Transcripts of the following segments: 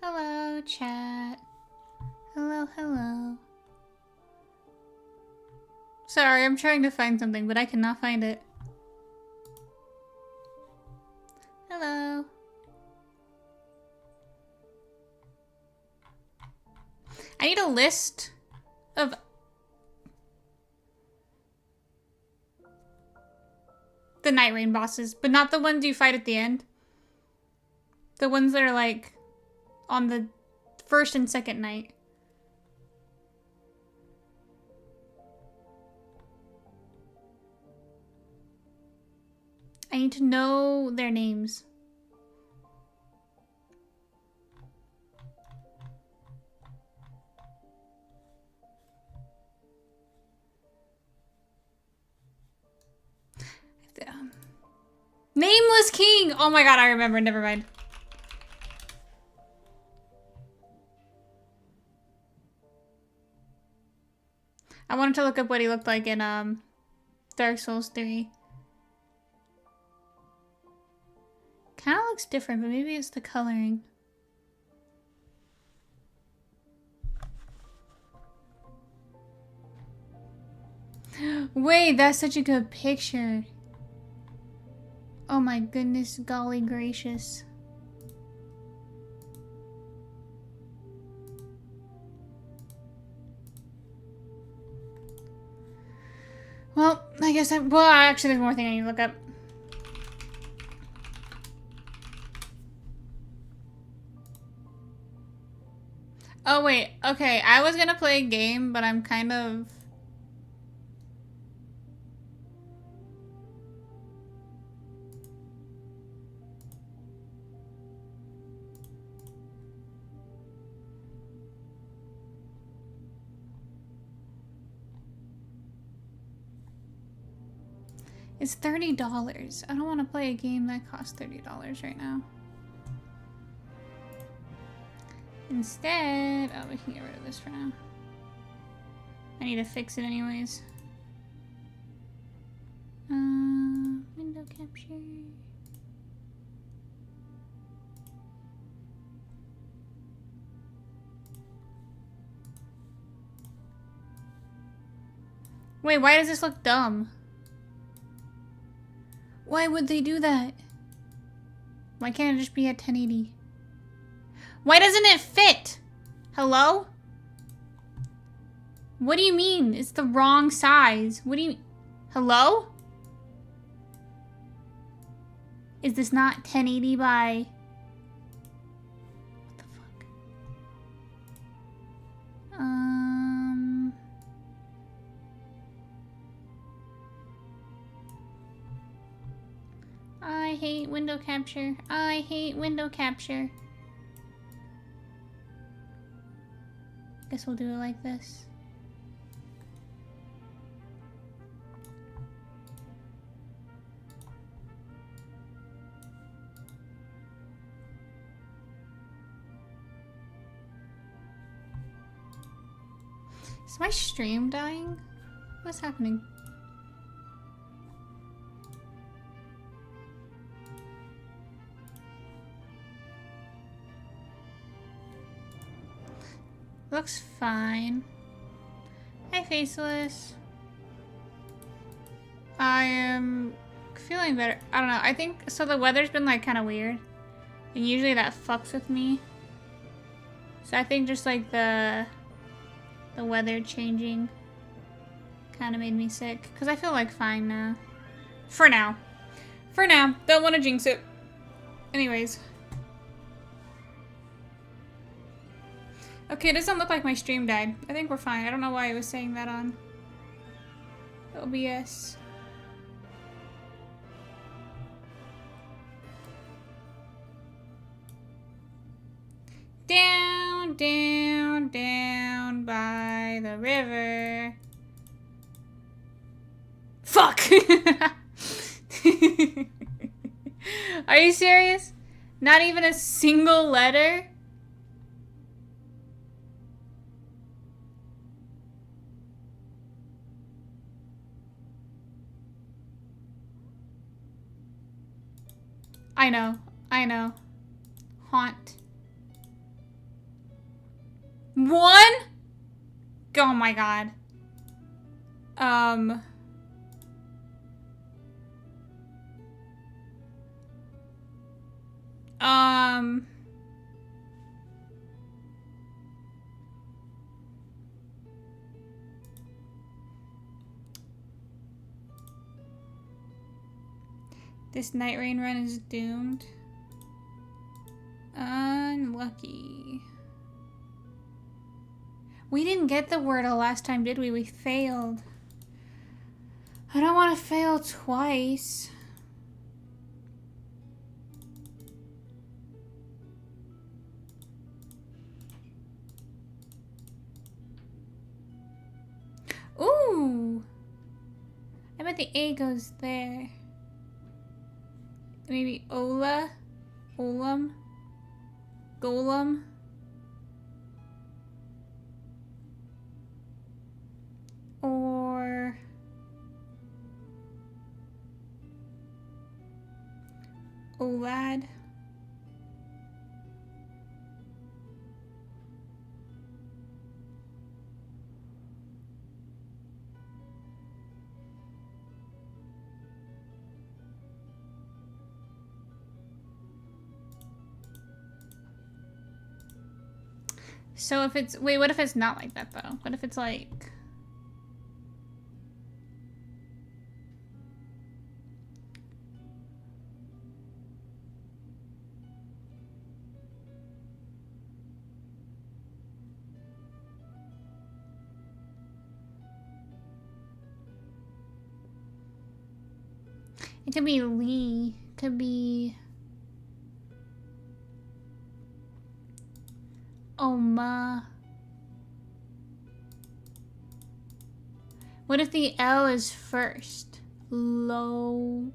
Hello, chat. Hello, hello. Sorry, I'm trying to find something, but I cannot find it. Hello. I need a list of... the Night Rain bosses, but not the ones you fight at the end. The ones that are like on the first and second night. I need to know their names. Nameless King! Oh my god, I remember. Never mind. I wanted to look up what he looked like in Dark Souls 3. Kind of looks different, but maybe it's the coloring. Wait, that's such a good picture. Oh my goodness, golly gracious. Well, I guess actually there's more thing I need to look up. Oh wait, okay, I was gonna play a game, but I'm kind of... It's $30. I don't want to play a game that costs $30 right now. Instead, oh, we can get rid of this for now. I need to fix it anyways. Window capture. Wait, why does this look dumb? Why would they do that? Why can't it just be at 1080? Why doesn't it fit? Hello? What do you mean? It's the wrong size. What do you... Hello? Is this not 1080 by... What the fuck? I hate window capture. I hate window capture. Guess we'll do it like this. Is my stream dying? What's happening? Looks fine. Hi, Faceless. I am feeling better. I don't know. I think so. The weather's been like kind of weird, and usually that fucks with me. So I think just like the weather changing kind of made me sick. Cause I feel like fine now. For now. For now. Don't want to jinx it. Anyways. Okay, it doesn't look like my stream died. I think we're fine. I don't know why I was saying that on OBS. Down, down, down by the river. Fuck! Are you serious? Not even a single letter? I know. Haunt. One? Oh my god. This night rain run is doomed. Unlucky. We didn't get the Wordle last time, did we? We failed. I don't want to fail twice. Ooh! I bet the A goes there. Maybe Ola? Olam? Golem? Or... Olad? So if it's... Wait, what if it's not like that, though? What if it's like... It could be Lee. It could be... Oma. What if the L is first? Low.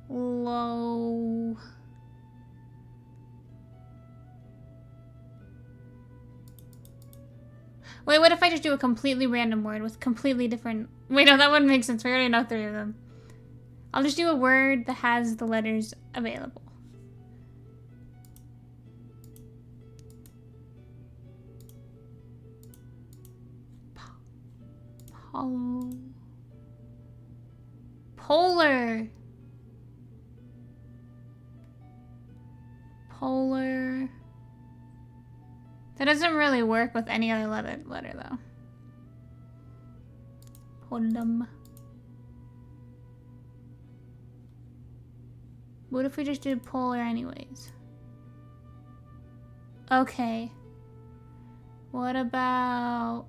Low. Wait, what if I just do a completely random word with completely different... Wait, no, that wouldn't make sense. We already know 3 of them. I'll just do a word that has the letters available. Polar. Polar. That doesn't really work with any other letter though. Polum. What if we just did polar anyways? Okay. What about...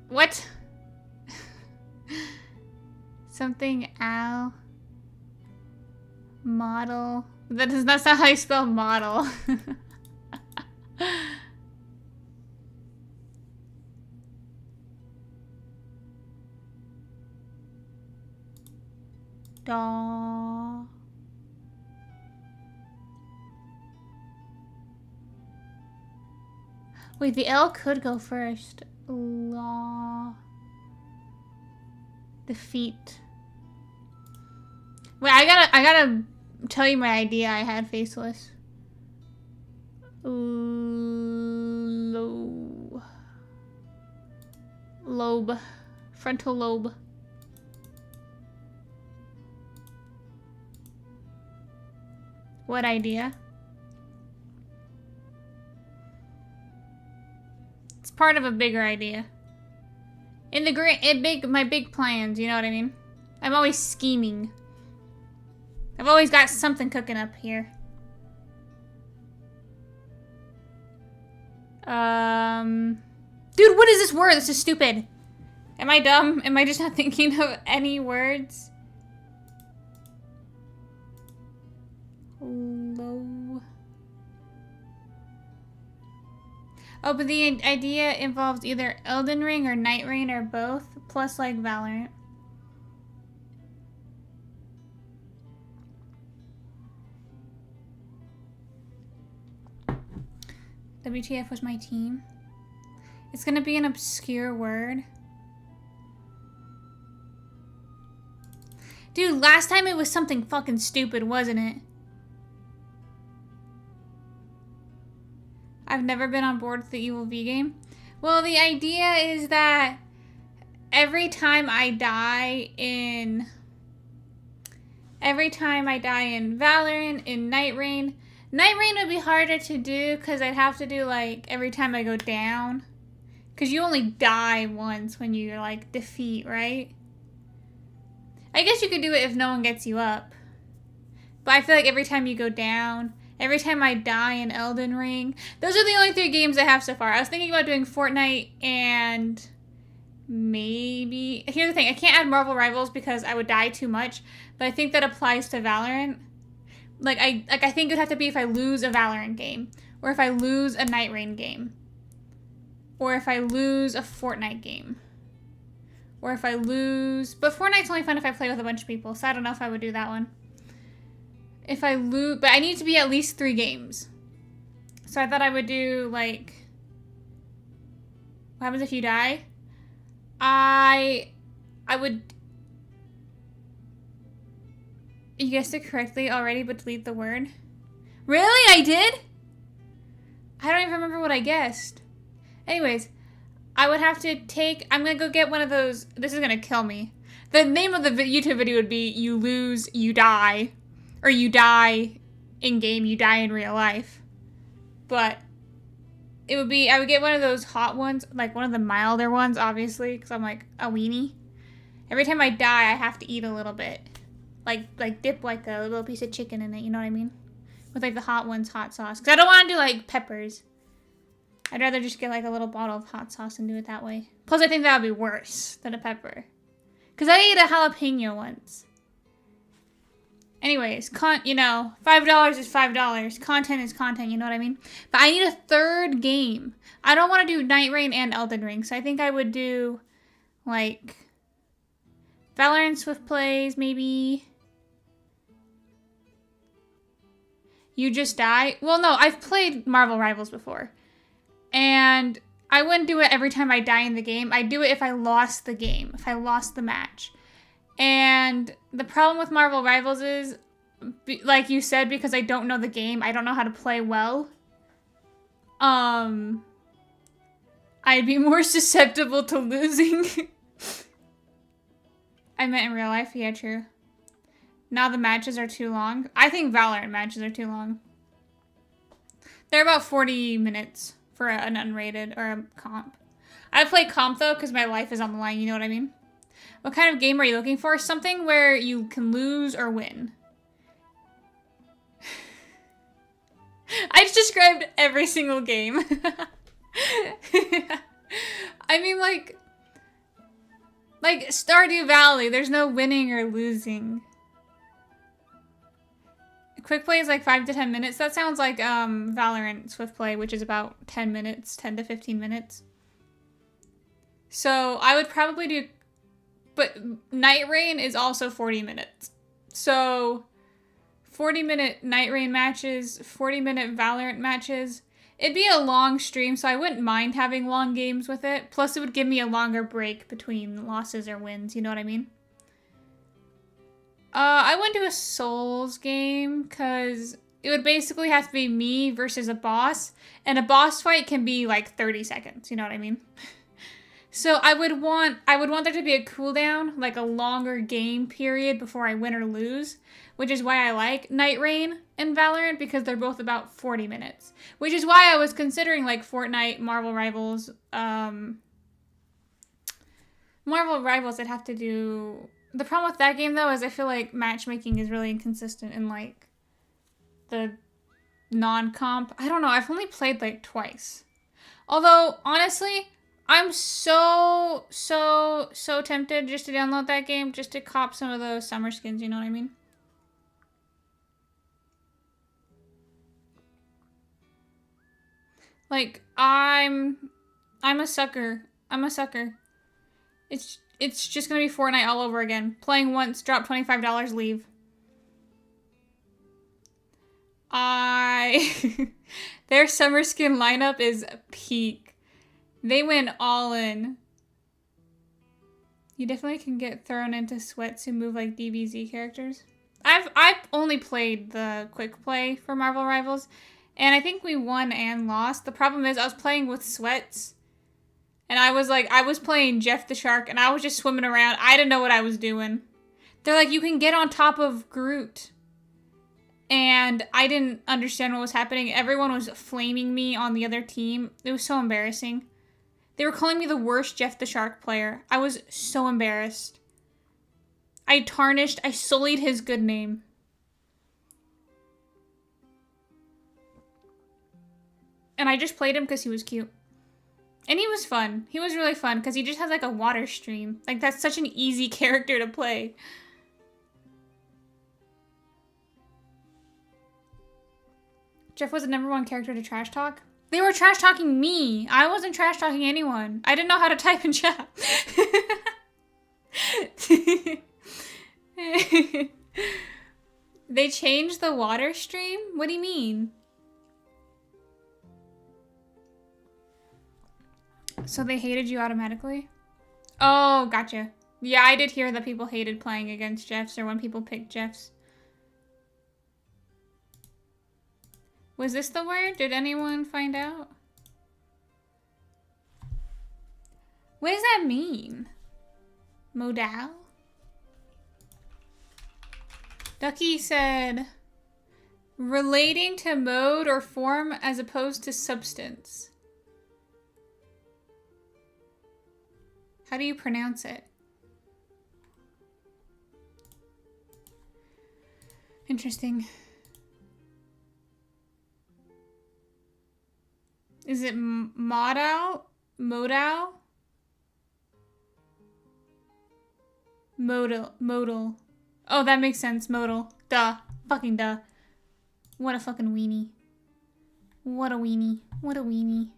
What? Something Al. Model. That does not sound how you spell model. Daw. Wait, the L could go first. Law. Defeat. Wait, I gotta tell you my idea I had faceless. Lobe. Frontal lobe. What idea? It's part of a bigger idea. In the my big plans, you know what I mean? I'm always scheming. I've always got something cooking up here. Dude, what is this word? This is stupid. Am I dumb? Am I just not thinking of any words? Low. Oh, but the idea involves either Elden Ring or Night Rain or both, plus like Valorant. WTF was my team? It's gonna be an obscure word. Dude, last time it was something fucking stupid, wasn't it? I've never been on board with the Evil V game. Well, the idea is that every time I die in Valorant, in Night Rain would be harder to do because I'd have to do like every time I go down. Because you only die once when you like defeat, right? I guess you could do it if no one gets you up. But I feel like every time you go down, every time I die in Elden Ring, those are the only 3 games I have so far. I was thinking about doing Fortnite and maybe... Here's the thing, I can't add Marvel Rivals because I would die too much, but I think that applies to Valorant. I think it would have to be if I lose a Valorant game, or if I lose a Night Rain game, or if I lose a Fortnite game. Or if I lose... But Fortnite's only fun if I play with a bunch of people, so I don't know if I would do that one. If I lose... But I need to be at least 3 games. So I thought I would do, like... What happens if you die? I would... You guessed it correctly already, but delete the word. Really? I did? I don't even remember what I guessed. Anyways... I would have to take... I'm going to go get one of those... This is going to kill me. The name of the YouTube video would be You Lose, You Die. Or You Die in-game, You Die in real life. But it would be... I would get one of those hot ones. Like one of the milder ones, obviously. Because I'm like a weenie. Every time I die, I have to eat a little bit. Like dip like a little piece of chicken in it. You know what I mean? With like the hot ones, hot sauce. Because I don't want to do like peppers. I'd rather just get like a little bottle of hot sauce and do it that way. Plus, I think that would be worse than a pepper. Because I ate a jalapeno once. Anyways, you know, $5 is $5. Content is content, you know what I mean? But I need a 3rd game. I don't want to do Night Rain and Elden Ring. So I think I would do, like, Valorant Swift Plays, maybe. You Just Die. Well, no, I've played Marvel Rivals before. And I wouldn't do it every time I die in the game. I'd do it if I lost the game, if I lost the match. And the problem with Marvel Rivals is, like you said, because I don't know the game, I don't know how to play well. I'd be more susceptible to losing. I meant in real life, yeah, true. Now the matches are too long. I think Valorant matches are too long. They're about 40 minutes. For an unrated or a comp. I play comp though because my life is on the line, you know what I mean? What kind of game are you looking for? Something where you can lose or win. I just described every single game. I mean like Stardew Valley, there's no winning or losing. Quick play is like 5 to 10 minutes. That sounds like Valorant Swift Play, which is about 10 minutes, 10 to 15 minutes. So I would probably do... But Night Rain is also 40 minutes. So 40-minute Night Rain matches, 40-minute Valorant matches. It'd be a long stream, so I wouldn't mind having long games with it. Plus it would give me a longer break between losses or wins, you know what I mean? I wouldn't do a Souls game, because it would basically have to be me versus a boss, and a boss fight can be like 30 seconds, you know what I mean? So I would want there to be a cooldown, like a longer game period before I win or lose, which is why I like Night Rain and Valorant, because they're both about 40 minutes. Which is why I was considering like Fortnite, Marvel Rivals, I'd have to do... The problem with that game, though, is I feel like matchmaking is really inconsistent in, like, the non-comp. I don't know. I've only played, like, twice. Although, honestly, I'm so tempted just to download that game, just to cop some of those summer skins, you know what I mean? Like, I'm a sucker. I'm a sucker. It's just gonna be Fortnite all over again. Playing once, drop $25, leave. Their summer skin lineup is peak. They went all in. You definitely can get thrown into sweats who move like DBZ characters. I've only played the quick play for Marvel Rivals, and I think we won and lost. The problem is I was playing with sweats, and I was playing Jeff the Shark, and I was just swimming around. I didn't know what I was doing. They're like, you can get on top of Groot. And I didn't understand what was happening. Everyone was flaming me on the other team. It was so embarrassing. They were calling me the worst Jeff the Shark player. I was so embarrassed. I sullied his good name. And I just played him because he was cute. And he was fun. He was really fun because he just has like a water stream. Like, that's such an easy character to play. Jeff was the #1 character to trash talk. They were trash talking me. I wasn't trash talking anyone. I didn't know how to type in chat. They changed the water stream? What do you mean? So they hated you automatically? Oh, gotcha. Yeah, I did hear that people hated playing against Jeffs or when people picked Jeffs. Was this the word? Did anyone find out? What does that mean? Modal? Ducky said, relating to mode or form as opposed to substance. How do you pronounce it? Interesting. Is it modal? Modal? Modal. Oh, that makes sense. Modal. Duh. Fucking duh. What a fucking weenie. What a weenie. What a weenie.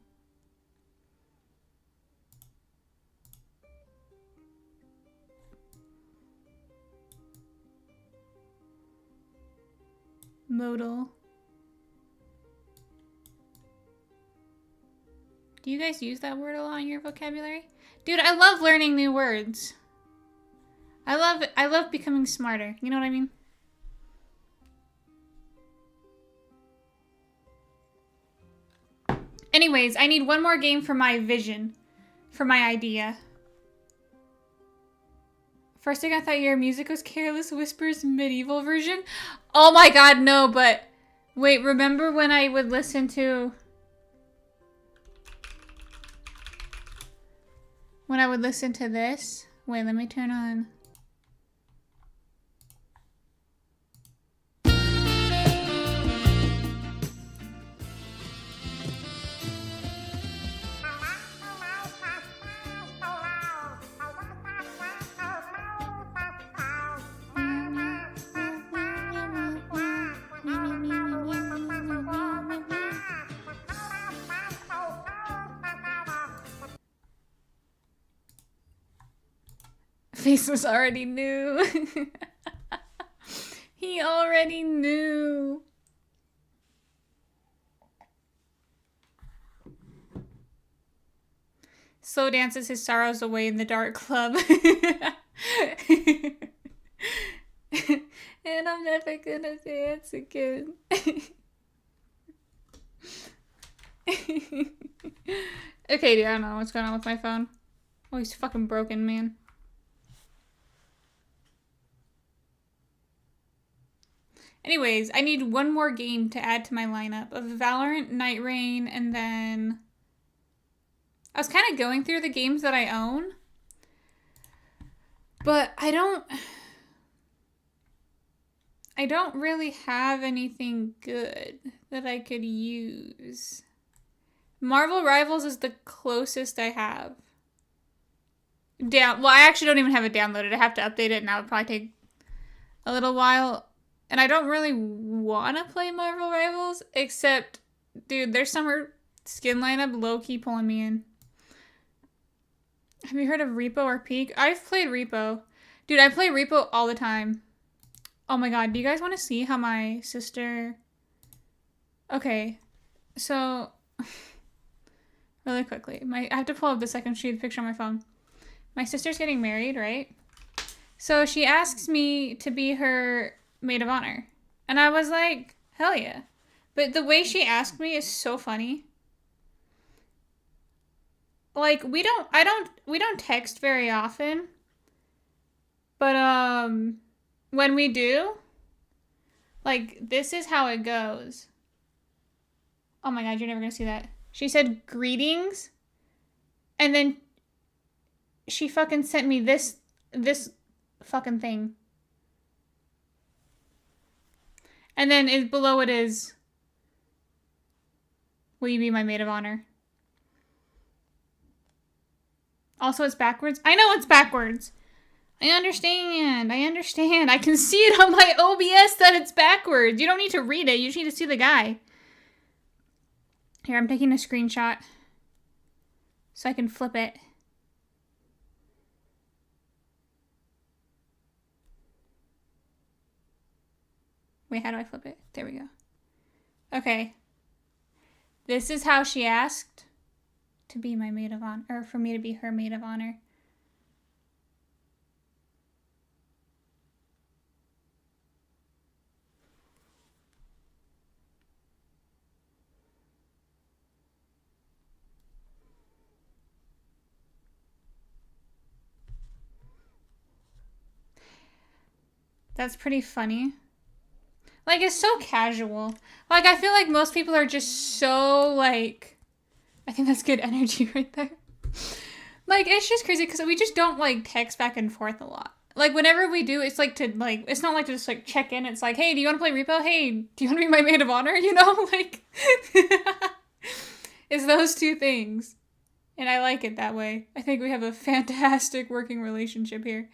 Modal. Do you guys use that word a lot in your vocabulary? Dude, I love learning new words. I love becoming smarter. You know what I mean? Anyways, I need one more game for my vision. For my idea. First thing I thought your music was Careless Whisper's medieval version. Oh my god, no, but... Wait, remember when I would listen to... When I would listen to this? Wait, let me turn on... Faceless already knew. He already knew. Slow dances his sorrows away in the dark club. And I'm never gonna dance again. Okay, dude, I don't know what's going on with my phone. Oh, he's fucking broken, man. Anyways, I need one more game to add to my lineup of Valorant, Night Rain, and then... I was kind of going through the games that I own. But I don't really have anything good that I could use. Marvel Rivals is the closest I have. Well, I actually don't even have it downloaded. I have to update it, and that would probably take a little while. And I don't really want to play Marvel Rivals, except, dude, their summer skin lineup low-key pulling me in. Have you heard of Repo or Peak? I've played Repo. Dude, I play Repo all the time. Oh my god, do you guys want to see how my sister Okay, so really quickly, I have to pull up the second sheet picture on my phone. My sister's getting married, right? So she asks me to be her maid of honor. And I was like, hell yeah. But the way she asked me is so funny. Like, we don't text very often. But, when we do, like, this is how it goes. Oh my god, you're never gonna see that. She said, greetings. And then she fucking sent me this fucking thing. And then below it is, will you be my maid of honor? Also, it's backwards. I know it's backwards. I understand. I can see it on my OBS that it's backwards. You don't need to read it. You just need to see the guy. Here, I'm taking a screenshot so I can flip it. Wait, how do I flip it? There we go. Okay. This is how she asked to be my maid of honor, or for me to be her maid of honor. That's pretty funny. Like, it's so casual. Like, I feel like most people are just so, like... I think that's good energy right there. Like, it's just crazy because we just don't, like, text back and forth a lot. Like, whenever we do, it's like to, like... It's not like to just, like, check in. It's like, hey, do you want to play Repo? Hey, do you want to be my maid of honor? You know? Like... It's those two things. And I like it that way. I think we have a fantastic working relationship here.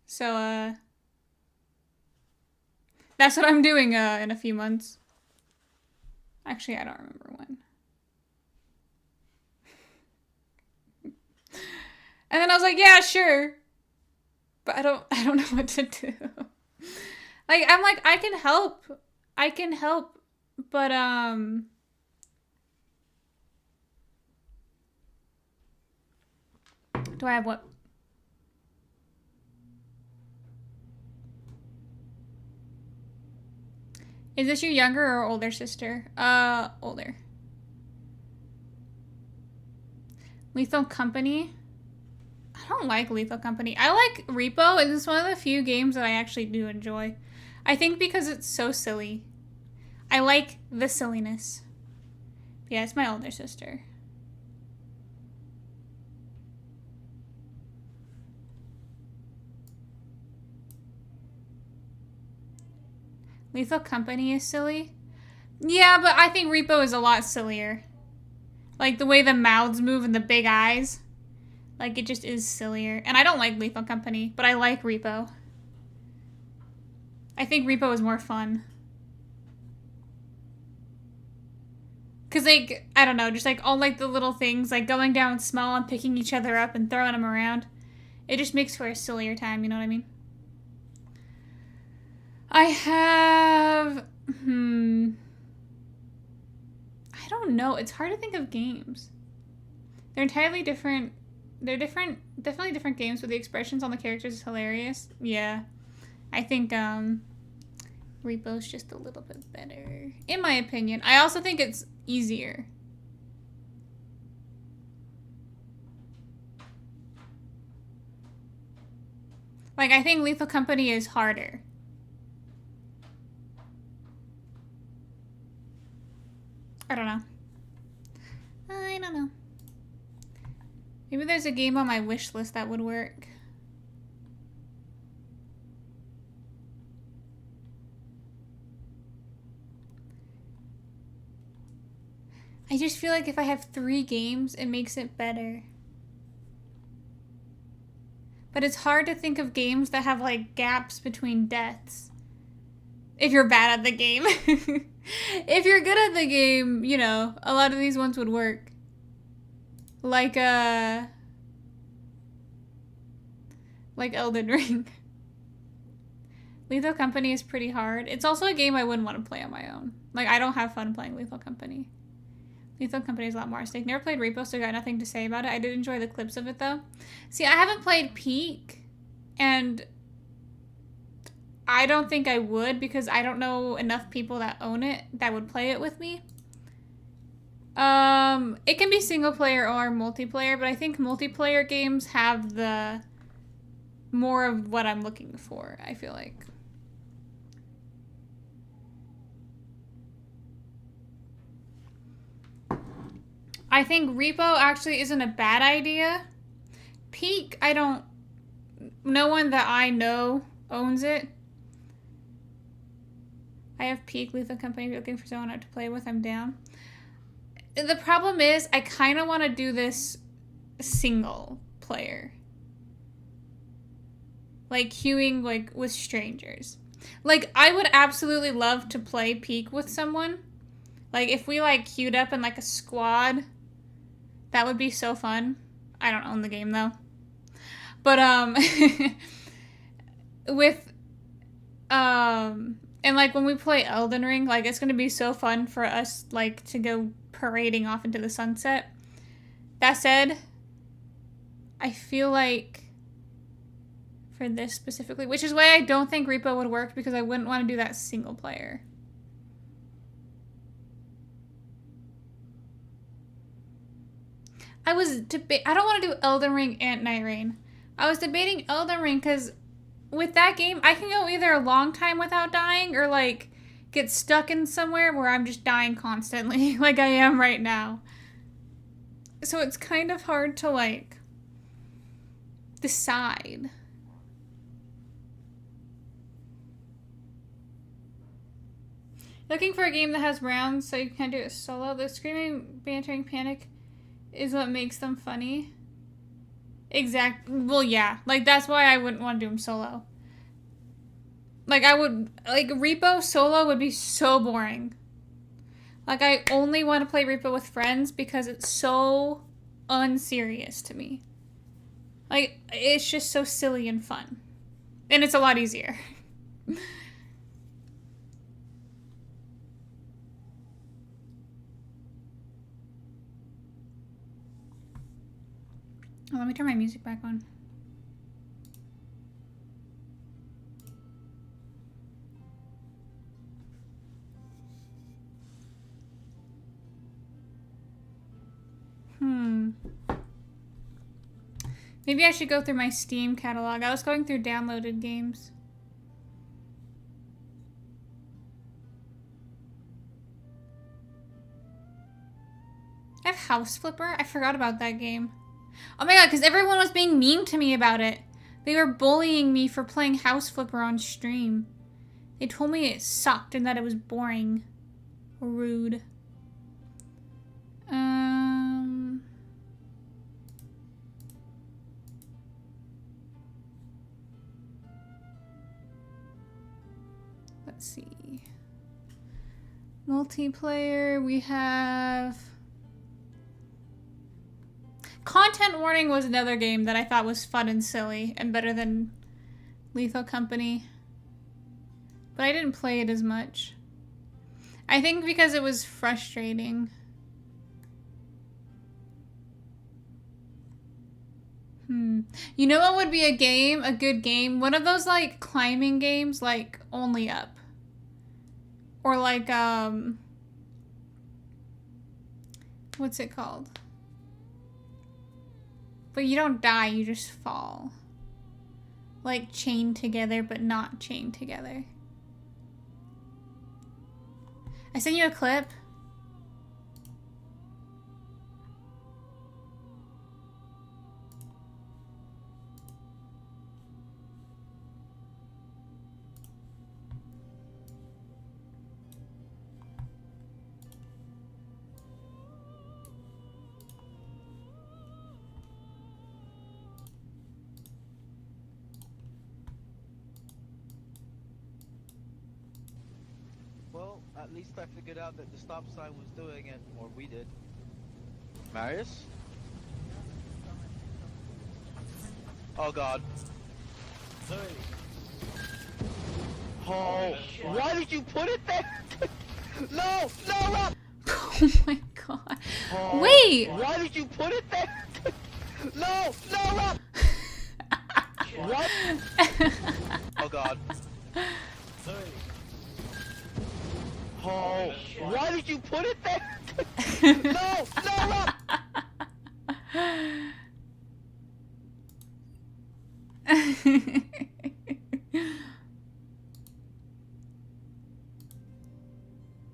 So, that's what I'm doing, in a few months. Actually, I don't remember when. And then I was like, yeah, sure. But I don't know what to do. Like, I'm like, I can help. But, do I have what? Is this your younger or older sister? Older. Lethal Company? I don't like Lethal Company. I like Repo, and it's one of the few games that I actually do enjoy. I think because it's so silly. I like the silliness. But yeah, it's my older sister. Lethal Company is silly? Yeah, but I think Repo is a lot sillier. Like, the way the mouths move and the big eyes. Like, it just is sillier. And I don't like Lethal Company, but I like Repo. I think Repo is more fun. Because, like, I don't know, just, like, all, like, the little things, like, going down small and picking each other up and throwing them around. It just makes for a sillier time, you know what I mean? I have... I don't know. It's hard to think of games. They're entirely different. They're definitely different games, but the expressions on the characters is hilarious. Yeah. I think, Repo's just a little bit better. In my opinion. I also think it's easier. Like, I think Lethal Company is harder. I don't know. I don't know. Maybe there's a game on my wish list that would work. I just feel like if I have 3 games, it makes it better. But it's hard to think of games that have, like, gaps between deaths. If you're bad at the game. If you're good at the game, you know, a lot of these ones would work. Like Elden Ring. Lethal Company is pretty hard. It's also a game I wouldn't want to play on my own. Like, I don't have fun playing Lethal Company. Lethal Company is a lot more stake. Never played Repo, so got nothing to say about it. I did enjoy the clips of it, though. See, I haven't played Peak, and I don't think I would because I don't know enough people that own it that would play it with me. It can be single player or multiplayer, but I think multiplayer games have the more of what I'm looking for, I feel like. I think Repo actually isn't a bad idea. Peak, no one that I know owns it. I have Peak, Lethal Company, looking for someone to play with, I'm down. The problem is, I kind of want to do this single player. Like, queuing, like, with strangers. Like, I would absolutely love to play Peak with someone. Like, if we, like, queued up in, like, a squad, that would be so fun. I don't own the game, though. But, and, like, when we play Elden Ring, like, it's gonna be so fun for us, like, to go parading off into the sunset. That said, I feel like for this specifically, which is why I don't think Repo would work, because I wouldn't want to do that single player. I don't want to do Elden Ring and Night Rain. I was debating Elden Ring because with that game, I can go either a long time without dying or, like, get stuck in somewhere where I'm just dying constantly, like I am right now. So it's kind of hard to, like, decide. Looking for a game that has rounds so you can do it solo. The screaming, bantering panic is what makes them funny. Well, yeah. Like, that's why I wouldn't want to do them solo. Like, Repo solo would be so boring. Like, I only want to play Repo with friends because it's so unserious to me. Like, it's just so silly and fun. And it's a lot easier. Oh, let me turn my music back on. Maybe I should go through my Steam catalog. I was going through downloaded games. I have House Flipper? I forgot about that game. Oh my god, because everyone was being mean to me about it. They were bullying me for playing House Flipper on stream. They told me it sucked and that it was boring. Rude. Let's see. Multiplayer, we have... Content Warning was another game that I thought was fun and silly and better than Lethal Company. But I didn't play it as much. I think because it was frustrating. You know what would be a good game? One of those, like, climbing games, like, Only Up. Or, like, what's it called? But you don't die, you just fall. Like, chained together, but not chained together. I sent you a clip. At least I figured out that the stop sign was doing it, or we did. Marius? Oh god. Hey. Oh, why did you put it there? No, no, Rob! Oh my god. Oh, Wait! why did you put it there? No, no, Rob! What? Oh god. Oh, why did you put it there? No, no, Rob!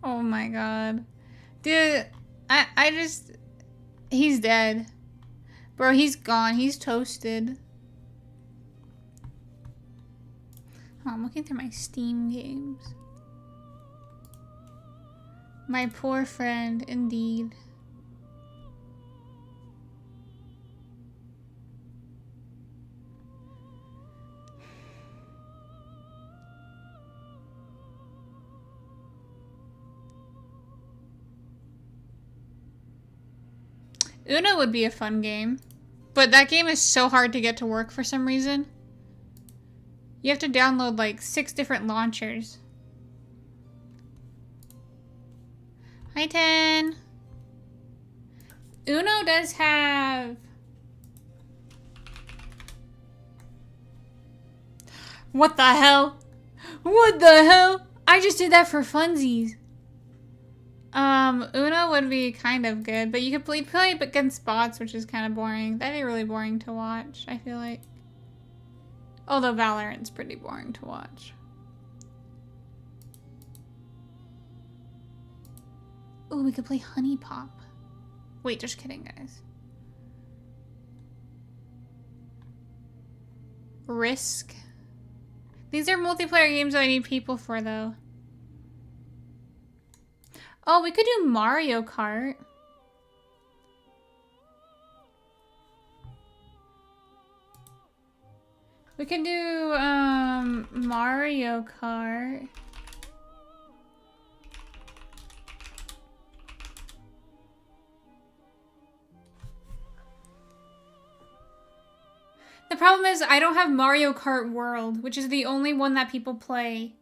Oh my god. Dude, I just... He's dead. Bro, he's gone. He's toasted. Oh, I'm looking through my Steam games. My poor friend, indeed. Uno would be a fun game. But that game is so hard to get to work for some reason. You have to download like 6 different launchers. Hi, 10. Uno does have... What the hell? What the hell? I just did that for funsies. Uno would be kind of good, but you could play against bots, which is kind of boring. That'd be really boring to watch, I feel like. Although Valorant's pretty boring to watch. Ooh, we could play Honey Pop. Wait, just kidding, guys. Risk. These are multiplayer games that I need people for, though. Oh, we could do Mario Kart. We can do, Mario Kart. The problem is I don't have Mario Kart World, which is the only one that people play.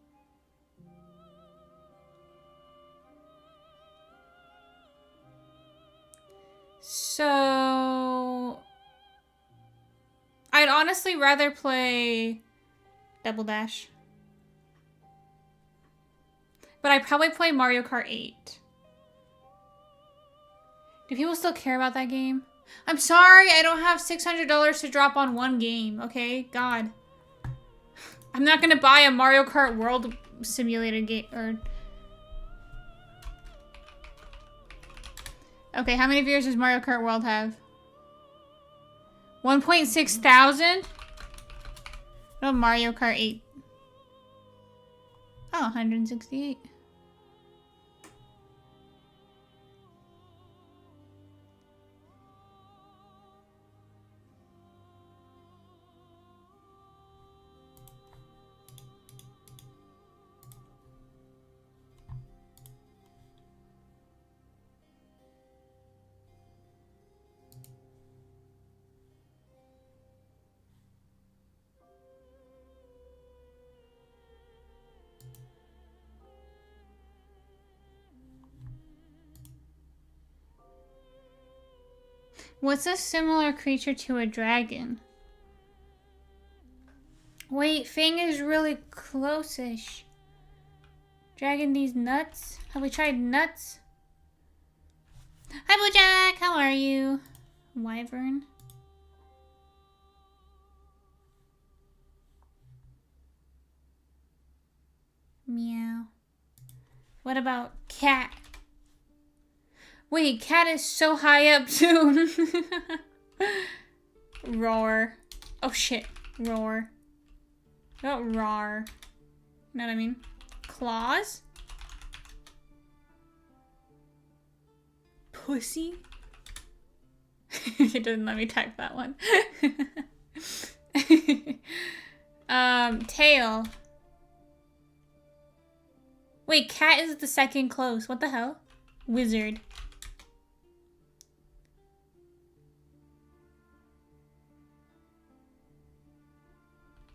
So... I'd honestly rather play Double Dash. But I'd probably play Mario Kart 8. Do people still care about that game? I'm sorry, I don't have $600 to drop on one game, okay? God. I'm not gonna buy a Mario Kart World Simulator game, or... Okay, how many viewers does Mario Kart World have? 1.6 thousand? No, Mario Kart 8. Oh, 168. What's a similar creature to a dragon? Wait, Fang is really close-ish. Dragon these nuts? Have we tried nuts? Hi, Bojack! How are you? Wyvern? Meow. What about cat? Wait, cat is so high up too. Roar. Oh shit. Roar. What about roar? You know what I mean? Claws? Pussy? It didn't let me type that one. Tail. Wait, cat is the second close. What the hell? Wizard.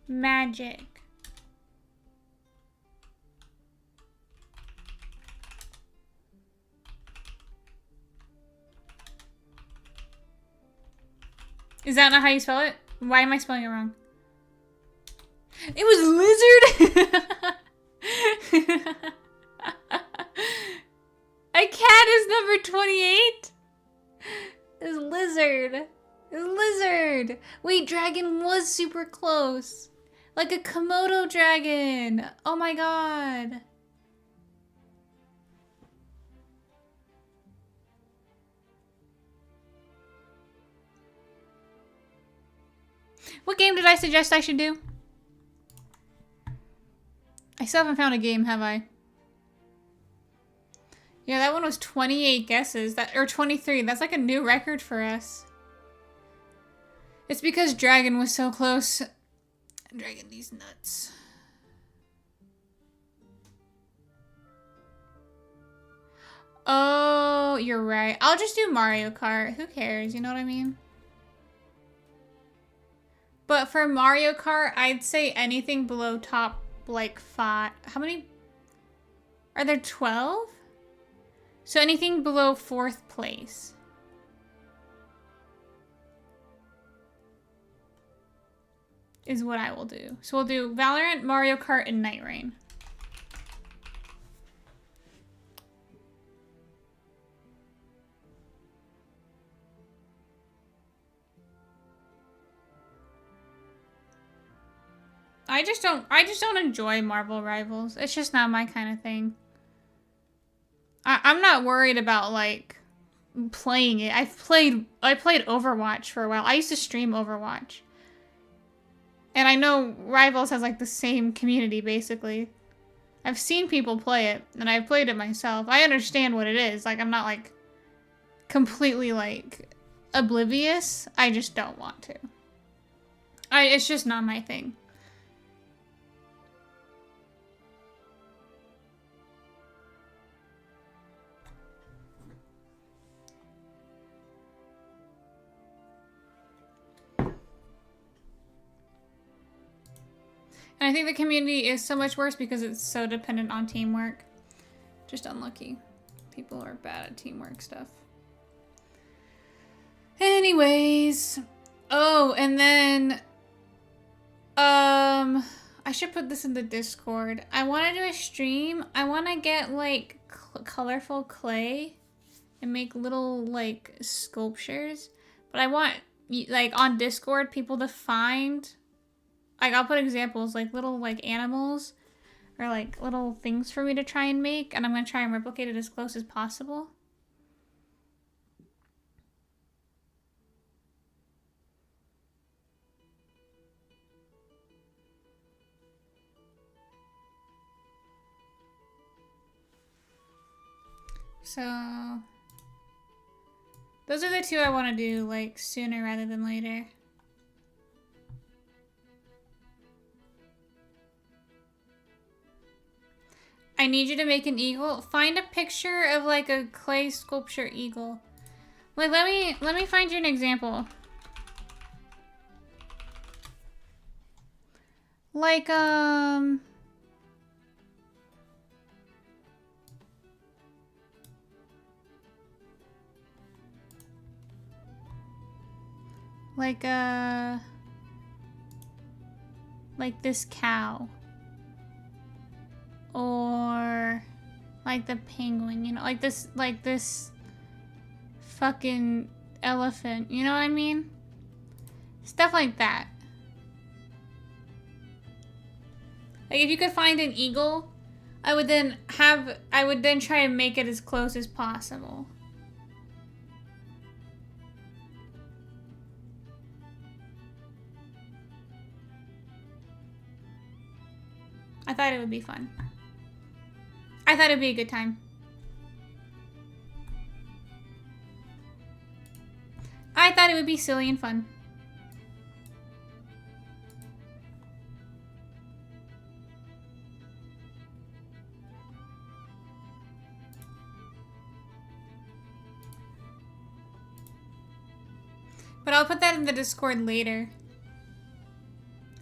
Magic. Is that not how you spell it? Why am I spelling it wrong? It was lizard! A cat is number 28? It's lizard. It's lizard. Wait, dragon was super close. Like a Komodo dragon. Oh my god. What game did I suggest I should do? I still haven't found a game, have I? Yeah, that one was 28 guesses. Or 23. That's like a new record for us. It's because Dragon was so close. Dragon these nuts. Oh, you're right. I'll just do Mario Kart. Who cares? You know what I mean? But for Mario Kart, I'd say anything below top, like, 5. How many? Are there 12? So anything below 4th place. Is what I will do. So we'll do Valorant, Mario Kart, and Night Rain. I just don't enjoy Marvel Rivals. It's just not my kind of thing. I'm not worried about like playing it. I played Overwatch for a while. I used to stream Overwatch. And I know Rivals has like the same community basically. I've seen people play it and I've played it myself. I understand what it is. Like I'm not like completely like oblivious. I just don't want to. It's just not my thing. And I think the community is so much worse because it's so dependent on teamwork. Just unlucky. People are bad at teamwork stuff. Anyways. Oh, and then... I should put this in the Discord. I want to do a stream. I want to get, like, colorful clay and make little, like, sculptures. But I want, like, on Discord, people to find... Like, I'll put examples, like, little, like, animals or, like, little things for me to try and make. And I'm going to try and replicate it as close as possible. So, those are the two I want to do, like, sooner rather than later. I need you to make an eagle. Find a picture of like a clay sculpture eagle. Like let me find you an example. Like like this cow. Or like the penguin, you know, like this fucking elephant, you know what I mean? Stuff like that. Like if you could find an eagle, I would then try and make it as close as possible. I thought it would be fun. I thought it'd be a good time. I thought it would be silly and fun. But I'll put that in the Discord later.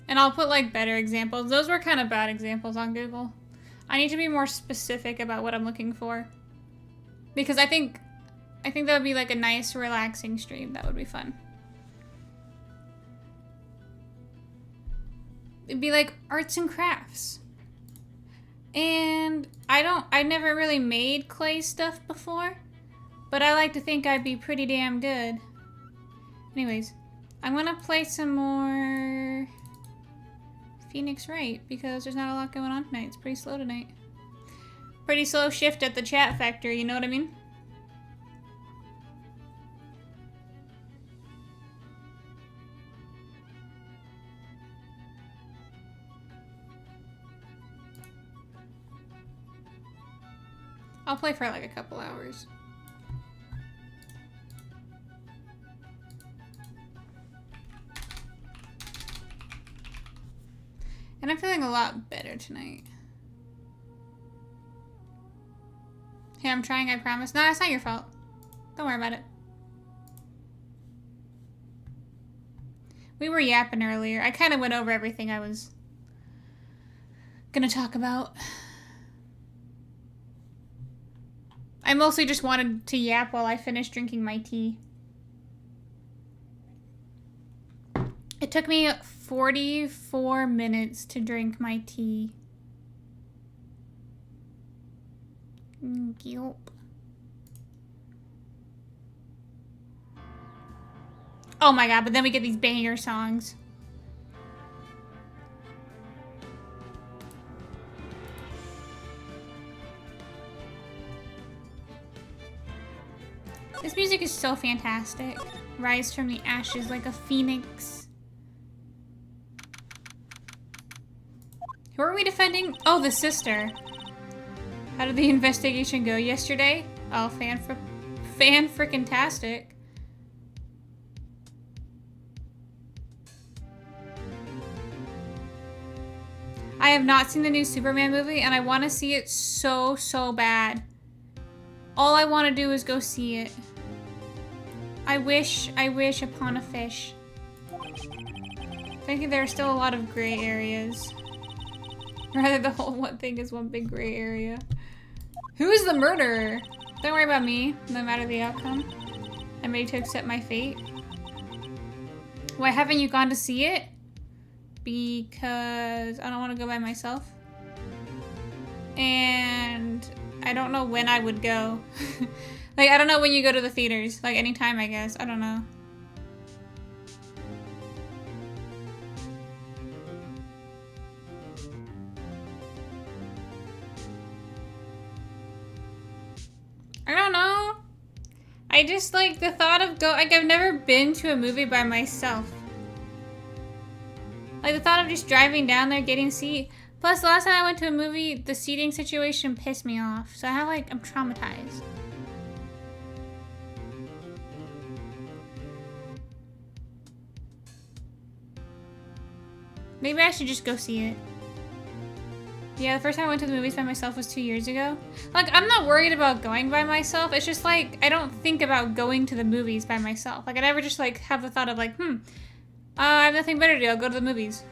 And I'll put like better examples. Those were kind of bad examples on Google. I need to be more specific about what I'm looking for. Because I think that would be like a nice relaxing stream. That would be fun. it'd be like arts and crafts. And I never really made clay stuff before, but I like to think I'd be pretty damn good. Anyways, I'm gonna play some more Phoenix Wright because there's not a lot going on tonight. It's pretty slow tonight. Pretty slow shift at the chat factory, you know what I mean? I'll play for like a couple hours. And I'm feeling a lot better tonight. Hey, I'm trying, I promise. No, it's not your fault. Don't worry about it. We were yapping earlier. I kind of went over everything I was gonna talk about. I mostly just wanted to yap while I finished drinking my tea. It took me 44 minutes to drink my tea. Gulp. Oh my god, but then we get these banger songs. This music is so fantastic. Rise from the ashes like a phoenix. Who are we defending? Oh, the sister. How did the investigation go yesterday? Oh, fan-frickin-tastic. I have not seen the new Superman movie, and I want to see it so, so bad. All I want to do is go see it. I wish upon a fish. I think there are still a lot of gray areas. Rather, the whole one thing is one big gray area. Who is the murderer? Don't worry about me, no matter the outcome. I'm ready to accept my fate. Why haven't you gone to see it? Because I don't want to go by myself. And I don't know when I would go. Like, I don't know when you go to the theaters. Like, anytime, I guess. I don't know. I don't know. I just like the thought of like, I've never been to a movie by myself. Like, the thought of just driving down there, getting a seat. Plus, the last time I went to a movie, the seating situation pissed me off. So I have, like, I'm traumatized. Maybe I should just go see it. Yeah, the first time I went to the movies by myself was 2 years ago. Like, I'm not worried about going by myself. It's just, like, I don't think about going to the movies by myself. Like, I never just, like, have the thought of, like, I have nothing better to do. I'll go to the movies.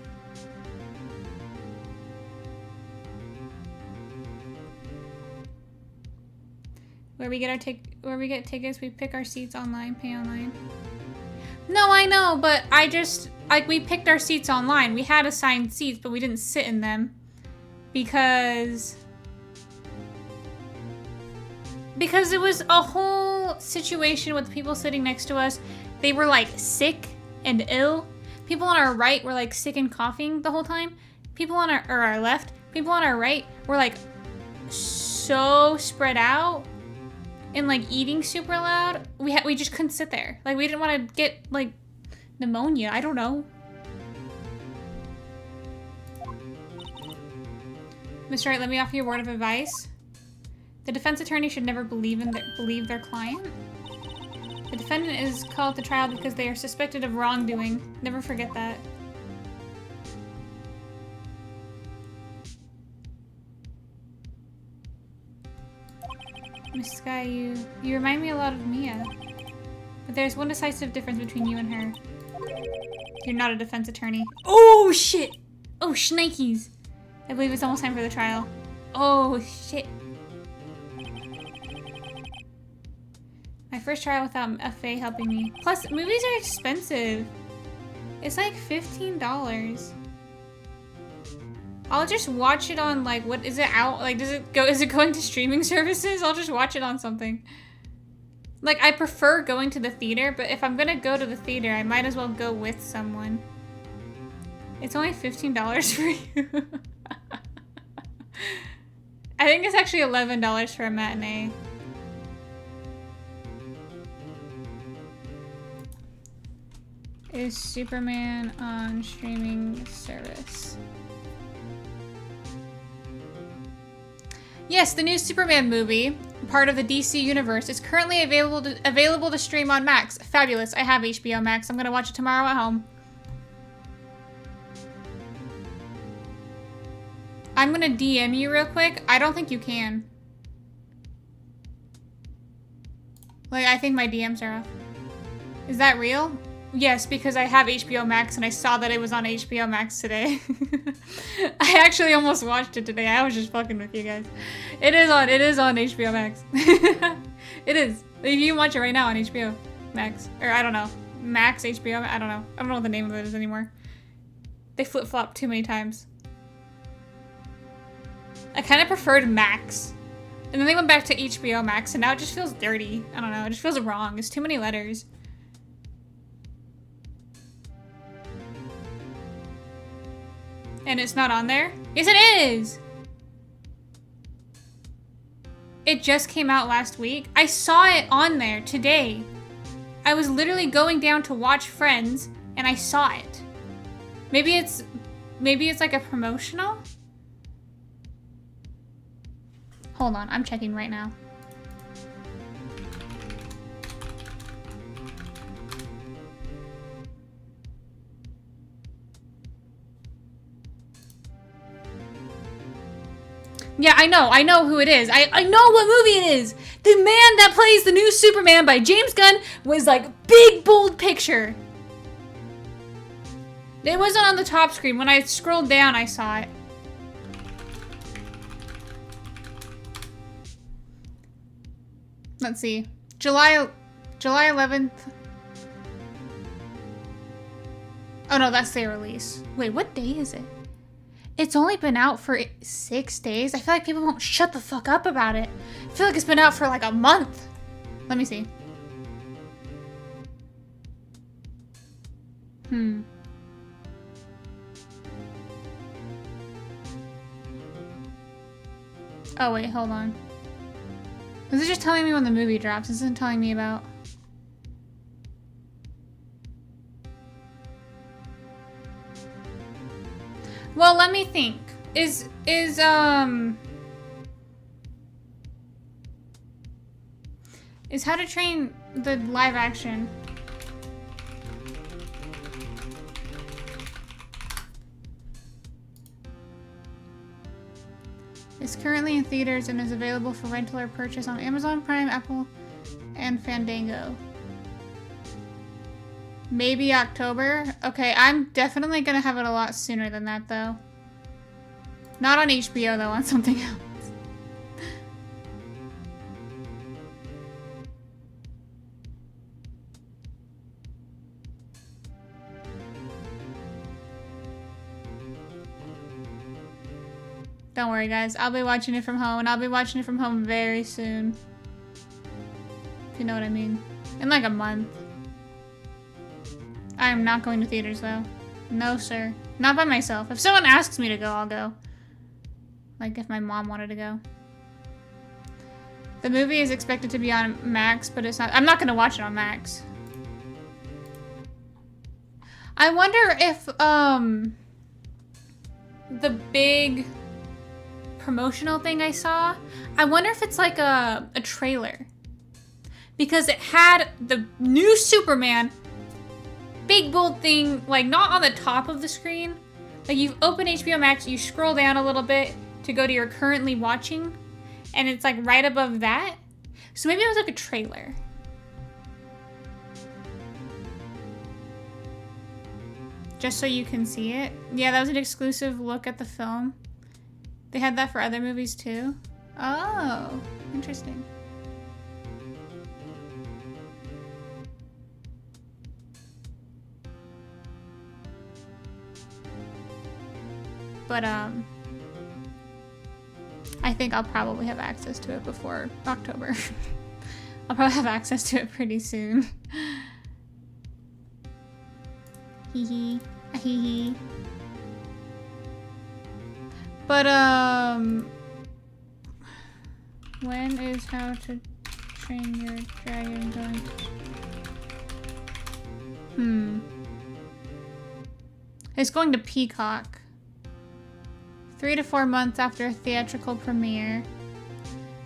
Where we get tickets, we pick our seats online, pay online. No, I know, but I just, like, we picked our seats online. We had assigned seats, but we didn't sit in them because it was a whole situation with people sitting next to us. They were, like, sick and ill. People on our right were, like, sick and coughing the whole time. People on our left, people on our right were, like, so spread out and, like, eating super loud. We just couldn't sit there. Like, we didn't want to get, like, pneumonia. I don't know. Mr. Wright, let me offer you a word of advice. The defense attorney should never believe their client. The defendant is called to trial because they are suspected of wrongdoing. Never forget that. Miss Sky, you remind me a lot of Mia. But there's one decisive difference between you and her. You're not a defense attorney. Oh, shit! Oh, shnikes! I believe it's almost time for the trial. Oh, shit. My first trial without a Faye helping me. Plus, movies are expensive. It's like $15. I'll just watch it on, like, what, is it out? Like, is it going to streaming services? I'll just watch it on something. Like, I prefer going to the theater, but if I'm gonna go to the theater, I might as well go with someone. It's only $15 for you. I think it's actually $11 for a matinee. Is Superman on streaming service? Yes, the new Superman movie, part of the DC universe, is currently available to stream on Max. Fabulous. I have HBO Max. I'm gonna watch it tomorrow at home. I'm gonna DM you real quick. I don't think you can. Like, I think my DMs are off. Is that real? Yes, because I have HBO Max and I saw that it was on HBO Max today. I actually almost watched it today. I was just fucking with you guys. It is on HBO Max. It is. You can watch it right now on HBO Max. Or I don't know. Max HBO, I don't know. I don't know what the name of it is anymore. They flip-flop too many times. I kind of preferred Max. And then they went back to HBO Max and now it just feels dirty. I don't know, it just feels wrong. It's too many letters. And it's not on there? Yes, it is! It just came out last week. I saw it on there today. I was literally going down to watch Friends and I saw it. Maybe it's like a promotional? Hold on, I'm checking right now. Yeah, I know who it is. I know what movie it is. The man that plays the new Superman by James Gunn was like big, bold picture. It wasn't on the top screen. When I scrolled down, I saw it. Let's see. July 11th. Oh no, that's their release. Wait, what day is it? It's only been out for 6 days. I feel like people won't shut the fuck up about it. I feel like it's been out for like a month. Let me see. Oh wait, hold on. This is just telling me when the movie drops. This isn't telling me about... Well, let me think. Is How to Train the live action? It's currently in theaters and is available for rental or purchase on Amazon Prime, Apple, and Fandango. Maybe October? Okay, I'm definitely gonna have it a lot sooner than that, though. Not on HBO, though, on something else. Don't worry, guys. I'll be watching it from home, and I'll be watching it from home very soon. If you know what I mean. In like a month. I am not going to theaters, though. No, sir. Not by myself. If someone asks me to go, I'll go. Like, if my mom wanted to go. The movie is expected to be on Max, but it's not. I'm not going to watch it on Max. I wonder if, the big promotional thing I saw, I wonder if it's like a trailer. Because it had the new Superman... big bold thing, like not on the top of the screen. Like you open HBO Max, you scroll down a little bit to go to your currently watching, and it's like right above that. So maybe it was like a trailer. Just so you can see it. Yeah, that was an exclusive look at the film. They had that for other movies too. Oh, interesting. But, I think I'll probably have access to it before October. I'll probably have access to it pretty soon. Hee hee. Hee hee. But, when is How to Train Your Dragon going? It's going to Peacock. 3 to 4 months after a theatrical premiere.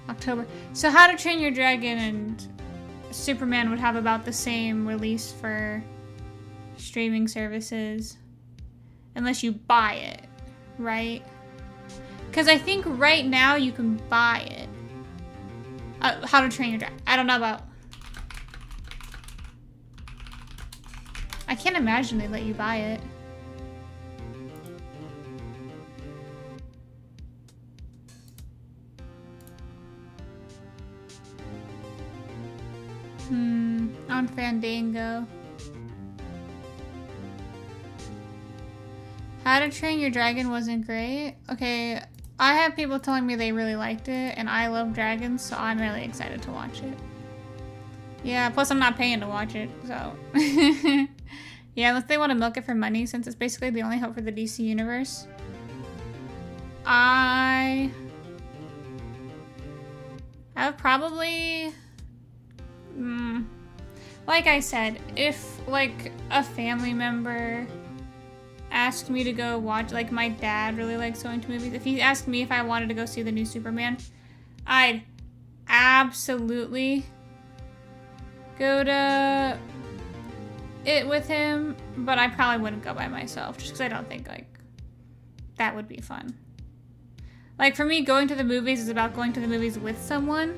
October. So How to Train Your Dragon and Superman would have about the same release for streaming services. Unless you buy it, right? Because I think right now you can buy it. How to Train Your Dragon. I don't know about... I can't imagine they'd let you buy it. On Fandango. How to Train Your Dragon wasn't great. Okay, I have people telling me they really liked it, and I love dragons, so I'm really excited to watch it. Yeah, plus I'm not paying to watch it, so. Yeah, unless they want to milk it for money, since it's basically the only hope for the DC universe. I would probably... like I said, if, like, a family member asked me to go watch, like, my dad really likes going to movies. If he asked me if I wanted to go see the new Superman, I'd absolutely go to it with him, but I probably wouldn't go by myself, just because I don't think, like, that would be fun. Like, for me, going to the movies is about going to the movies with someone.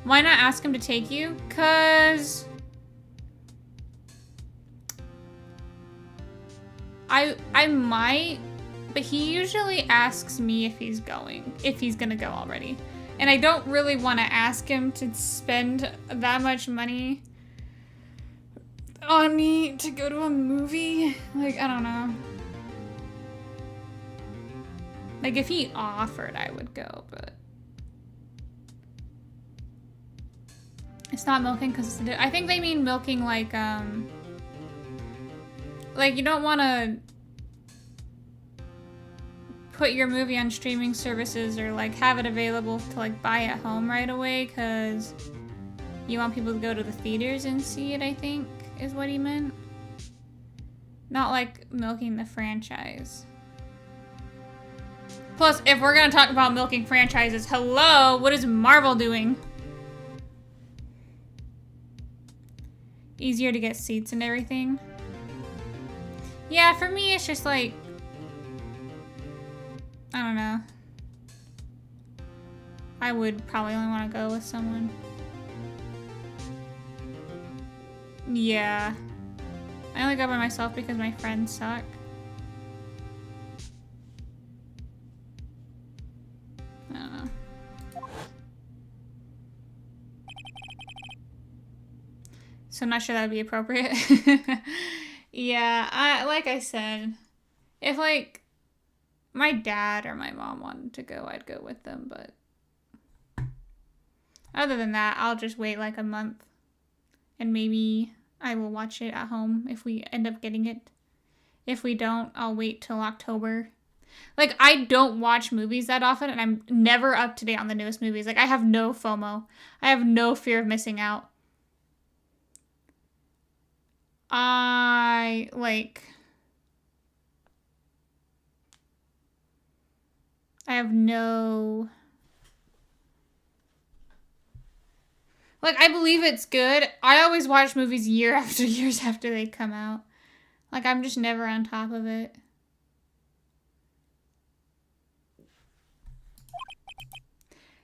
Why not ask him to take you? Because I might, but he usually asks me if he's gonna go already. And I don't really want to ask him to spend that much money on me to go to a movie. Like, I don't know. Like, if he offered, I would go, but it's not milking because I think they mean milking like you don't want to put your movie on streaming services or like have it available to like buy at home right away because you want people to go to the theaters and see it, I think is what he meant. Not like milking the franchise. Plus, if we're gonna talk about milking franchises, hello, what is Marvel doing? Easier to get seats and everything. Yeah, for me, it's just like, I don't know. I would probably only want to go with someone. Yeah. I only go by myself because my friends suck. I don't know. So I'm not sure that would be appropriate. Yeah, like I said, if like my dad or my mom wanted to go, I'd go with them, but other than that, I'll just wait like a month and maybe I will watch it at home if we end up getting it. If we don't, I'll wait till October. Like, I don't watch movies that often, and I'm never up to date on the newest movies. Like, I have no FOMO. I have no fear of missing out. I have no... Like, I believe it's good. I always watch movies years after they come out. Like, I'm just never on top of it.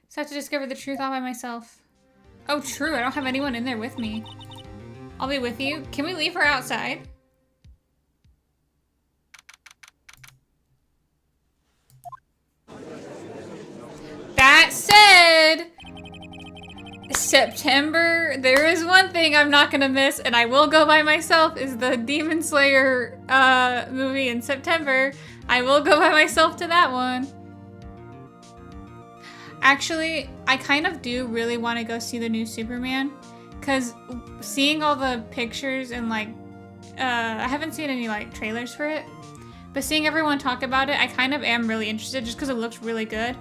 So I have to discover the truth all by myself. Oh, true. I don't have anyone in there with me. I'll be with you. Can we leave her outside? That said, September, there is one thing I'm not gonna miss, and I will go by myself, is the Demon Slayer movie in September. I will go by myself to that one. Actually, I kind of do really want to go see the new Superman. Because seeing all the pictures and like, I haven't seen any like trailers for it. But seeing everyone talk about it, I kind of am really interested just because it looks really good.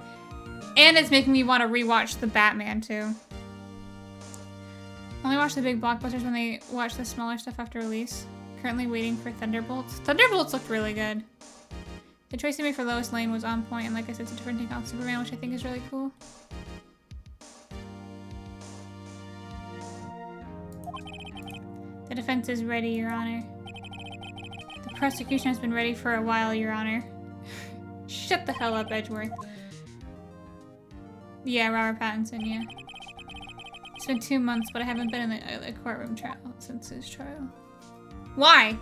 And it's making me want to rewatch the Batman too. Only watch the big blockbusters when they watch the smaller stuff after release. Currently waiting for Thunderbolts. Thunderbolts looked really good. The choice they made for Lois Lane was on point, and like I said, it's a different take on Superman, which I think is really cool. The defense is ready, Your Honor. The prosecution has been ready for a while, Your Honor. Shut the hell up, Edgeworth. Yeah, Robert Pattinson, yeah. It's been 2 months, but I haven't been in the courtroom trial since his trial. Why?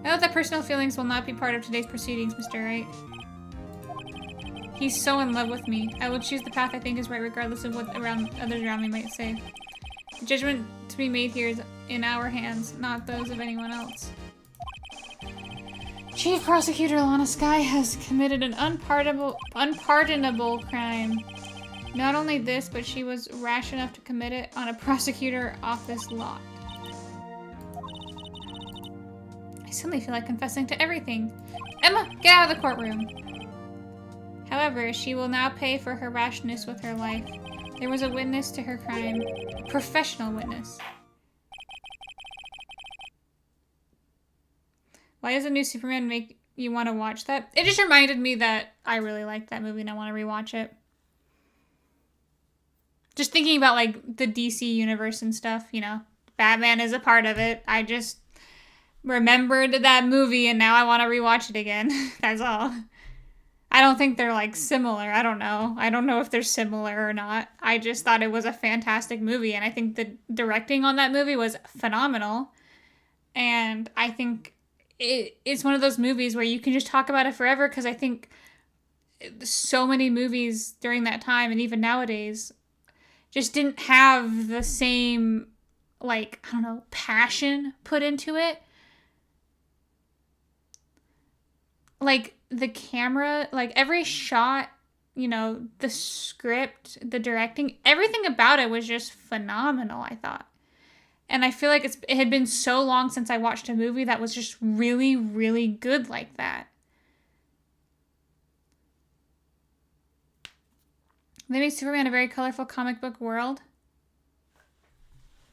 I know that personal feelings will not be part of today's proceedings, Mr. Wright. He's so in love with me. I will choose the path I think is right regardless of what others around me might say. The judgment to be made here is in our hands, not those of anyone else. Chief Prosecutor Lana Skye has committed an unpardonable crime. Not only this, but she was rash enough to commit it on a prosecutor office lot. I suddenly feel like confessing to everything. Emma, get out of the courtroom! However, she will now pay for her rashness with her life. There was a witness to her crime. A professional witness. Why does the new Superman make you want to watch that? It just reminded me that I really liked that movie and I want to rewatch it. Just thinking about, like, the DC universe and stuff, you know. Batman is a part of it. I just remembered that movie and now I want to rewatch it again. That's all. I don't think they're, like, similar. I don't know. I don't know if they're similar or not. I just thought it was a fantastic movie, and I think the directing on that movie was phenomenal. And I think it's one of those movies where you can just talk about it forever, because I think so many movies during that time, and even nowadays, just didn't have the same, like, I don't know, passion put into it. Like, the camera, like, every shot, you know, the script, the directing, everything about it was just phenomenal, I thought. And I feel like it had been so long since I watched a movie that was just really, really good like that. They made Superman a very colorful comic book world.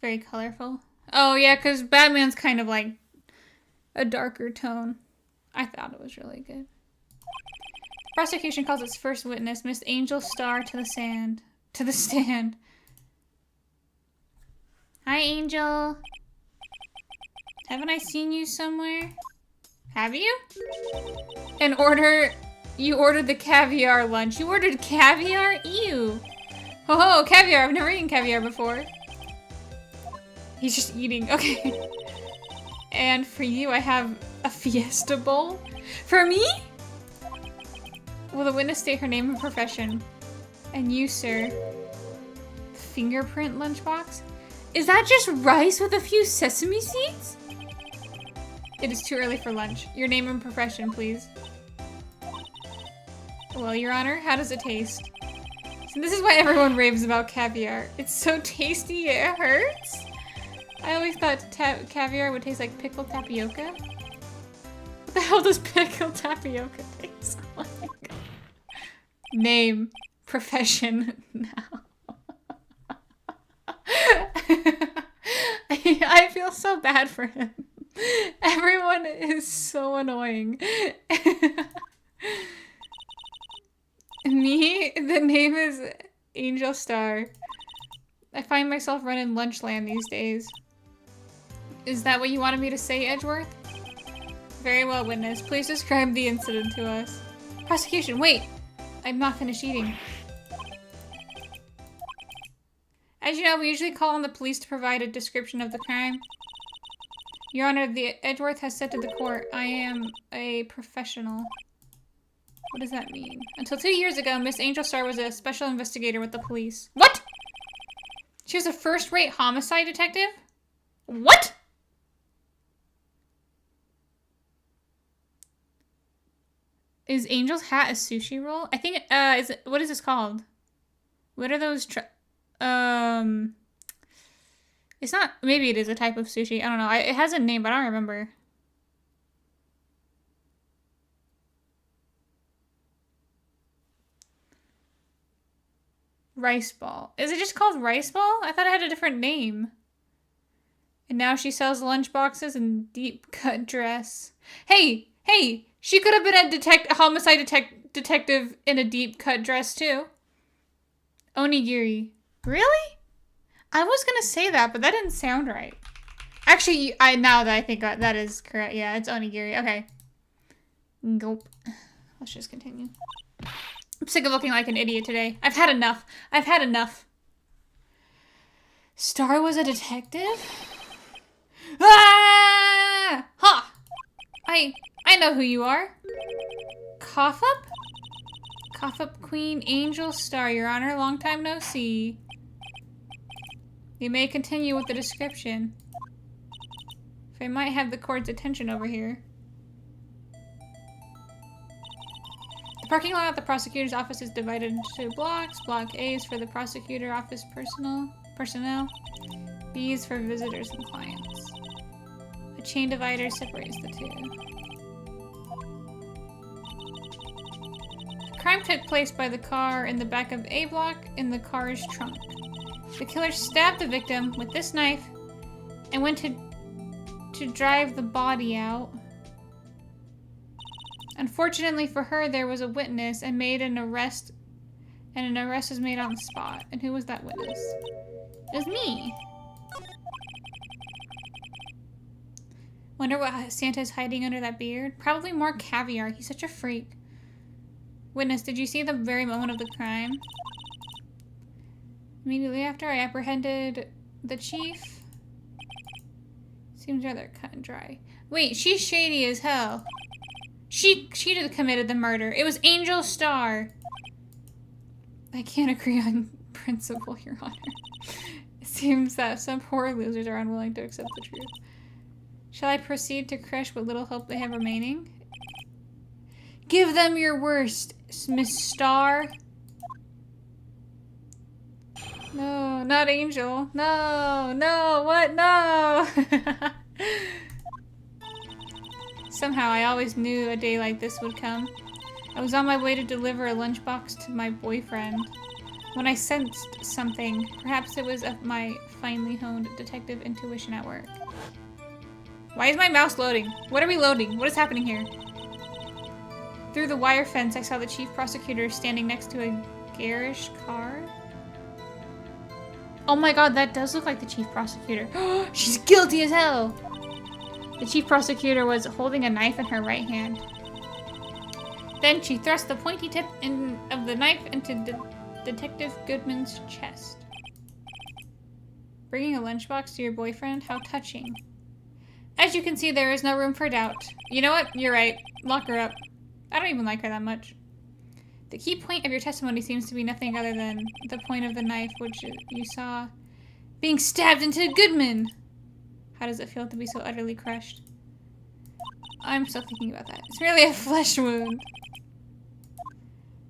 Very colorful. Oh, yeah, because Batman's kind of like a darker tone. I thought it was really good. The prosecution calls its first witness, Miss Angel Star, to the stand. Hi, Angel. Haven't I seen you somewhere? Have you? You ordered the caviar lunch. You ordered caviar? Ew. Oh, caviar. I've never eaten caviar before. He's just eating. Okay. And for you, I have a fiesta bowl. For me? Will the witness state her name and profession? And you, sir. Fingerprint lunchbox? Is that just rice with a few sesame seeds? It is too early for lunch. Your name and profession, please. Well, Your Honor, how does it taste? So this is why everyone raves about caviar. It's so tasty, it hurts. I always thought caviar would taste like pickled tapioca. What the hell does pickled tapioca taste like? Name, profession, now. I feel so bad for him. Everyone is so annoying. Me? The name is Angel Star. I find myself running Lunchland these days. Is that what you wanted me to say, Edgeworth? Very well, witness. Please describe the incident to us. Prosecution, wait! I'm not finished eating. As you know, we usually call on the police to provide a description of the crime. Your Honor, the Edgeworth has said to the court, I am a professional. What does that mean? Until 2 years ago, Miss Angel Star was a special investigator with the police. What? She was a first-rate homicide detective? What? Is Angel's hat a sushi roll? I think, what is this called? What are those, it's not, maybe it is a type of sushi. I don't know. It has a name, but I don't remember. Rice ball. Is it just called rice ball? I thought it had a different name. And now she sells lunchboxes and deep cut dress. Hey! Hey! She could have been a homicide detective in a deep cut dress too. Onigiri. Really? I was gonna say that, but that didn't sound right. Actually, now that I think that is correct. Yeah, it's onigiri. Okay. Gulp. Let's just continue. I'm sick of looking like an idiot today. I've had enough. I've had enough. Star was a detective? Ah! Ha! I know who you are. Cough up? Cough up Queen Angel Star, Your Honor. Long time no see. You may continue with the description. If I might have the court's attention over here. The parking lot at the prosecutor's office is divided into 2 blocks. Block A is for the prosecutor office personnel. B is for visitors and clients. A chain divider separates the 2. The crime took place by the car in the back of A block in the car's trunk. The killer stabbed the victim with this knife and went to drive the body out. Unfortunately for her, there was a witness and made an arrest, and an arrest was made on the spot. And who was that witness? It was me. Wonder what Santa's hiding under that beard? Probably more caviar. He's such a freak. Witness, did you see the very moment of the crime? Immediately after I apprehended the chief. Seems rather cut and dry. Wait, she's shady as hell. She committed the murder. It was Angel Star. I can't agree on principle, Your Honor. It seems that some poor losers are unwilling to accept the truth. Shall I proceed to crush what little hope they have remaining? Give them your worst, Miss Star. No, not Angel. No, no, what? No! Somehow, I always knew a day like this would come. I was on my way to deliver a lunchbox to my boyfriend when I sensed something. Perhaps it was my finely honed detective intuition at work. Why is my mouse loading? What are we loading? What is happening here? Through the wire fence, I saw the chief prosecutor standing next to a garish car. Oh my god, that does look like the chief prosecutor. She's guilty as hell! The chief prosecutor was holding a knife in her right hand. Then she thrust the pointy tip of the knife into Detective Goodman's chest. Bringing a lunchbox to your boyfriend? How touching. As you can see, there is no room for doubt. You know what? You're right. Lock her up. I don't even like her that much. The key point of your testimony seems to be nothing other than the point of the knife which you saw being stabbed into Goodman. How does it feel to be so utterly crushed? I'm still thinking about that. It's merely a flesh wound.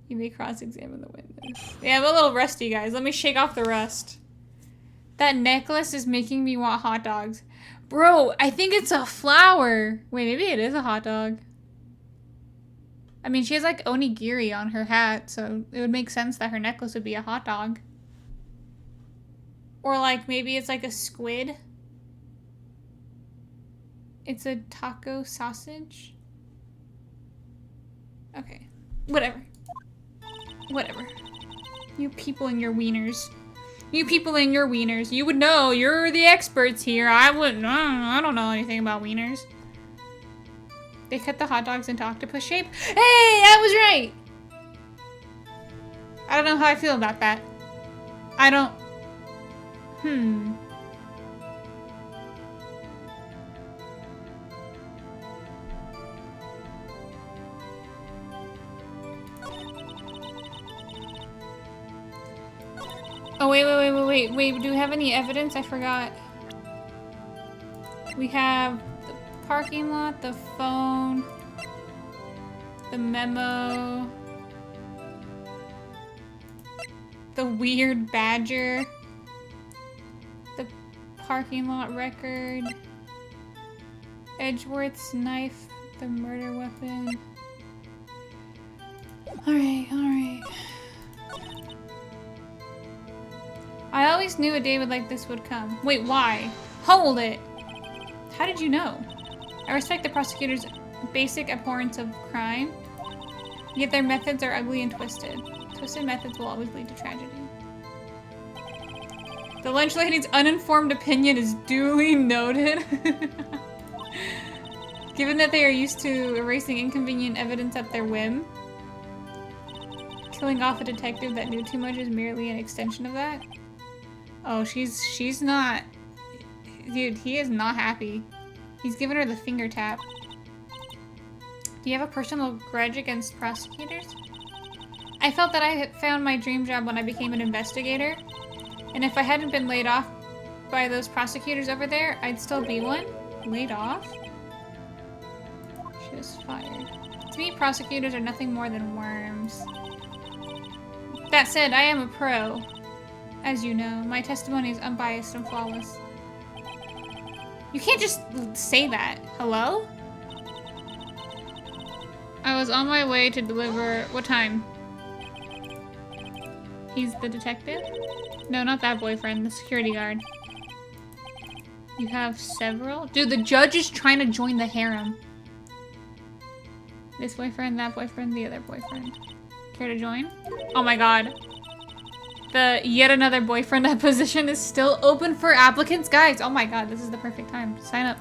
You may cross-examine the witness. Yeah, I'm a little rusty, guys. Let me shake off the rust. That necklace is making me want hot dogs. Bro, I think it's a flower. Wait, maybe it is a hot dog. I mean, she has like onigiri on her hat, so it would make sense that her necklace would be a hot dog. Or like, maybe it's like a squid. It's a taco sausage. Okay. Whatever. Whatever. You people and your wieners. You people and your wieners. You would know. You're the experts here. I wouldn't. I don't know anything about wieners. They cut the hot dogs into octopus shape. Hey, I was right! I don't know how I feel about that. I don't... Oh, wait, do we have any evidence? I forgot. We have the parking lot, the phone. The memo. The weird badger. The parking lot record. Edgeworth's knife. The murder weapon. Alright, alright. I always knew a day like this would come. Wait, why? Hold it! How did you know? I respect the prosecutor's basic abhorrence of crime, yet their methods are ugly and twisted. Twisted methods will always lead to tragedy. The lunch lady's uninformed opinion is duly noted. Given that they are used to erasing inconvenient evidence at their whim, killing off a detective that knew too much is merely an extension of that. Oh, she's not... Dude, he is not happy. He's giving her the finger tap. Do you have a personal grudge against prosecutors? I felt that I had found my dream job when I became an investigator. And if I hadn't been laid off by those prosecutors over there, I'd still be one. Laid off? She was fired. To me, prosecutors are nothing more than worms. That said, I am a pro. As you know, my testimony is unbiased and flawless. You can't just say that. Hello? I was on my way to deliver... What time? He's the detective? No, not that boyfriend. The security guard. You have several? Dude, the judge is trying to join the harem. This boyfriend, that boyfriend, the other boyfriend. Care to join? Oh my god. The yet another boyfriend position is still open for applicants. Guys, oh my god, this is the perfect time. Sign up.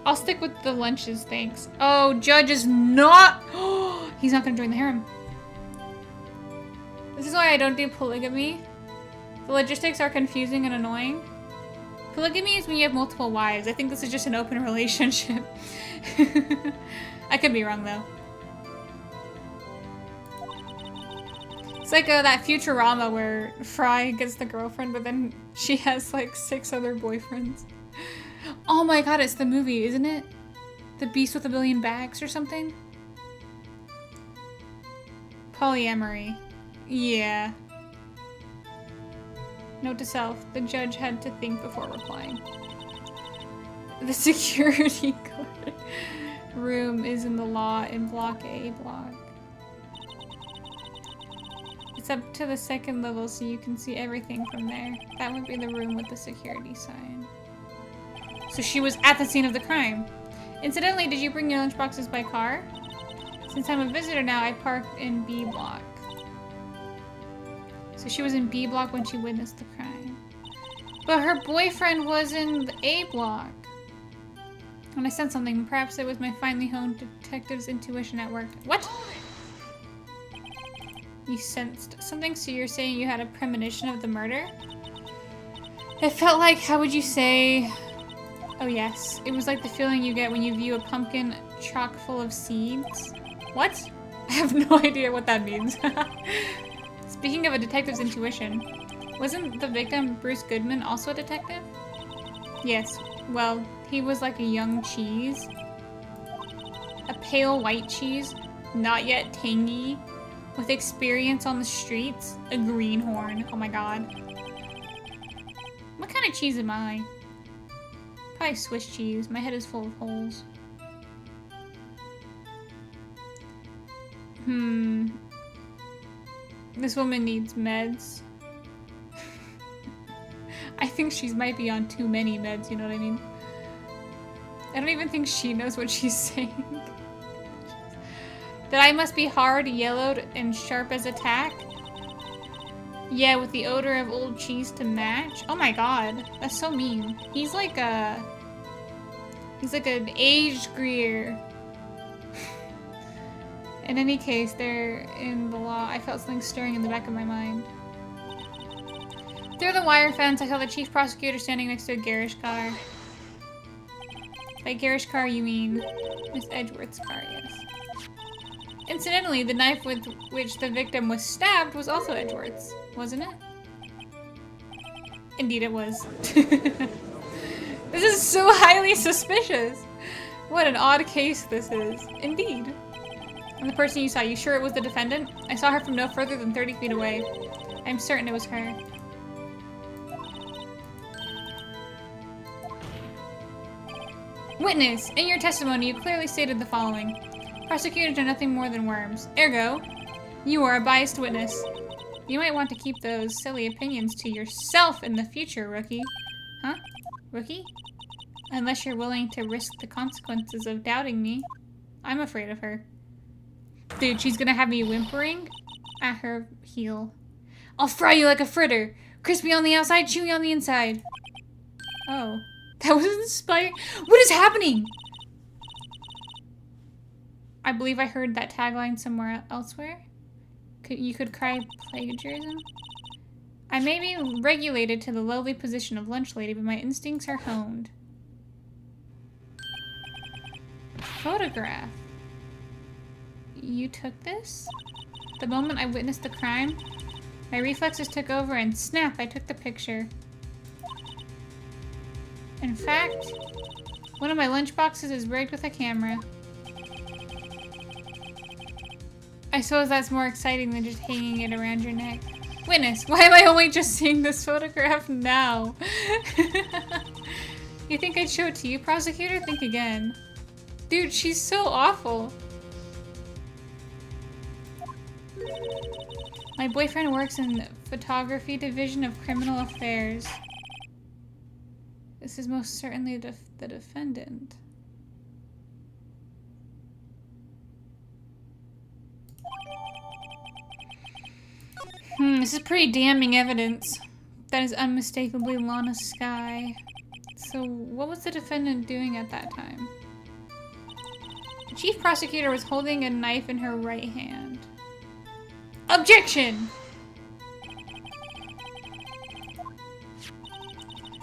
I'll stick with the lunches, thanks. Oh, judge is not... He's not gonna join the harem. This is why I don't do polygamy. The logistics are confusing and annoying. Polygamy is when you have multiple wives. I think this is just an open relationship. I could be wrong, though. It's like that Futurama where Fry gets the girlfriend, but then she has like 6 other boyfriends. Oh my god, it's the movie, isn't it? The Beast with a Billion Bags or something? Polyamory. Yeah. Note to self, the judge had to think before replying. The security guard room is in the law in Block A block. It's up to the 2nd level so you can see everything from there. That would be the room with the security sign. So she was at the scene of the crime. Incidentally, did you bring your lunchboxes by car? Since I'm a visitor now, I parked in B block. So she was in B block when she witnessed the crime. But her boyfriend was in the A block. When I sensed something, perhaps it was my finely honed detective's intuition at work. What? You sensed something, so you're saying you had a premonition of the murder? It felt like, how would you say... Oh yes, it was like the feeling you get when you view a pumpkin chock full of seeds. What? I have no idea what that means. Speaking of a detective's intuition, wasn't the victim, Bruce Goodman, also a detective? Yes, well, he was like a young cheese. A pale white cheese, not yet tangy, with experience on the streets. A greenhorn, oh my god. What kind of cheese am I? Probably Swiss cheese. My head is full of holes. This woman needs meds. I think she might be on too many meds, you know what I mean? I don't even think she knows what she's saying. That I must be hard, yellowed, and sharp as a tack? Yeah, with the odor of old cheese to match? Oh my god, that's so mean. He's like an aged Greer. In any case, they're in the law. I felt something stirring in the back of my mind. Through the wire fence, I saw the chief prosecutor standing next to a garish car. By garish car, you mean Miss Edgeworth's car, yes. Incidentally, the knife with which the victim was stabbed was also Edgeworth's, wasn't it? Indeed it was. This is so highly suspicious. What an odd case this is. Indeed. I'm the person you saw. You sure it was the defendant? I saw her from no further than 30 feet away. I'm certain it was her. Witness, in your testimony, you clearly stated the following. Prosecutors are nothing more than worms. Ergo, you are a biased witness. You might want to keep those silly opinions to yourself in the future, rookie. Huh? Rookie? Unless you're willing to risk the consequences of doubting me. I'm afraid of her. Dude, she's gonna have me whimpering at her heel. I'll fry you like a fritter. Crispy on the outside, chewy on the inside. Oh. That was inspired. What is happening? I believe I heard that tagline somewhere elsewhere. You could cry plagiarism? I may be regulated to the lowly position of lunch lady, but my instincts are honed. Photograph. You took this? The moment I witnessed the crime, my reflexes took over and snap, I took the picture. In fact, one of my lunch boxes is rigged with a camera. I suppose that's more exciting than just hanging it around your neck. Witness, why am I only just seeing this photograph now? You think I'd show it to you, prosecutor? Think again. Dude, she's so awful. My boyfriend works in the photography division of criminal affairs. This is most certainly the defendant. This is pretty damning evidence. That is unmistakably Lana Skye. So, what was the defendant doing at that time? The chief prosecutor was holding a knife in her right hand. Objection!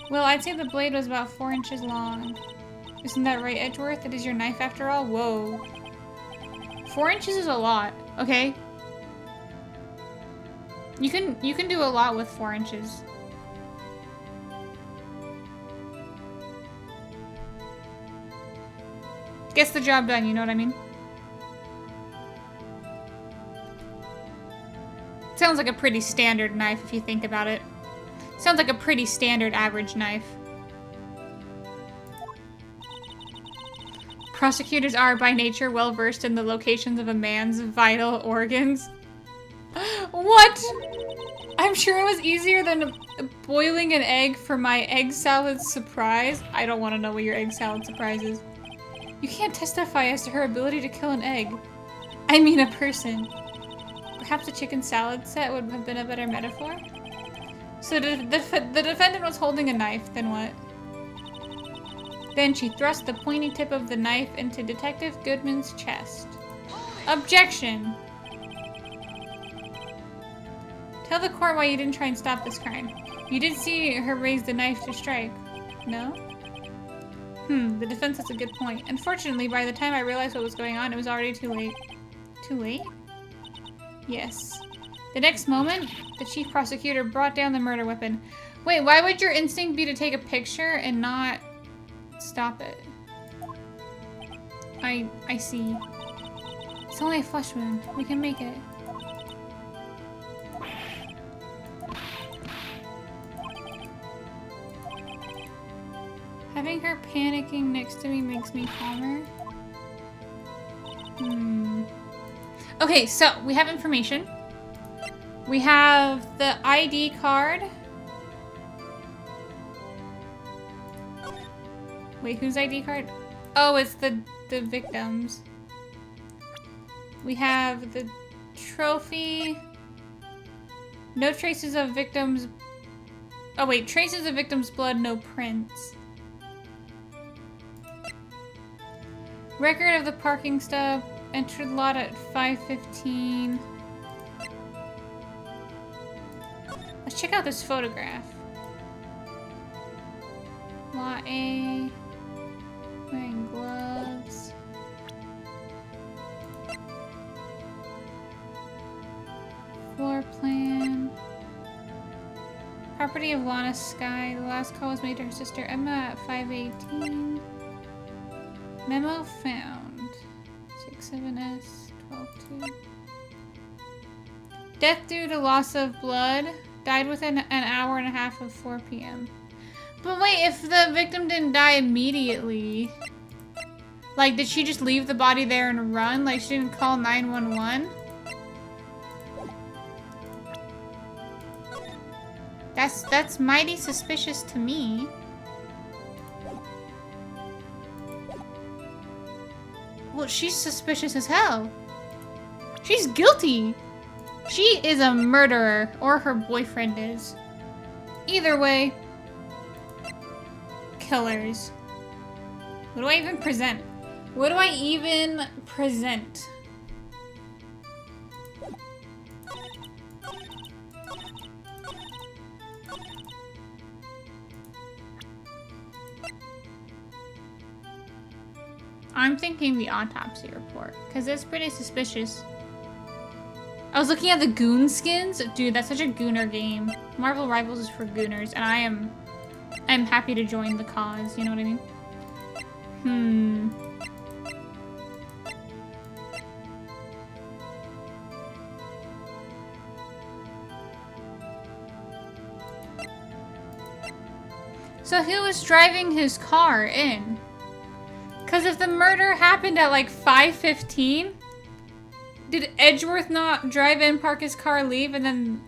Well, I'd say the blade was about 4 inches long. Isn't that right, Edgeworth? It is your knife after all? Whoa. 4 inches is a lot, okay? You can do a lot with 4 inches. Gets the job done, you know what I mean? Sounds like a pretty standard knife if you think about it. Sounds like a pretty standard average knife. Prosecutors are, by nature, well versed in the locations of a man's vital organs. What? I'm sure it was easier than boiling an egg for my egg salad surprise. I don't want to know what your egg salad surprise is. You can't testify as to her ability to kill an egg. I mean a person. Perhaps a chicken salad set would have been a better metaphor? So the defendant was holding a knife, then what? Then she thrust the pointy tip of the knife into Detective Goodman's chest. Objection! Tell the court why you didn't try and stop this crime. You did see her raise the knife to strike. No? The defense has a good point. Unfortunately, by the time I realized what was going on, it was already too late. Too late? Yes. The next moment, the chief prosecutor brought down the murder weapon. Wait, why would your instinct be to take a picture and not stop it? I see. It's only a flesh wound. We can make it. Having her panicking next to me makes me calmer. Okay, so we have information. We have the ID card. Wait, whose ID card? Oh, it's the victims. We have the trophy. No traces of victims. Oh wait, traces of victims' blood, no prints. Record of the parking stop. Entered lot at 5:15. Let's check out this photograph. Lot A. Wearing gloves. Floor plan. Property of Lana Skye. The last call was made to her sister Emma at 5:18. Memo found. 67S 12. Death due to loss of blood. Died within an hour and a half of 4 p.m. But wait, if the victim didn't die immediately... Like, did she just leave the body there and run? Like, she didn't call 911? That's mighty suspicious to me. Well, she's suspicious as hell. She's guilty. She is a murderer, or her boyfriend is. Either way, killers. What do I even present? What do I even present? I'm thinking the autopsy report, because it's pretty suspicious. I was looking at the goon skins. Dude, that's such a gooner game. Marvel Rivals is for gooners, and I'm happy to join the cause, you know what I mean? So who was driving his car in? Because if the murder happened at like 5:15, did Edgeworth not drive in, park his car, leave, and then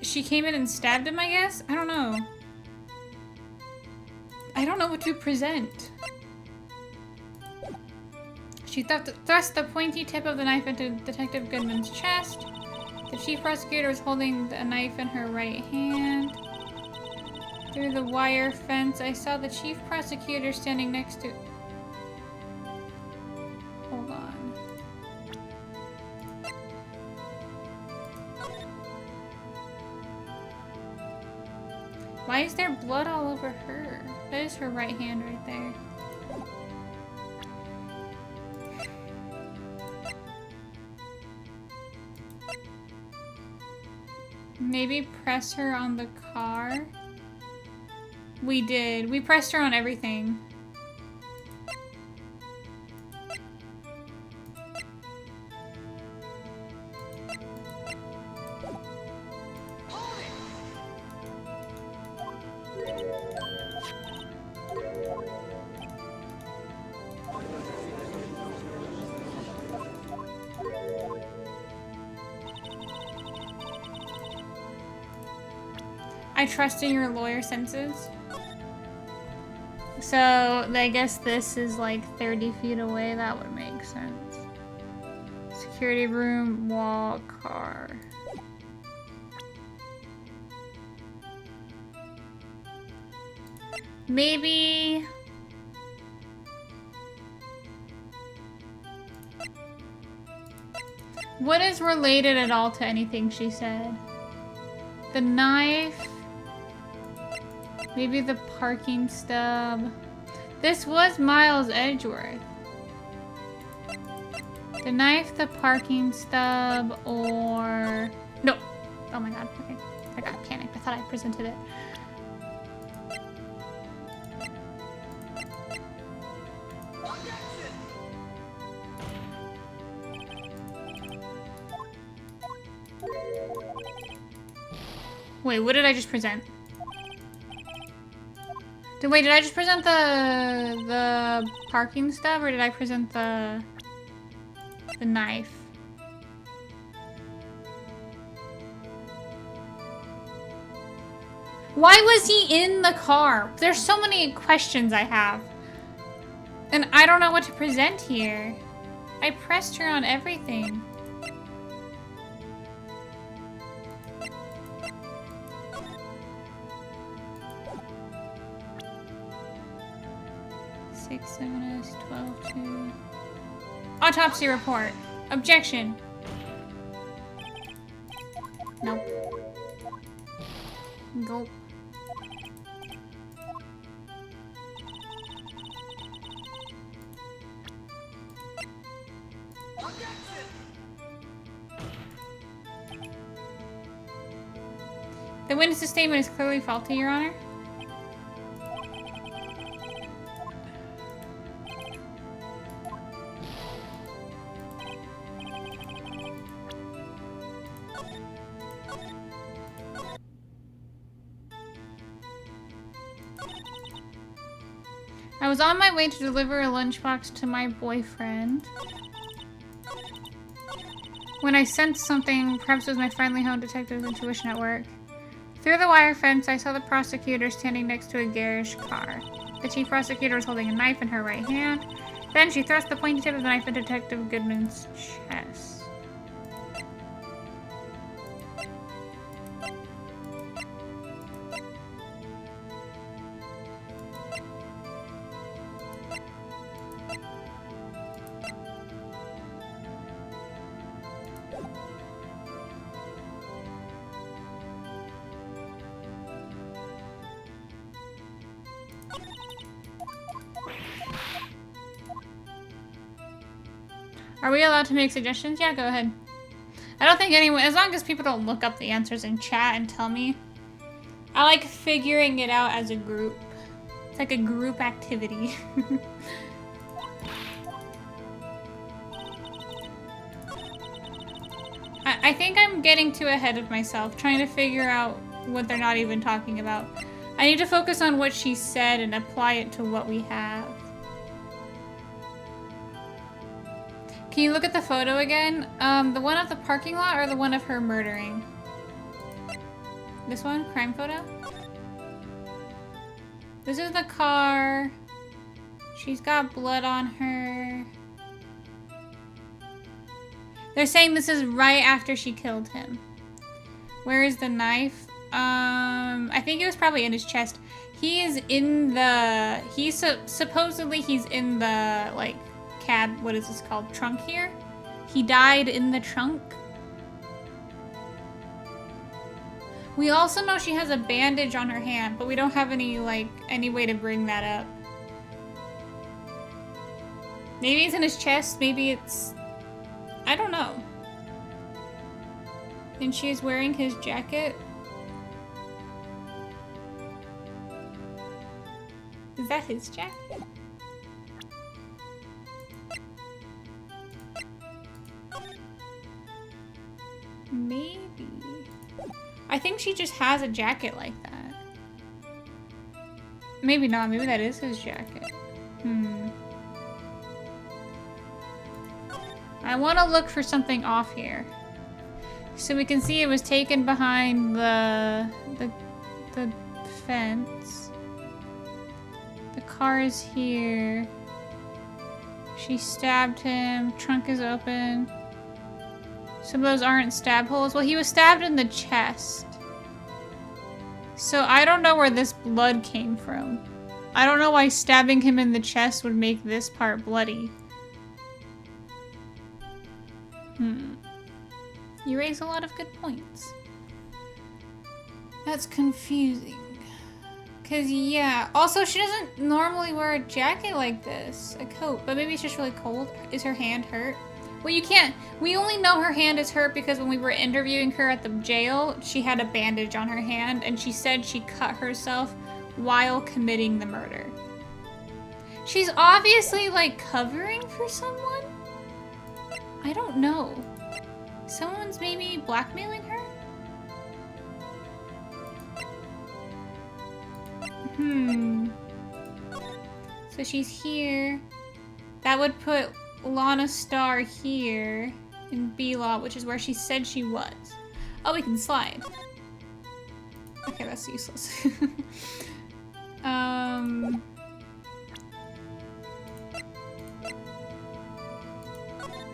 she came in and stabbed him, I guess? I don't know. I don't know what to present. She thrust the pointy tip of the knife into Detective Goodman's chest. The chief prosecutor was holding the knife in her right hand. Through the wire fence, I saw the chief prosecutor standing next to... Hold on. Why is there blood all over her? That is her right hand right there. Maybe press her on the car? We did. We pressed her on everything. I trust in your lawyer senses. So, I guess this is like 30 feet away. That would make sense. Security room, wall, car. Maybe... What is related at all to anything she said? The knife... Maybe the parking stub. This was Miles Edgeworth. The knife, the parking stub, or... No! Oh my god, okay. I got panicked. I thought I presented it. Wait, what did I just present? Wait, did I just present the parking stub, or did I present the knife? Why was he in the car? There's so many questions I have. And I don't know what to present here. I pressed her on everything. Autopsy report. Objection. Nope. Gulp. The witness's statement is clearly faulty, Your Honor. I was on my way to deliver a lunchbox to my boyfriend when I sensed something. Perhaps it was my friendly home detective's intuition at work. Through the wire fence, I saw the prosecutor standing next to a garish car. The chief prosecutor was holding a knife in her right hand. Then she thrust the pointy tip of the knife in Detective Goodman's chest. Are we allowed to make suggestions? Yeah, go ahead. I don't think anyone, as long as people don't look up the answers in chat and tell me. I like figuring it out as a group. It's like a group activity. I think I'm getting too ahead of myself, trying to figure out what they're not even talking about. I need to focus on what she said and apply it to what we have. Can you look at the photo again? The one of the parking lot or the one of her murdering? This one? Crime photo? This is the car. She's got blood on her. They're saying this is right after she killed him. Where is the knife? I think it was probably in his chest. He is in the... supposedly he's in the, like... cab, what is this called? Trunk here? He died in the trunk. We also know she has a bandage on her hand, but we don't have any, like, any way to bring that up. Maybe it's in his chest, maybe it's... I don't know. And she is wearing his jacket. Is that his jacket? Maybe. I think she just has a jacket like that. Maybe not. Maybe that is his jacket. I want to look for something off here. So we can see it was taken behind the fence. The car is here. She stabbed him. Trunk is open. Some of those aren't stab holes. Well, he was stabbed in the chest. So I don't know where this blood came from. I don't know why stabbing him in the chest would make this part bloody. You raise a lot of good points. That's confusing. Cause yeah, also she doesn't normally wear a jacket like this, a coat, but maybe it's just really cold. Is her hand hurt? Well, you can't, we only know her hand is hurt because when we were interviewing her at the jail, she had a bandage on her hand and she said she cut herself while committing the murder. She's obviously like covering for someone? I don't know. Someone's maybe blackmailing her? So she's here. That would put Lana Star here in B-Lot, which is where she said she was. Oh, we can slide. Okay, that's useless.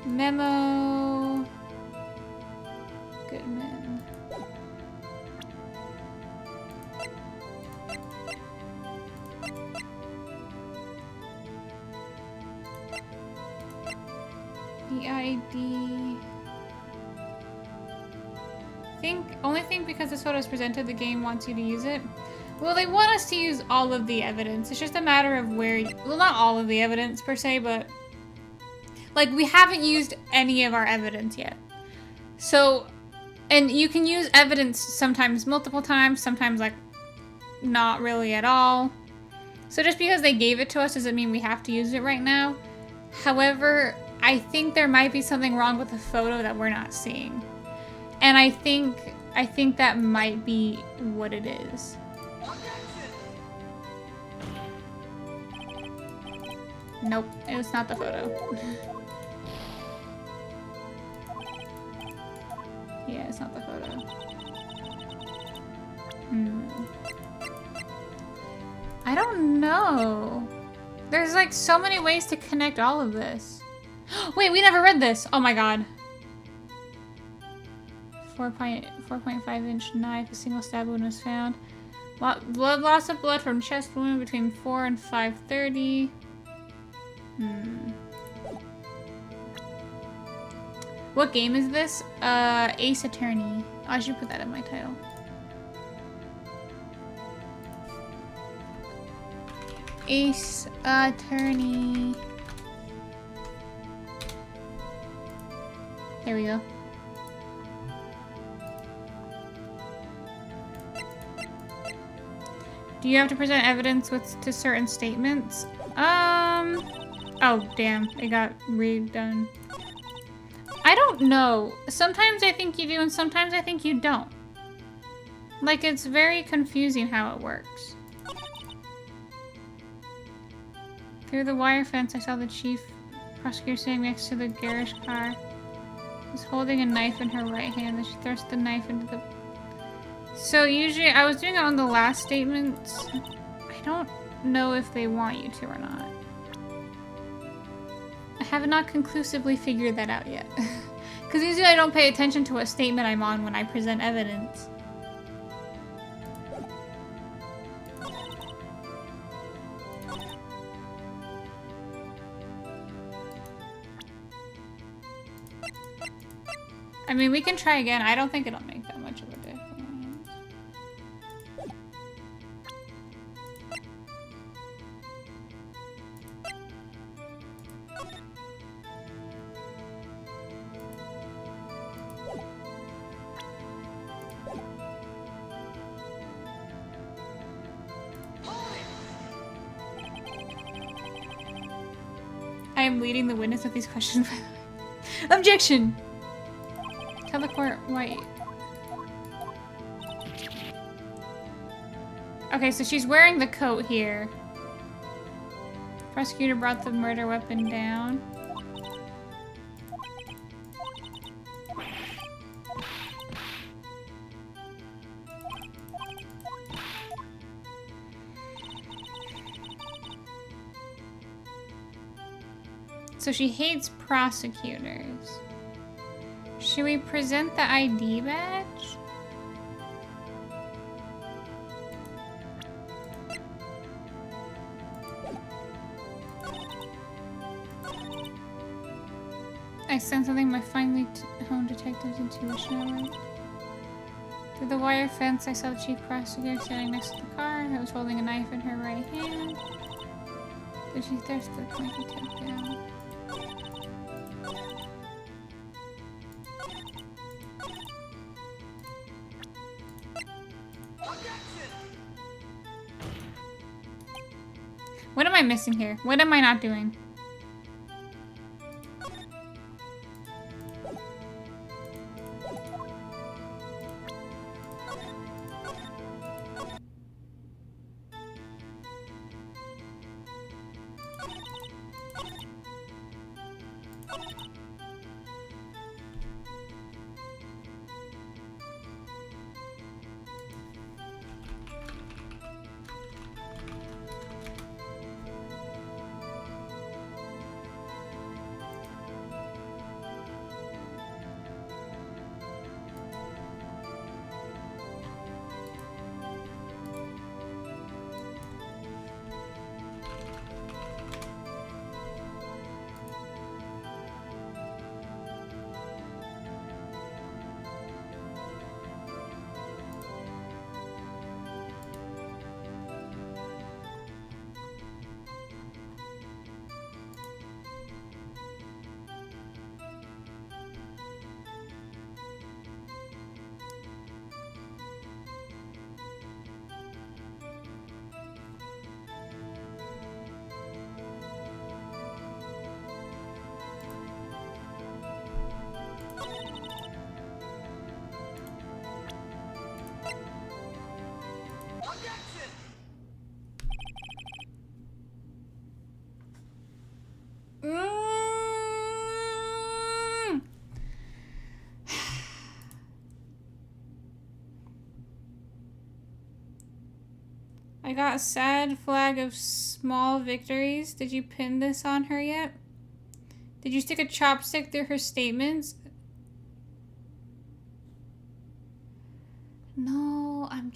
Memo. Goodman. The ID. Only think because this photo is presented, the game wants you to use it. Well, they want us to use all of the evidence. It's just a matter of where, well, not all of the evidence per se, but like we haven't used any of our evidence yet. So, and you can use evidence sometimes multiple times, sometimes like not really at all. So just because they gave it to us doesn't mean we have to use it right now. However, I think there might be something wrong with the photo that we're not seeing. And I think that might be what it is. Nope, it was not the photo. Yeah, it's not the photo. I don't know. There's like so many ways to connect all of this. Wait, we never read this. Oh my god. 4.5-inch knife. A single stab wound was found. Blood loss of blood from chest wound between 4 and 5:30. What game is this? Ace Attorney. Oh, I should put that in my title. Ace Attorney. There we go. Do you have to present evidence to certain statements? Oh, damn. It got redone. I don't know. Sometimes I think you do and sometimes I think you don't. Like, it's very confusing how it works. Through the wire fence, I saw the chief prosecutor sitting next to the garage car. Was holding a knife in her right hand, and she thrust the knife into the... So usually, I was doing it on the last statements. I don't know if they want you to or not. I have not conclusively figured that out yet. Because usually I don't pay attention to what statement I'm on when I present evidence. I mean, we can try again. I don't think it'll make that much of a difference. I am leading the witness with these questions, by the way. Objection! Tell the court why. Okay, so she's wearing the coat here. Prosecutor brought the murder weapon down. So she hates prosecutors. Should we present the ID badge? I sent something my finely honed detective's intuition network. Through the wire fence, I saw the chief prosecutor standing next to the car. I was holding a knife in her right hand. Did she thrust the knife tip down? What am I missing here? What am I not doing? I got a sad flag of small victories. Did you pin this on her yet? Did you stick a chopstick through her statements? No, I'm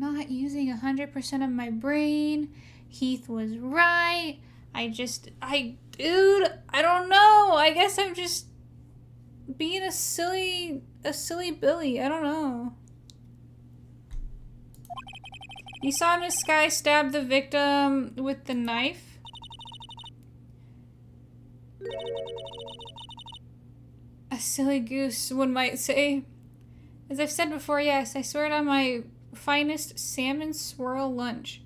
not using 100% of my brain. Heath was right. Dude, I don't know. I guess I'm just being a silly Billy. I don't know. You saw Miss Sky stab the victim with the knife? A silly goose, one might say. As I've said before, yes, I swear it on my finest salmon swirl lunch.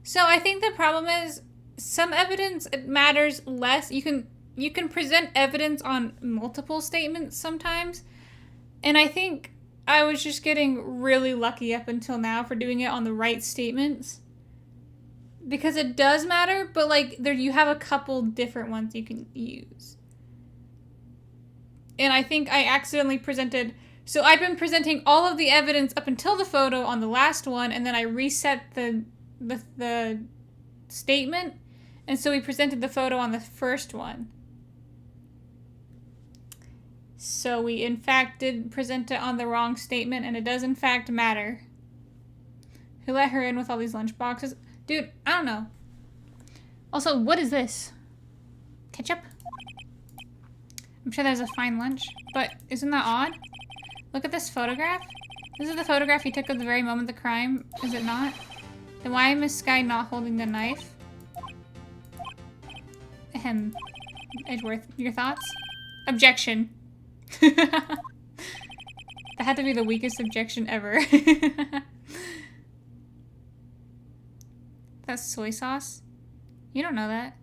So I think the problem is some evidence matters less. You can present evidence on multiple statements sometimes. And I think I was just getting really lucky up until now for doing it on the right statements. Because it does matter, but like there you have a couple different ones you can use. And I think I accidentally presented, so I've been presenting all of the evidence up until the photo on the last one, and then I reset the statement, and so we presented the photo on the first one. So we in fact did present it on the wrong statement, and it does in fact matter. Who let her in with all these lunch boxes? Dude, I don't know. Also, what is this? Ketchup? I'm sure there's a fine lunch, but isn't that odd? Look at this photograph. This is the photograph he took of the very moment of the crime, is it not? Then why is Miss Sky not holding the knife? Ahem. Edgeworth, your thoughts? Objection. That had to be the weakest objection ever. That's soy sauce? You don't know that.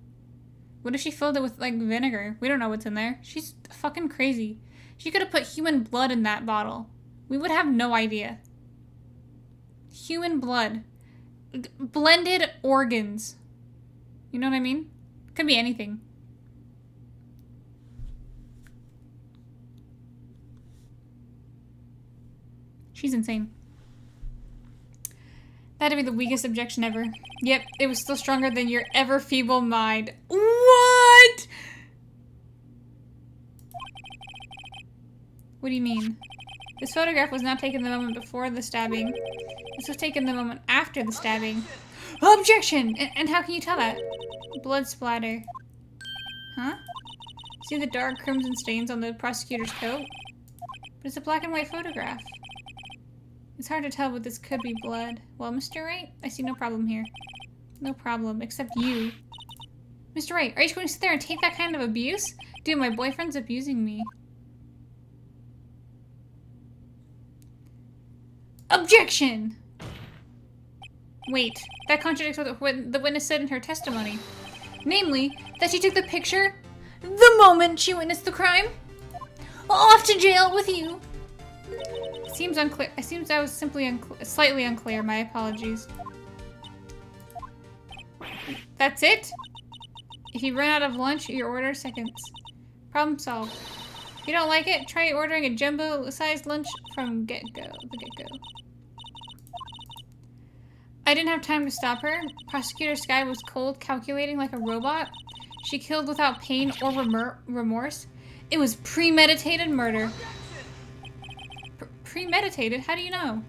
What if she filled it with, like, vinegar? We don't know what's in there. She's fucking crazy. She could have put human blood in that bottle. We would have no idea. Human blood. Blended organs. You know what I mean? Could be anything. She's insane. That'd be the weakest objection ever. Yep, it was still stronger than your ever feeble mind. What? What do you mean? This photograph was not taken the moment before the stabbing. This was taken the moment after the stabbing. Objection! And how can you tell that? Blood splatter. Huh? See the dark crimson stains on the prosecutor's coat? But it's a black and white photograph. It's hard to tell, but this could be blood. Well, Mr. Wright, I see no problem here. No problem, except you. Mr. Wright, are you going to sit there and take that kind of abuse? Dude, my boyfriend's abusing me. Objection! Wait, that contradicts what the witness said in her testimony. Namely, that she took the picture the moment she witnessed the crime. Off to jail with you! Seems unclear. It seems I was simply slightly unclear. My apologies. That's it? If you run out of lunch, your order seconds. Problem solved. If you don't like it, try ordering a jumbo-sized lunch from the get-go. I didn't have time to stop her. Prosecutor Sky was cold, calculating like a robot. She killed without pain or remorse. It was premeditated murder. Premeditated? How do you know?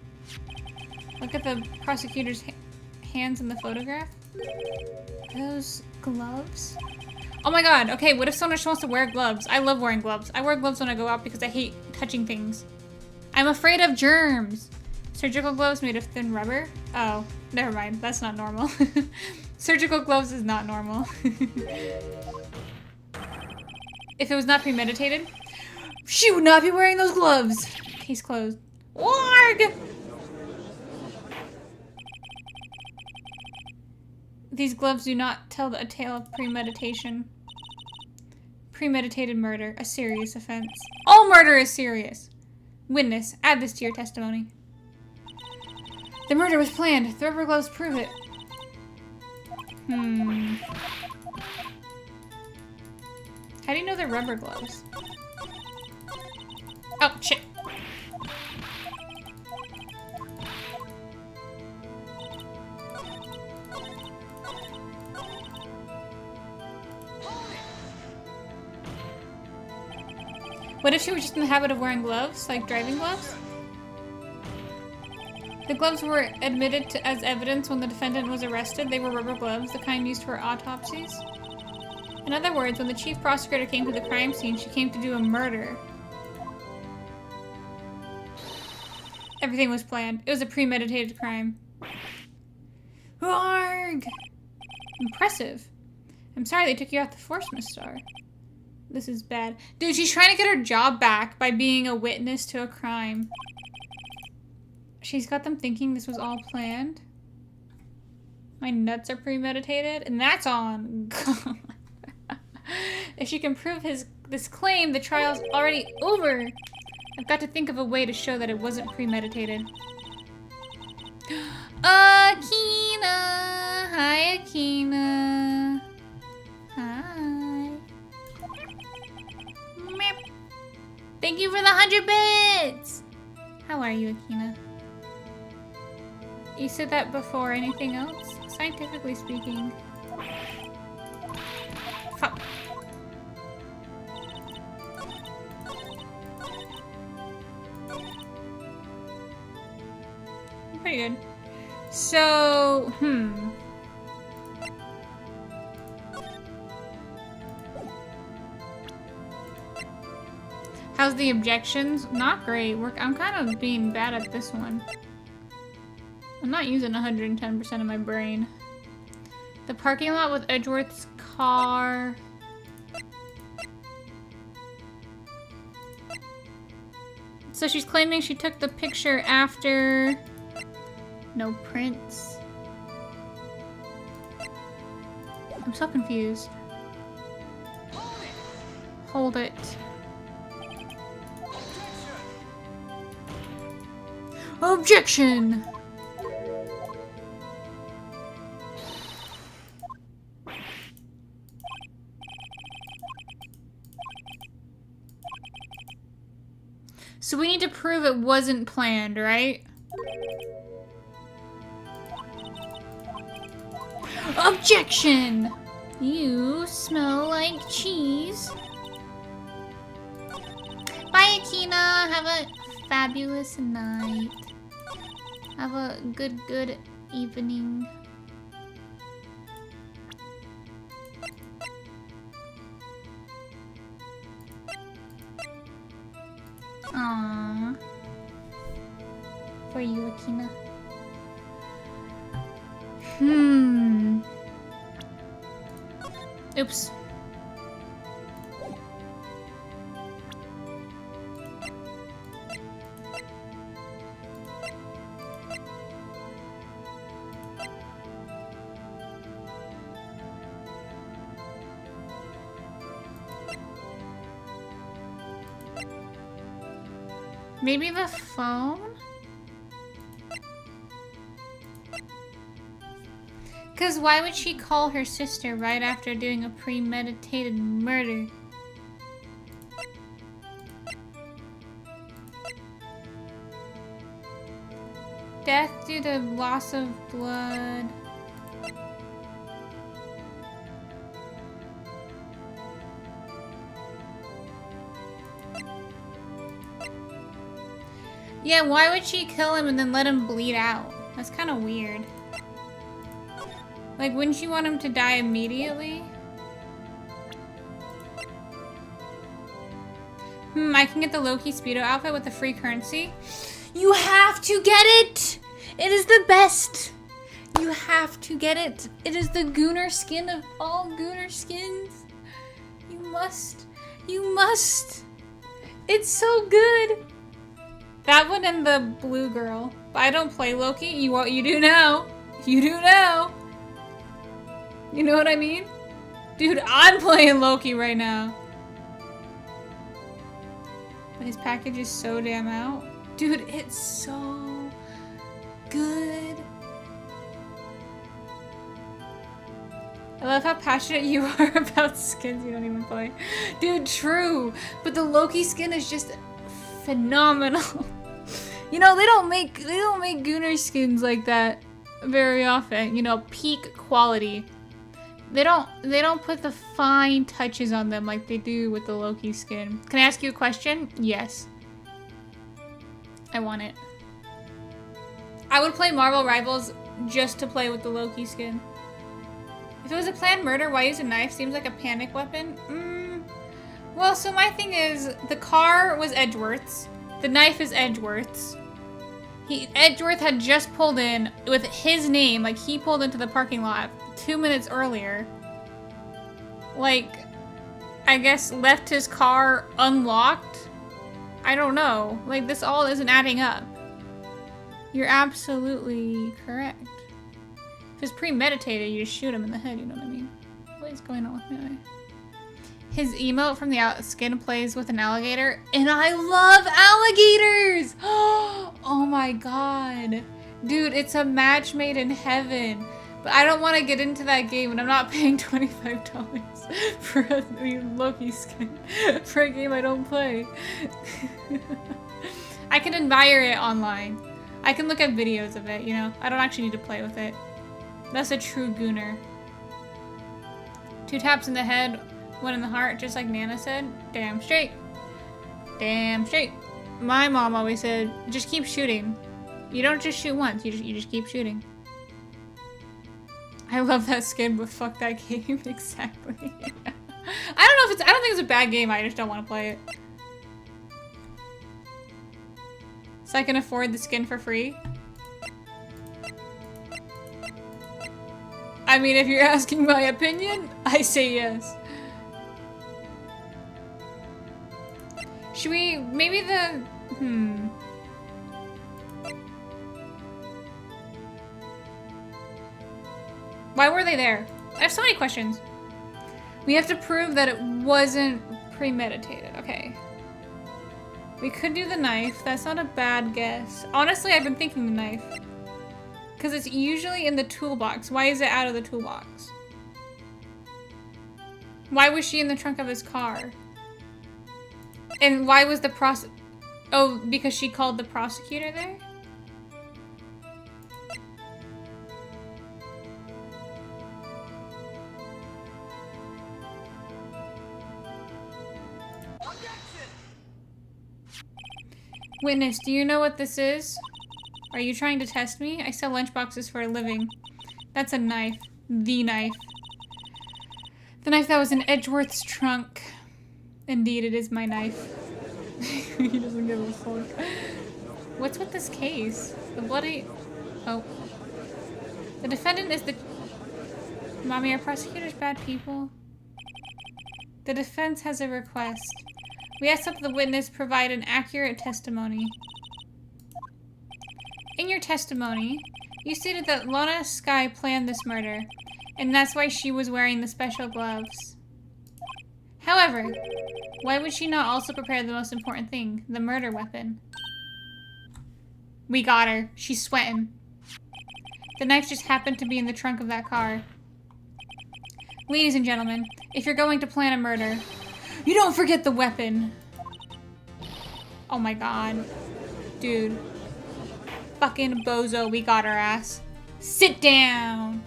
Look at the prosecutor's hands in the photograph. Those gloves? Oh my god, okay, what if someone just wants to wear gloves? I love wearing gloves. I wear gloves when I go out because I hate touching things. I'm afraid of germs. Surgical gloves made of thin rubber? Oh, never mind. That's not normal. Surgical gloves is not normal. If it was not premeditated, she would not be wearing those gloves. Case closed. Warg! These gloves do not tell a tale of premeditation. Premeditated murder, a serious offense. All murder is serious. Witness, add this to your testimony. The murder was planned. The rubber gloves prove it. How do you know they're rubber gloves? Oh, shit. What if she was just in the habit of wearing gloves, like driving gloves? The gloves were admitted as evidence when the defendant was arrested. They were rubber gloves, the kind used for autopsies. In other words, when the chief prosecutor came to the crime scene, she came to do a murder. Everything was planned. It was a premeditated crime. Arg! Impressive. I'm sorry they took you off the force, Miss Star. This is bad. Dude, she's trying to get her job back by being a witness to a crime. She's got them thinking this was all planned. My nuts are premeditated, and that's on. If she can prove this claim, the trial's already over. I've got to think of a way to show that it wasn't premeditated. Akina! Hi, Akina. Hi. Meep. Thank you for the 100 bits! How are you, Akina? You said that before anything else? Scientifically speaking. Fuck. Pretty good. So, how's the objections? Not great. I'm kind of being bad at this one. I'm not using 110% of my brain. The parking lot with Edgeworth's car. So she's claiming she took the picture after... No prints. I'm so confused. Hold it. Objection! So we need to prove it wasn't planned, right? Objection! You smell like cheese. Bye, Akina. Have a fabulous night. Have a good evening. Aww. For you, Akina. Oops. Maybe the phone? Because why would she call her sister right after doing a premeditated murder? Death due to loss of blood. Yeah, why would she kill him and then let him bleed out? That's kind of weird. Like, wouldn't you want him to die immediately? I can get the Loki Speedo outfit with the free currency. You have to get it! It is the best! You have to get it. It is the Gooner skin of all Gooner skins. You must. You must. It's so good. That one and the blue girl. But I don't play Loki. You do now. You do now. You know what I mean? Dude, I'm playing Loki right now. His package is so damn out. Dude, it's so good. I love how passionate you are about skins you don't even play. Dude, true. But the Loki skin is just phenomenal. You know, they don't make Gooner skins like that very often. You know, peak quality. They don't put the fine touches on them like they do with the Loki skin. Can I ask you a question? Yes. I want it. I would play Marvel Rivals just to play with the Loki skin. If it was a planned murder, why use a knife? Seems like a panic weapon. Well, so my thing is, the car was Edgeworth's. The knife is Edgeworth's. Edgeworth had just pulled in with his name, like he pulled into the parking lot 2 minutes earlier. Like, I guess left his car unlocked? I don't know. Like, this all isn't adding up. You're absolutely correct. If it's premeditated, you just shoot him in the head, you know what I mean? What is going on with my eye? His emote from the skin plays with an alligator, and I love alligators! Oh my god. Dude, it's a match made in heaven. But I don't want to get into that game, and I'm not paying $25 for a Loki skin for a game I don't play. I can admire it online. I can look at videos of it, you know? I don't actually need to play with it. That's a true gooner. 2 taps in the head, 1 in the heart, just like Nana said. Damn straight. Damn straight. My mom always said, just keep shooting. You don't just shoot once, you just keep shooting. I love that skin, but fuck that game. Exactly. I don't think it's a bad game, I just don't want to play it. So I can afford the skin for free? I mean, if you're asking my opinion, I say yes. Should we, maybe the, Why were they there? I have so many questions. We have to prove that it wasn't premeditated. Okay. We could do the knife. That's not a bad guess. Honestly, I've been thinking the knife. Because it's usually in the toolbox. Why is it out of the toolbox? Why was she in the trunk of his car? And why was the Oh, because she called the prosecutor there? Witness, do you know what this is? Are you trying to test me? I sell lunchboxes for a living. That's a knife. The knife. The knife that was in Edgeworth's trunk. Indeed, it is my knife. He doesn't give a fuck. What's with this case? The bloody... Oh. The defendant is the... Mommy, are prosecutors bad people? The defense has a request. We ask that the witness provide an accurate testimony. In your testimony, you stated that Lana Skye planned this murder, and that's why she was wearing the special gloves. However, why would she not also prepare the most important thing, the murder weapon? We got her. She's sweating. The knife just happened to be in the trunk of that car. Ladies and gentlemen, if you're going to plan a murder, you don't forget the weapon. Oh my god. Dude. Fucking bozo, we got our ass. Sit down!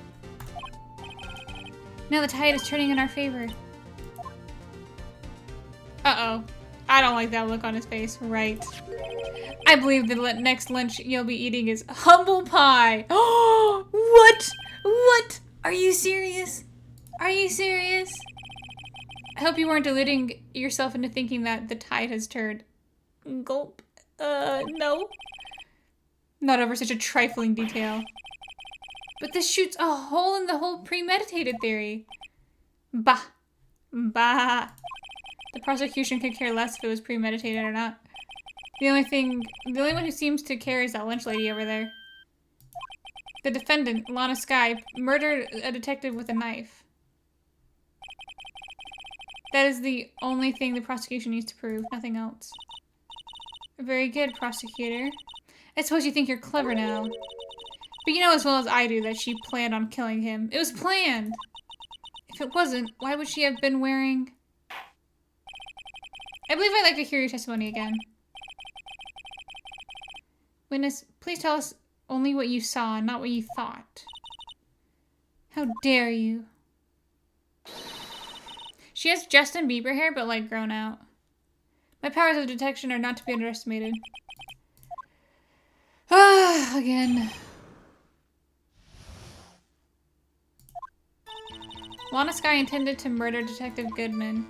Now the tide is turning in our favor. Uh-oh. I don't like that look on his face. Right. I believe the next lunch you'll be eating is humble pie. Oh, what? What? Are you serious? Are you serious? I hope you weren't deluding yourself into thinking that the tide has turned. Gulp. No. Not over such a trifling detail. But this shoots a hole in the whole premeditated theory. Bah. Bah. The prosecution could care less if it was premeditated or not. The only one who seems to care is that lunch lady over there. The defendant, Lana Skye, murdered a detective with a knife. That is the only thing the prosecution needs to prove, nothing else. Very good, prosecutor. I suppose you think you're clever now. But you know as well as I do that she planned on killing him. It was planned! If it wasn't, why would she have been wearing... I believe I'd like to hear your testimony again. Witness, please tell us only what you saw, not what you thought. How dare you? She has Justin Bieber hair, but like grown out. My powers of detection are not to be underestimated. Ah, again. Lana Skye intended to murder Detective Goodman.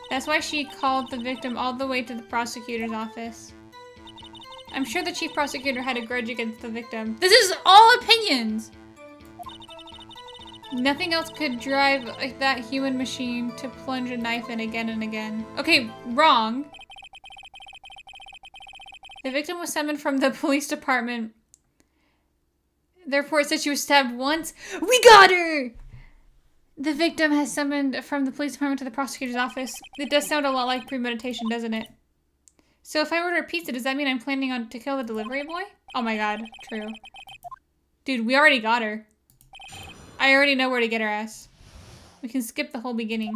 That's why she called the victim all the way to the prosecutor's office. I'm sure the chief prosecutor had a grudge against the victim. This is all opinions! Nothing else could drive that human machine to plunge a knife in again and again. Okay, wrong. The victim was summoned from the police department. Therefore, it said she was stabbed once. We got her! The victim has summoned from the police department to the prosecutor's office. It does sound a lot like premeditation, doesn't it? So if I order a pizza, does that mean I'm planning on to kill the delivery boy? Oh my god, true. Dude, we already got her. I already know where to get her ass. We can skip the whole beginning.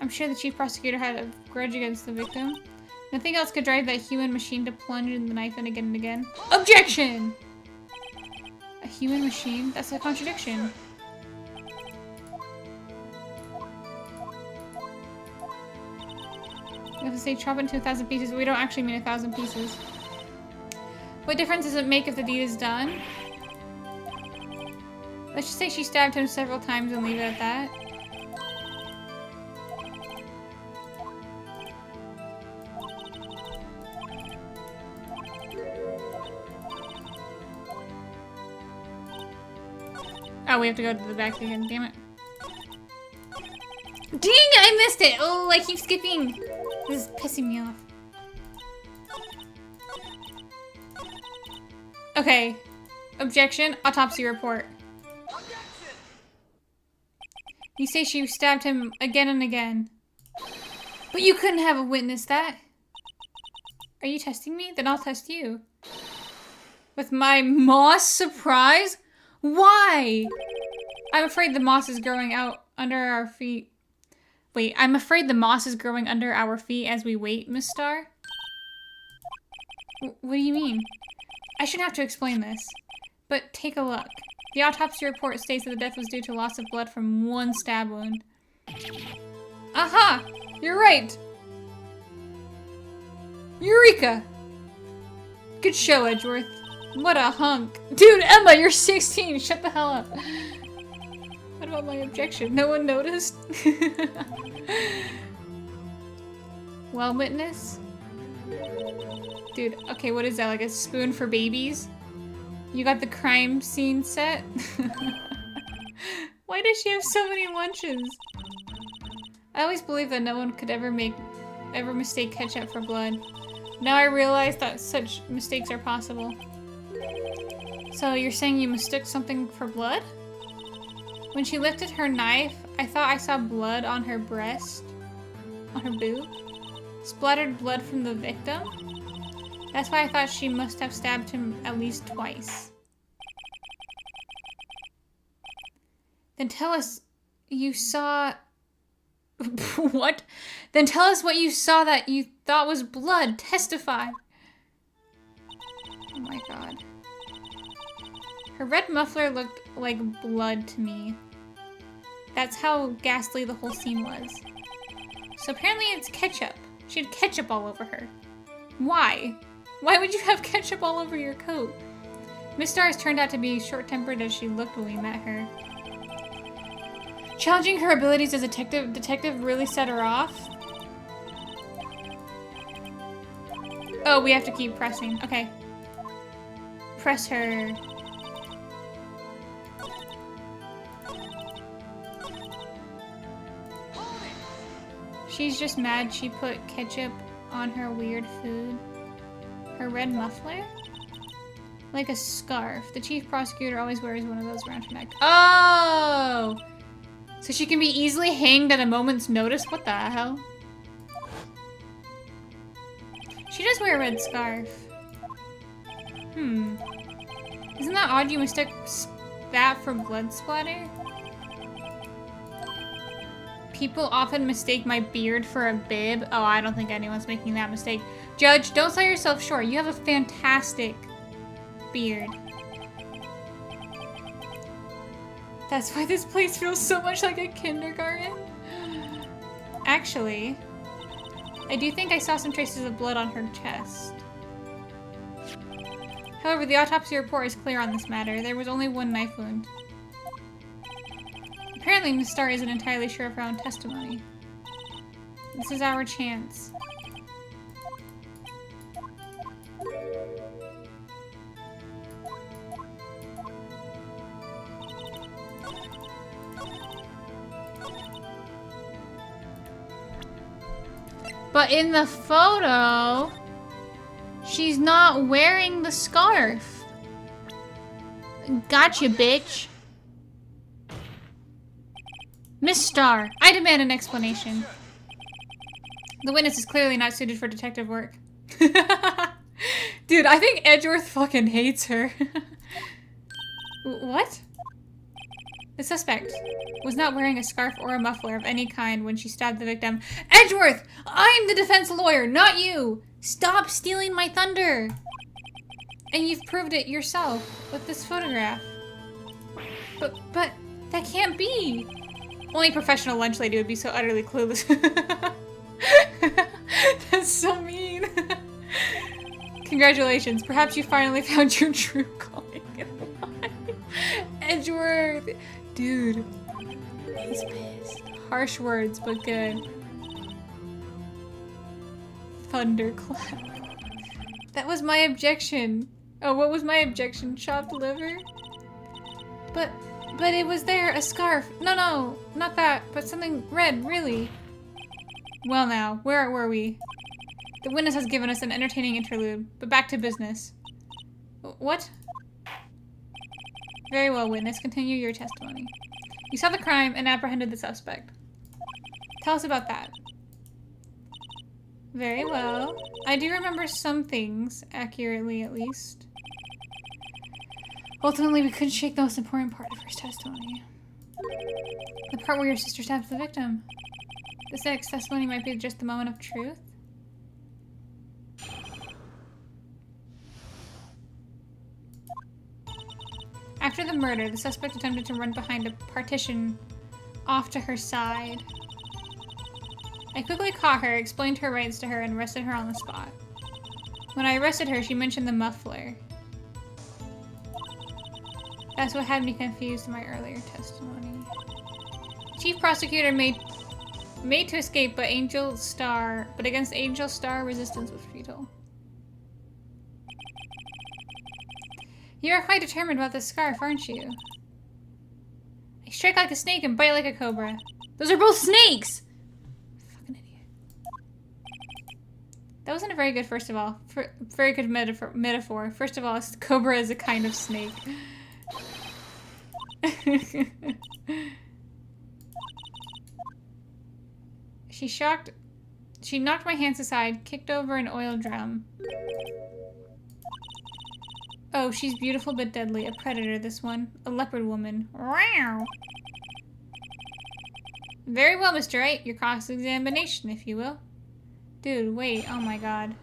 I'm sure the chief prosecutor had a grudge against the victim. Nothing else could drive that human machine to plunge the knife in again and again. Objection! A human machine? That's a contradiction. You have to say chop into 1,000 pieces, but we don't actually mean 1,000 pieces. What difference does it make if the deed is done? Let's just say she stabbed him several times and leave it at that. Oh, we have to go to the back again, damn it. Dang it, I missed it! Oh, I keep skipping! This is pissing me off. Okay. Objection. Autopsy report. Objection. You say she stabbed him again and again. But you couldn't have witnessed that. Are you testing me? Then I'll test you. With my moss surprise? Why? I'm afraid the moss is growing out under our feet. Wait, I'm afraid the moss is growing under our feet as we wait, Miss Star. What do you mean? I shouldn't have to explain this, but take a look. The autopsy report states that the death was due to loss of blood from one stab wound. Aha! You're right! Eureka! Good show, Edgeworth. What a hunk. Dude, Emma, you're 16! Shut the hell up. What about my objection? No one noticed? Well, witness? Dude, okay, what is that? Like a spoon for babies? You got the crime scene set? Why does she have so many lunches? I always believed that no one could ever mistake ketchup for blood. Now I realize that such mistakes are possible. So you're saying you mistook something for blood? When she lifted her knife, I thought I saw blood on her breast. On her boob. Splattered blood from the victim? That's why I thought she must have stabbed him at least twice. Then tell us you saw... What? Then tell us what you saw that you thought was blood. Testify. Oh my god. Her red muffler looked like blood to me. That's how ghastly the whole scene was. So apparently it's ketchup. She had ketchup all over her. Why? Why would you have ketchup all over your coat? Miss Stars turned out to be short-tempered as she looked when we met her. Challenging her abilities as a detective really set her off. Oh, we have to keep pressing. Okay. Press her. She's just mad she put ketchup on her weird food. Her red muffler? Like a scarf. The chief prosecutor always wears one of those around her neck. Oh! So she can be easily hanged at a moment's notice? What the hell? She does wear a red scarf. Isn't that odd you mistook that for blood splatter? People often mistake my beard for a bib. Oh, I don't think anyone's making that mistake. Judge, don't sell yourself short. You have a fantastic beard. That's why this place feels so much like a kindergarten. Actually, I do think I saw some traces of blood on her chest. However, the autopsy report is clear on this matter. There was only one knife wound. Apparently, Miss Starr isn't entirely sure of her own testimony. This is our chance. But in the photo, she's not wearing the scarf. Gotcha, bitch. Miss Starr, I demand an explanation. The witness is clearly not suited for detective work. Dude, I think Edgeworth fucking hates her. What? The suspect was not wearing a scarf or a muffler of any kind when she stabbed the victim. Edgeworth! I'm the defense lawyer, not you! Stop stealing my thunder! And you've proved it yourself with this photograph. But that can't be! Only a professional lunch lady would be so utterly clueless. That's so mean. Congratulations, perhaps you finally found your true calling in life. Edgeworth! Dude, he's pissed. Harsh words, but good. Thunderclap. That was my objection. Oh, what was my objection? Chopped liver? But it was there, a scarf. No, not that, but something red, really. Well now, where were we? The witness has given us an entertaining interlude, but back to business. What? Very well, witness. Continue your testimony. You saw the crime and apprehended the suspect. Tell us about that. Very well. I do remember some things, accurately at least. Ultimately, we couldn't shake the most important part of her testimony. The part where your sister stabs the victim. This next testimony might be just the moment of truth. After the murder, the suspect attempted to run behind a partition off to her side. I quickly caught her, explained her rights to her, and arrested her on the spot. When I arrested her, she mentioned the muffler. That's what had me confused in my earlier testimony. Chief prosecutor made to escape, but against Angel Star, resistance was futile. You're quite determined about this scarf, aren't you? I strike like a snake and bite like a cobra. Those are both snakes! Fucking idiot. That wasn't a very good, first of all. Very good metaphor. First of all, a cobra is a kind of snake. She knocked my hands aside, kicked over an oil drum. Oh, she's beautiful but deadly. A predator, this one. A leopard woman. Wow. Very well, Mr. Wright. Your cross-examination, if you will. Dude, wait. Oh my god.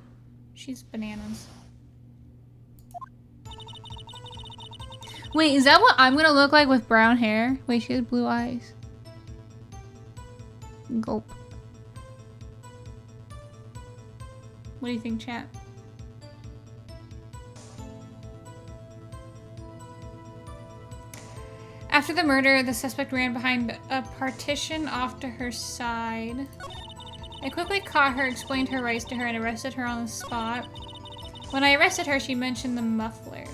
She's bananas. Wait, is that what I'm gonna look like with brown hair? Wait, she has blue eyes. Gulp. What do you think, chat? After the murder, the suspect ran behind a partition off to her side. I quickly caught her, explained her rights to her, and arrested her on the spot. When I arrested her, she mentioned the muffler.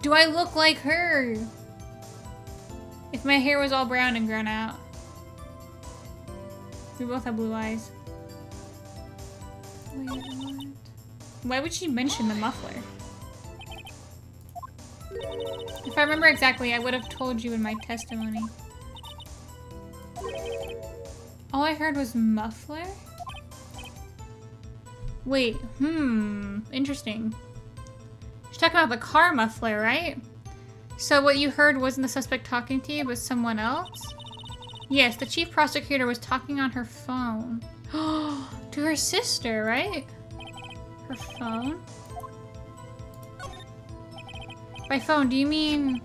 Do I look like her? If my hair was all brown and grown out. We both have blue eyes. Wait, what? Why would she mention the muffler? If I remember exactly, I would have told you in my testimony. All I heard was muffler? Wait, interesting. She's talking about the car muffler, right? So what you heard wasn't the suspect talking to you, but someone else? Yes, the chief prosecutor was talking on her phone. To her sister, right? Her phone? By phone, do you mean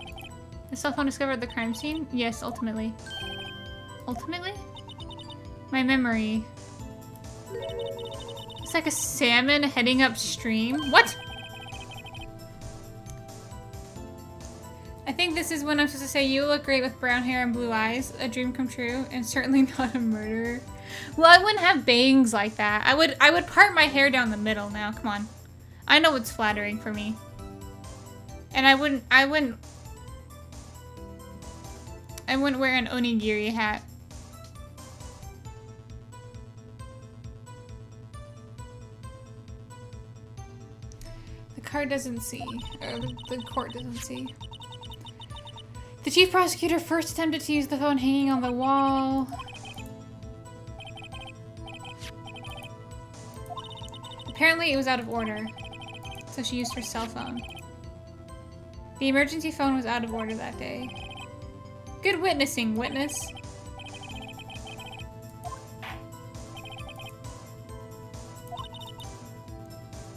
the cell phone discovered at the crime scene? Yes, ultimately. Ultimately? My memory. It's like a salmon heading upstream. What? I think this is when I'm supposed to say, you look great with brown hair and blue eyes. A dream come true, and certainly not a murderer. Well, I wouldn't have bangs like that. I would part my hair down the middle now. Come on. I know it's flattering for me. And I wouldn't wear an onigiri hat. The car doesn't see, or the court doesn't see. The chief prosecutor first attempted to use the phone hanging on the wall. Apparently it was out of order, so she used her cell phone. The emergency phone was out of order that day. Good witnessing, witness.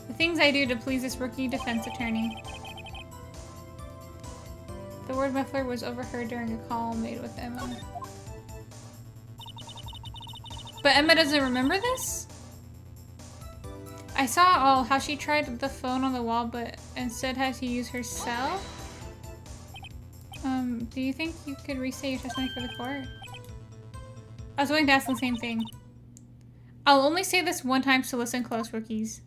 The things I do to please this rookie defense attorney. The word muffler was overheard during a call made with Emma. But Emma doesn't remember this? I saw how she tried the phone on the wall, but instead had to use her cell. Do you think you could restate your testimony for the court? I was going to ask the same thing. I'll only say this one time, so listen close, rookies.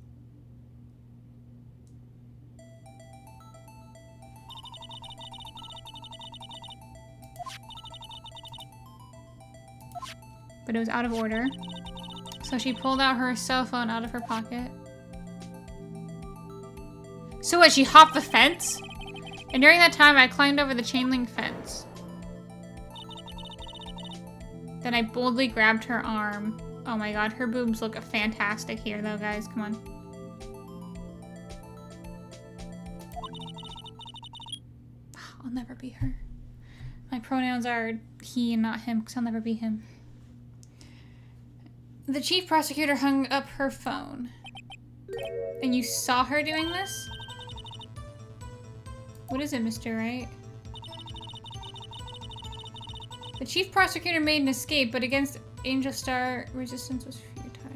But it was out of order. So she pulled out her cell phone out of her pocket. So what, she hopped the fence? And during that time, I climbed over the chain link fence. Then I boldly grabbed her arm. Oh my god, her boobs look fantastic here though, guys. Come on. I'll never be her. My pronouns are he and not him, because I'll never be him. The chief prosecutor hung up her phone. And you saw her doing this? What is it, Mr. Wright? The chief prosecutor made an escape, but against Angel Star, resistance was futile.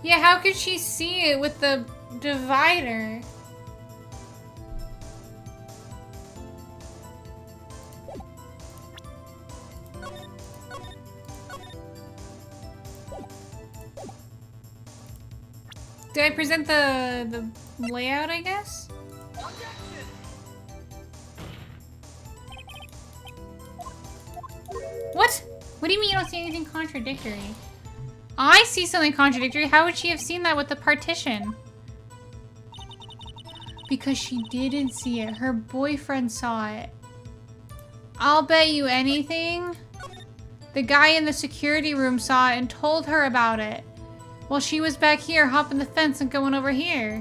Yeah, how could she see it with the divider? Did I present the layout, I guess? What? What do you mean you don't see anything contradictory? I see something contradictory. How would she have seen that with the partition? Because she didn't see it. Her boyfriend saw it. I'll bet you anything. The guy in the security room saw it and told her about it. While she was back here, hopping the fence and going over here.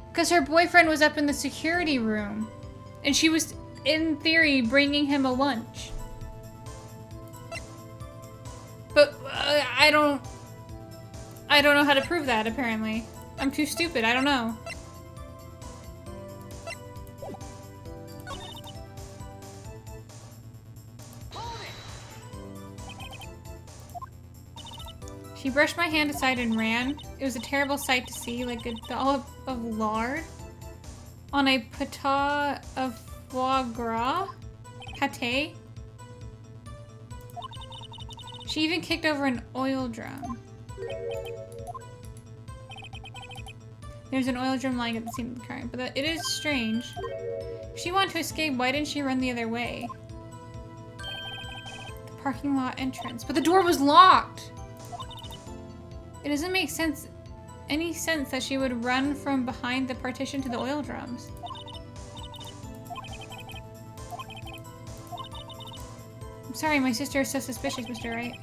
Because her boyfriend was up in the security room. And she was, in theory, bringing him a lunch. But I don't know how to prove that, apparently. I'm too stupid, I don't know. She brushed my hand aside and ran. It was a terrible sight to see, like a dollop of lard on a pata of foie gras? Pate? She even kicked over an oil drum. There's an oil drum lying at the scene of the crime, but it is strange. If she wanted to escape, why didn't she run the other way? The parking lot entrance, but the door was locked! It doesn't make any sense that she would run from behind the partition to the oil drums. I'm sorry, my sister is so suspicious, Mr. Wright.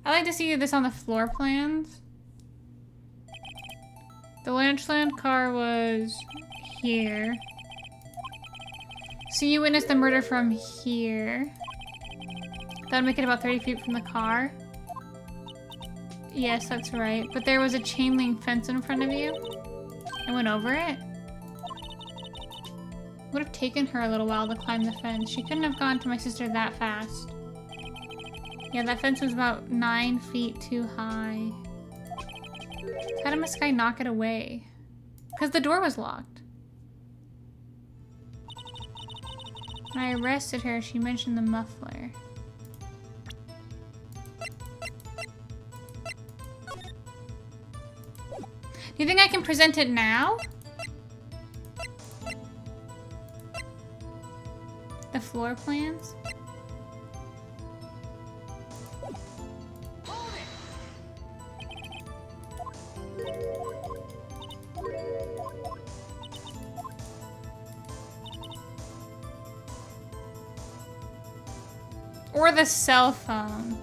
I like to see this on the floor plans. The Lanchland car was here. So you witnessed the murder from here. That'd make it about 30 feet from the car. Yes, that's right. But there was a chain link fence in front of you. I went over it. Would have taken her a little while to climb the fence. She couldn't have gone to my sister that fast. Yeah, that fence was about 9 feet too high. How did this guy knock it away? Because the door was locked. When I arrested her, she mentioned the muffler. Do you think I can present it now? The floor plans? Or the cell phone.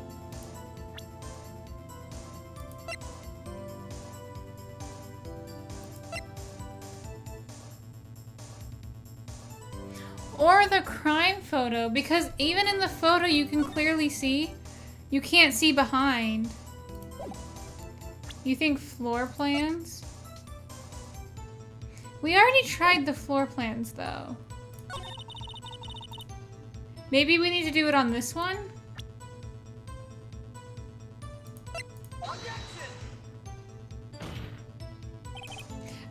Or the crime photo, because even in the photo you can clearly see, you can't see behind. You think floor plans? We already tried the floor plans though. Maybe we need to do it on this one?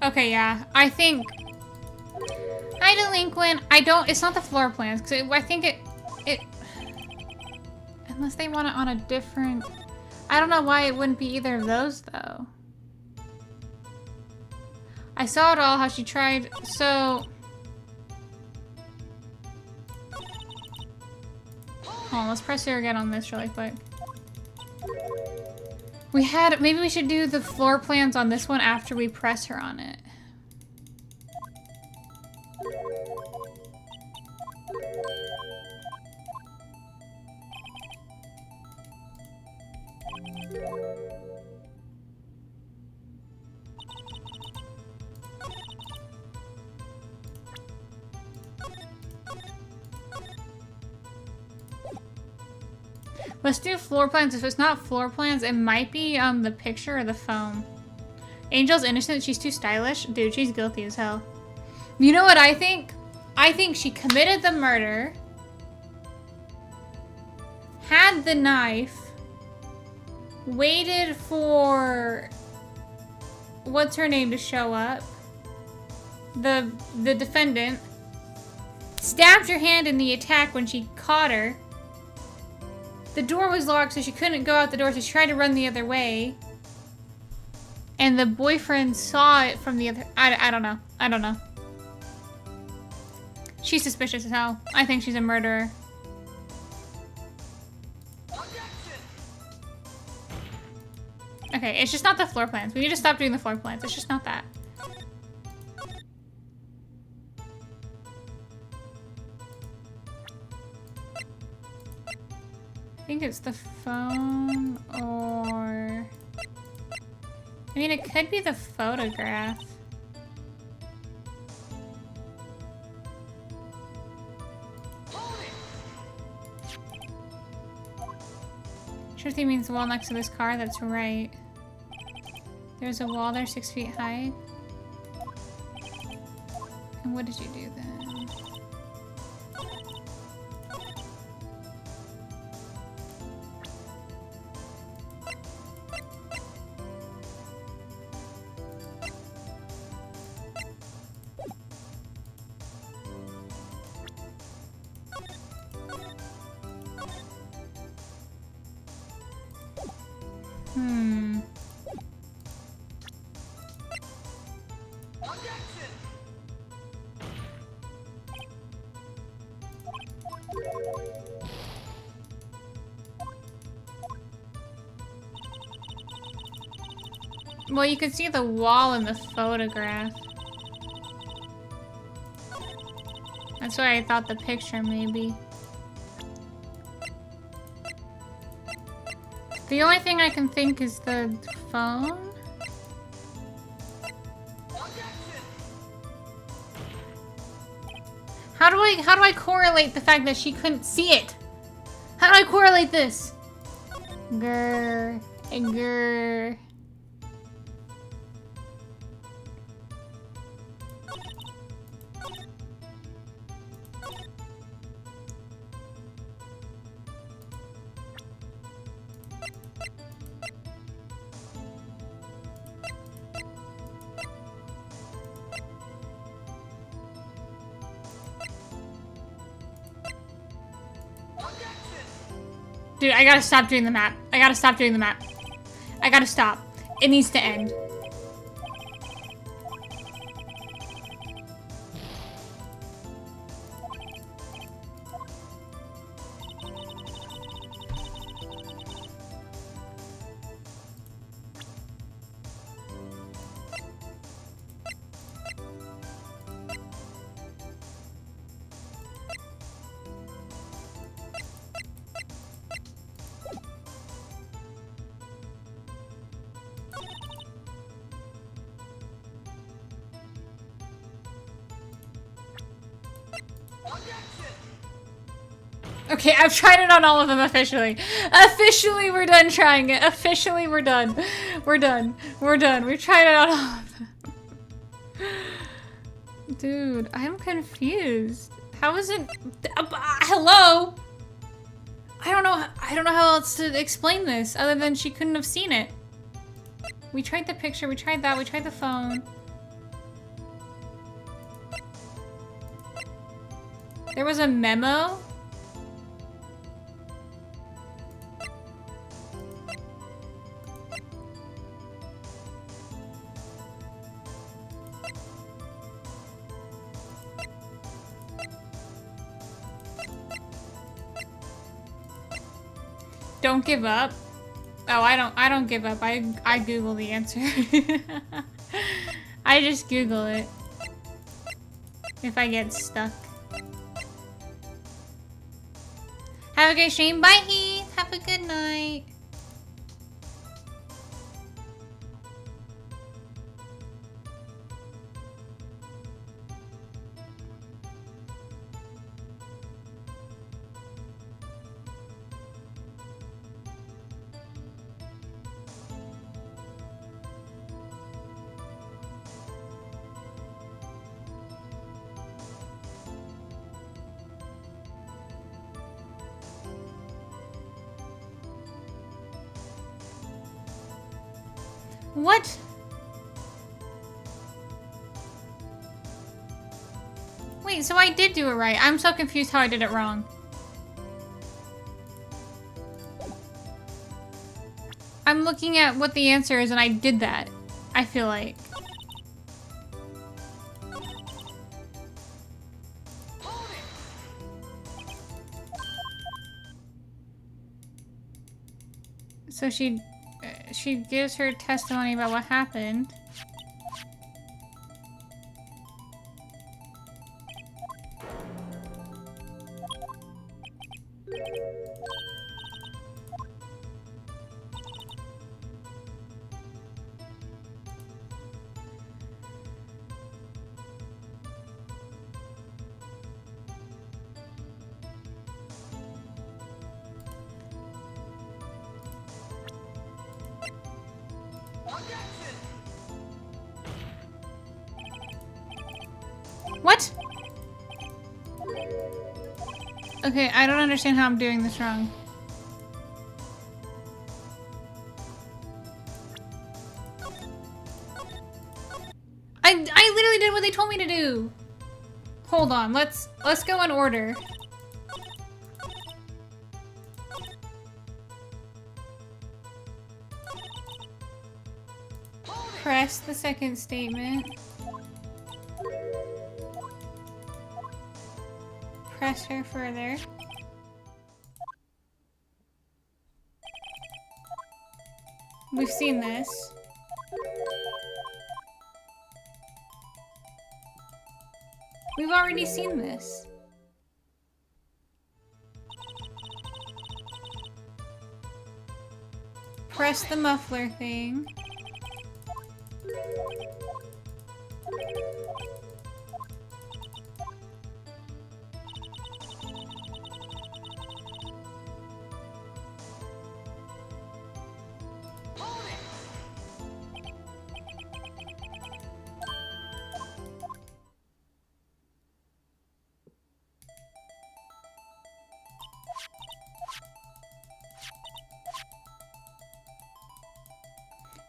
Okay, yeah. I think... Hi, delinquent. It's not the floor plans, because I think it... Unless they want it on a different... I don't know why it wouldn't be either of those, though. I saw it all, how she tried, so... Hold on, let's press here again on this really quick. Maybe we should do the floor plans on this one after we press her on it. Let's do floor plans. If it's not floor plans, it might be the picture or the phone. Angel's innocent. She's too stylish. Dude, she's guilty as hell. You know what I think? I think she committed the murder, had the knife, waited for what's her name to show up, the defendant, stabbed her hand in the attack when she caught her. The door was locked, so she couldn't go out the door, so she tried to run the other way. And the boyfriend saw it from the other... I don't know. I don't know. She's suspicious as hell. I think she's a murderer. Okay, it's just not the floor plans. We need to stop doing the floor plans. It's just not that. I think it's the phone or... I mean, it could be the photograph. Truthy means the wall next to this car. That's right. There's a wall there 6 feet high. And what did you do then? Well, you can see the wall in the photograph. That's why I thought the picture, maybe. The only thing I can think is the phone. How do I correlate the fact that she couldn't see it? How do I correlate this? Grr. Grr. Dude, I gotta stop doing the map. I gotta stop doing the map. I gotta stop. It needs to end. Okay, I've tried it on all of them officially. Officially, we're done trying it. Officially, we're done. We're done. We're done. We've tried it on all of them. Dude, I'm confused. How is it? Hello? I don't know how else to explain this other than she couldn't have seen it. We tried the picture, we tried that, we tried the phone. There was a memo? Don't give up. Oh, I don't give up. I Google the answer. I just Google it. If I get stuck. Have a great stream. Bye, Heath. Have a good night. What? Wait, so I did do it right. I'm so confused how I did it wrong. I'm looking at what the answer is and I did that. I feel like. So she gives her testimony about what happened. What? Okay, I don't understand how I'm doing this wrong. I literally did what they told me to do. Hold on, let's go in order. Press the second statement. Press her further. We've seen this. We've already seen this. press the muffler thing.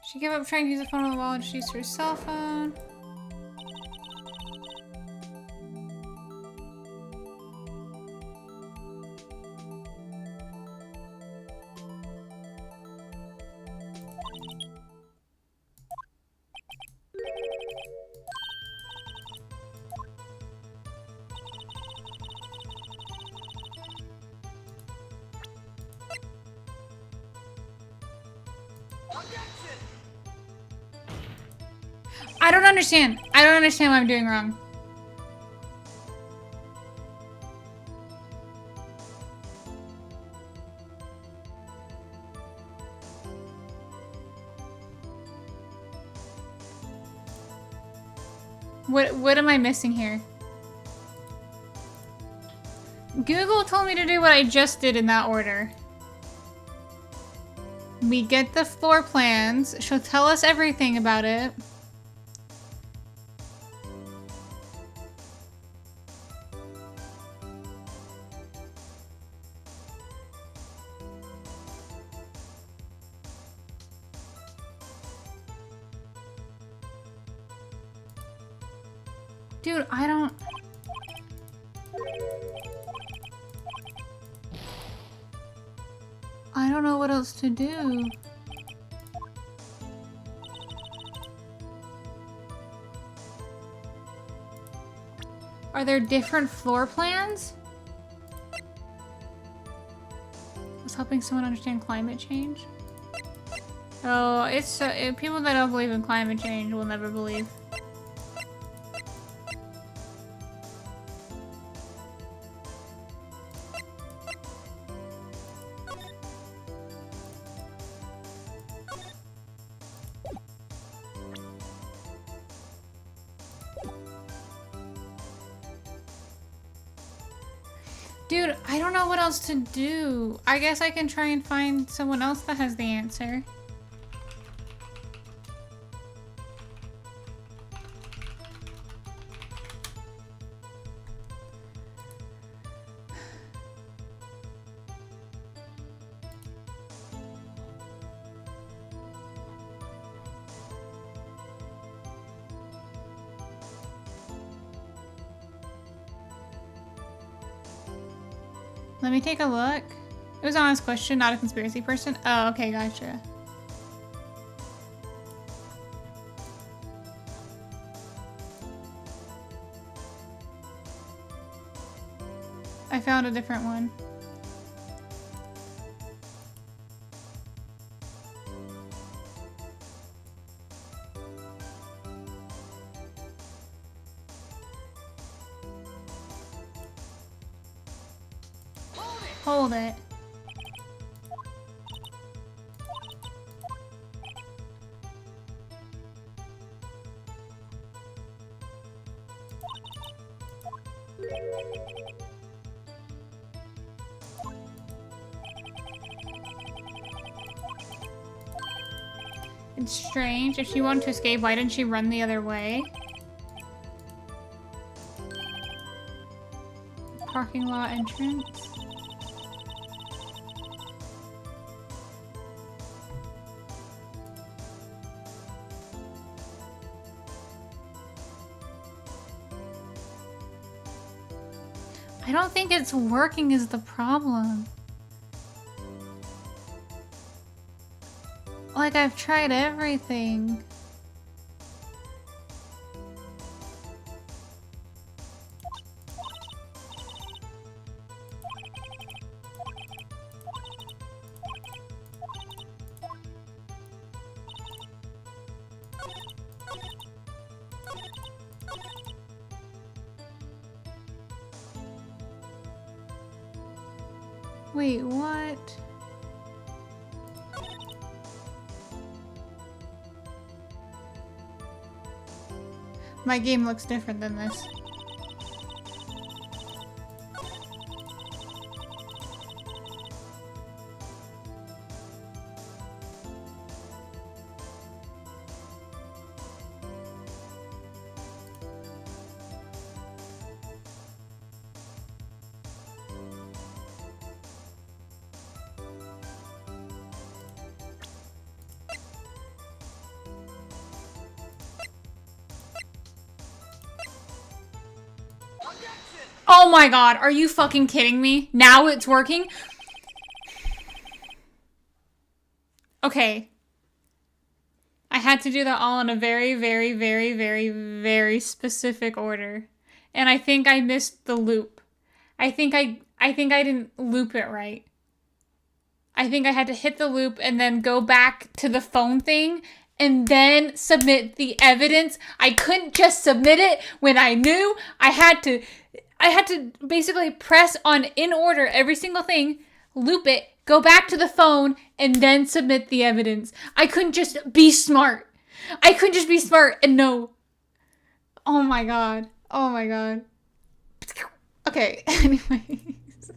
She gave up trying to use the phone on the wall and she used her cell phone. I don't understand. I don't understand what I'm doing wrong. What am I missing here? Google told me to do what I just did in that order. We get the floor plans. She'll tell us everything about it. Dude, I don't know what else to do. Are there different floor plans? I was helping someone understand climate change. Oh, it's people that don't believe in climate change will never believe. Dude, I don't know what else to do. I guess I can try and find someone else that has the answer. Let me take a look. It was an honest question, not a conspiracy person. Oh, okay, gotcha. I found a different one. Hold it. It's strange. If she wanted to escape, why didn't she run the other way? Parking lot entrance. I don't think it's working is the problem. Like, I've tried everything. Wait, what? My game looks different than this. Oh my god, are you fucking kidding me? Now it's working? Okay. I had to do that all in a very, very, very, very, very specific order. And I think I missed the loop. I think I didn't loop it right. I think I had to hit the loop and then go back to the phone thing and then submit the evidence. I couldn't just submit it when I knew I had to basically press on in order every single thing, loop it, go back to the phone, and then submit the evidence. I couldn't just be smart. I couldn't just be smart and know. Oh my god. Oh my god. Okay, anyways.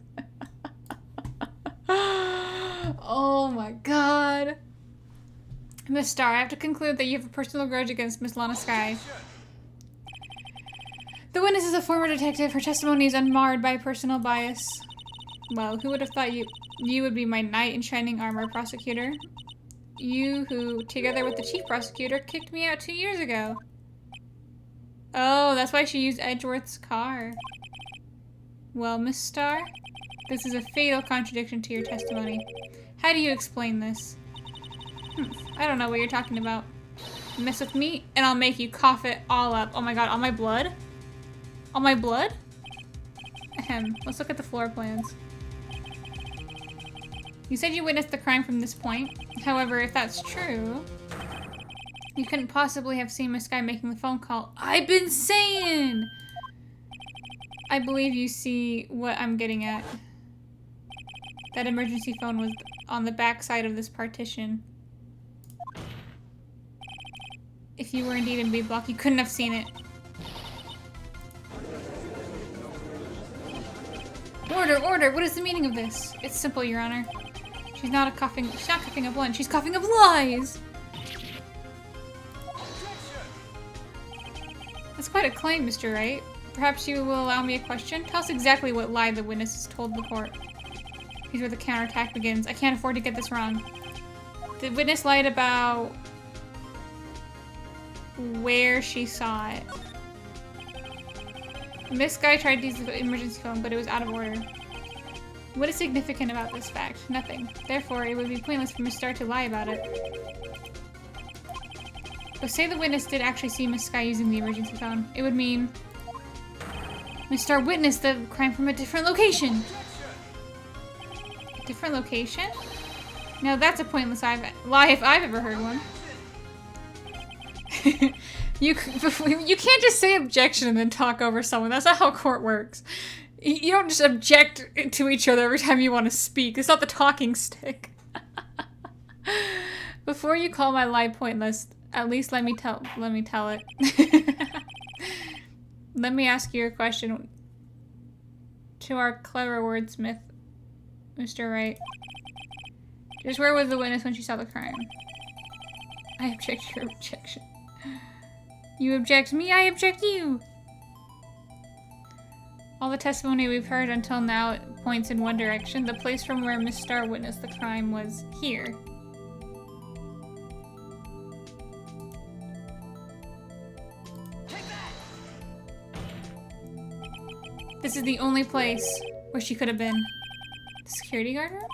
Oh my god. Miss Star, I have to conclude that you have a personal grudge against Miss Lana Sky. The witness is a former detective. Her testimony is unmarred by personal bias. Well, who would have thought you would be my knight in shining armor, prosecutor? You who, together with the chief prosecutor, kicked me out 2 years ago. Oh, that's why she used Edgeworth's car. Well, Miss Starr, this is a fatal contradiction to your testimony. How do you explain this? I don't know what you're talking about. Mess with me, and I'll make you cough it all up. Oh my god, all my blood? All my blood? Ahem. Let's look at the floor plans. You said you witnessed the crime from this point. However, if that's true, you couldn't possibly have seen Miss Sky making the phone call. I've been saying! I believe you see what I'm getting at. That emergency phone was on the back side of this partition. If you were indeed in B block, you couldn't have seen it. Order, order! What is the meaning of this? It's simple, Your Honor. She's not coughing up blood. She's coughing up lies! That's quite a claim, Mr. Wright. Perhaps you will allow me a question? Tell us exactly what lie the witness has told the court. Here's where the counterattack begins. I can't afford to get this wrong. The witness lied about where she saw it. Miss Sky tried to use the emergency phone, but it was out of order. What is significant about this fact? Nothing. Therefore, it would be pointless for Miss Star to lie about it. But say the witness did actually see Miss Sky using the emergency phone. It would mean Miss Star witnessed the crime from a different location. A different location? Now that's a pointless lie if I've ever heard one. You can't just say objection and then talk over someone. That's not how court works. You don't just object to each other every time you want to speak. It's not the talking stick. Before you call my lie pointless, at least let me tell it. Let me ask you a question to our clever wordsmith, Mr. Wright. Just where was the witness when she saw the crime? I object to your objection. You object me, I object you! All the testimony we've heard until now points in one direction. The place from where Miss Star witnessed the crime was here. This is the only place where she could have been. The security guard room?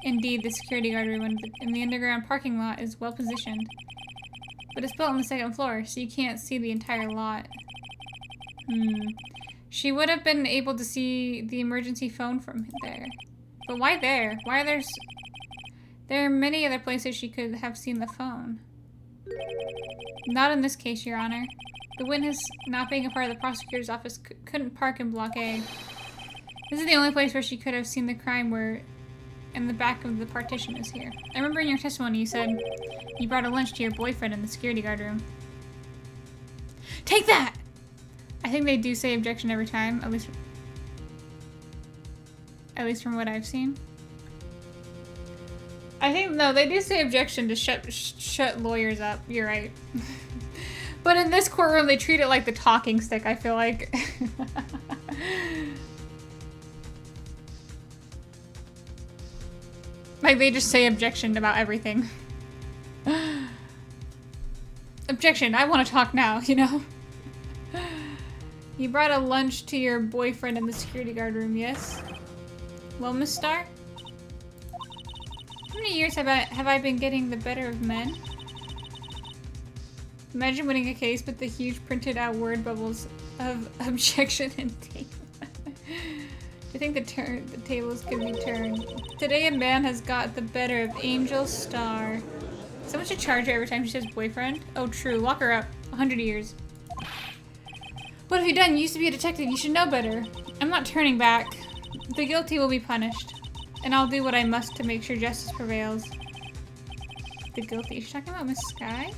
Indeed, the security guard room in the underground parking lot is well positioned. But it's built on the second floor, so you can't see the entire lot. She would have been able to see the emergency phone from there. But why there? Why there are many other places she could have seen the phone. Not in this case, Your Honor. The witness, not being a part of the prosecutor's office, couldn't park in Block A. This is the only place where she could have seen the crime where in the back of the partition is here. I remember in your testimony you said you brought a lunch to your boyfriend in the security guard room. Take that! I think they do say objection every time, at least from what I've seen. I think, no, they do say objection to shut lawyers up. You're right. But in this courtroom, they treat it like the talking stick, I feel like. Like, they just say objection about everything. Objection, I want to talk now, you know? You brought a lunch to your boyfriend in the security guard room, yes? Well, Miss Star? How many years have I been getting the better of men? Imagine winning a case with the huge printed out word bubbles of objection and tape. Do you think the tables can be turned? Today a man has got the better of Angel Star. Someone should charge her every time she says boyfriend. Oh, true. Lock her up. 100 years. What have you done? You used to be a detective. You should know better. I'm not turning back. The guilty will be punished. And I'll do what I must to make sure justice prevails. The guilty. Is she talking about Miss Sky?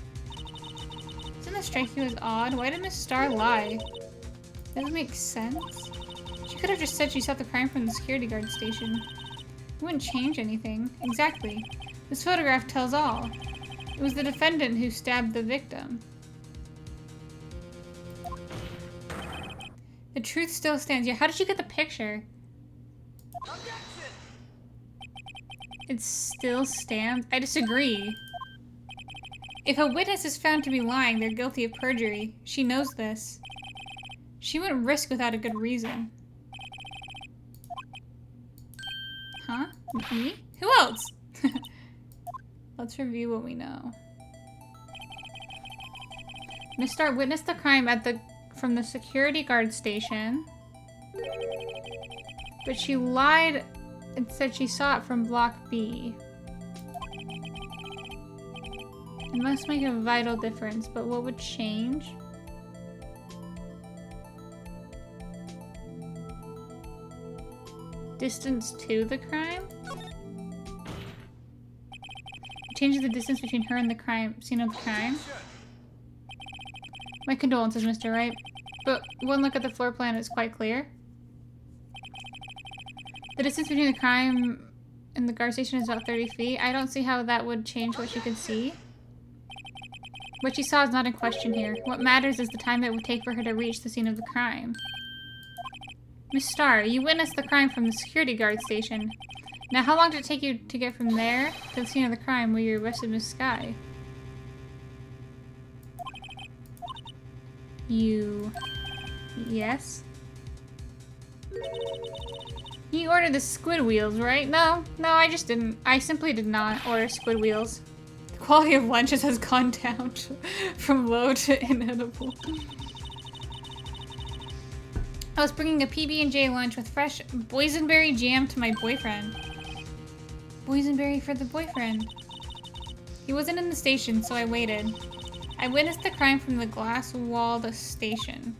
Doesn't that strike you as odd? Why did Miss Star lie? Doesn't make sense. She could have just said she saw the crime from the security guard station. It wouldn't change anything. Exactly. This photograph tells all. It was the defendant who stabbed the victim. The truth still stands. Yeah, how did you get the picture? It still stands? I disagree. If a witness is found to be lying, they're guilty of perjury. She knows this. She wouldn't risk without a good reason. Huh? Me? Who else? Let's review what we know. Miss Star witnessed the crime from the security guard station. But she lied and said she saw it from Block B. It must make a vital difference, but what would change? Distance to the crime? It changes the distance between her and the scene of the crime. My condolences, Mr. Wright. But one look at the floor plan is quite clear. The distance between the crime and the guard station is about 30 feet. I don't see how that would change what she could see. What she saw is not in question here. What matters is the time it would take for her to reach the scene of the crime. Miss Star, you witnessed the crime from the security guard station. Now, how long did it take you to get from there to the scene of the crime where you arrested Miss Sky? Yes? You ordered the squid wheels, right? No, I just didn't. I simply did not order squid wheels. The quality of lunches has gone down from low to inedible. I was bringing a PB&J lunch with fresh boysenberry jam to my boyfriend. Boysenberry for the boyfriend. He wasn't in the station, so I waited. I witnessed the crime from the glass-walled station.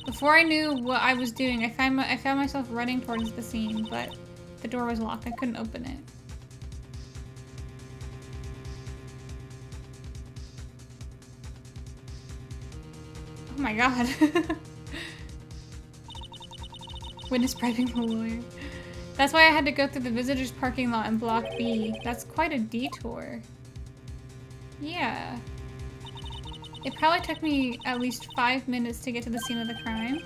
Before I knew what I was doing, I found myself running towards the scene, but the door was locked. I couldn't open it. Oh my god. Witness bribing the lawyer. That's why I had to go through the visitors parking lot in Block B. That's quite a detour. Yeah. It probably took me at least 5 minutes to get to the scene of the crime.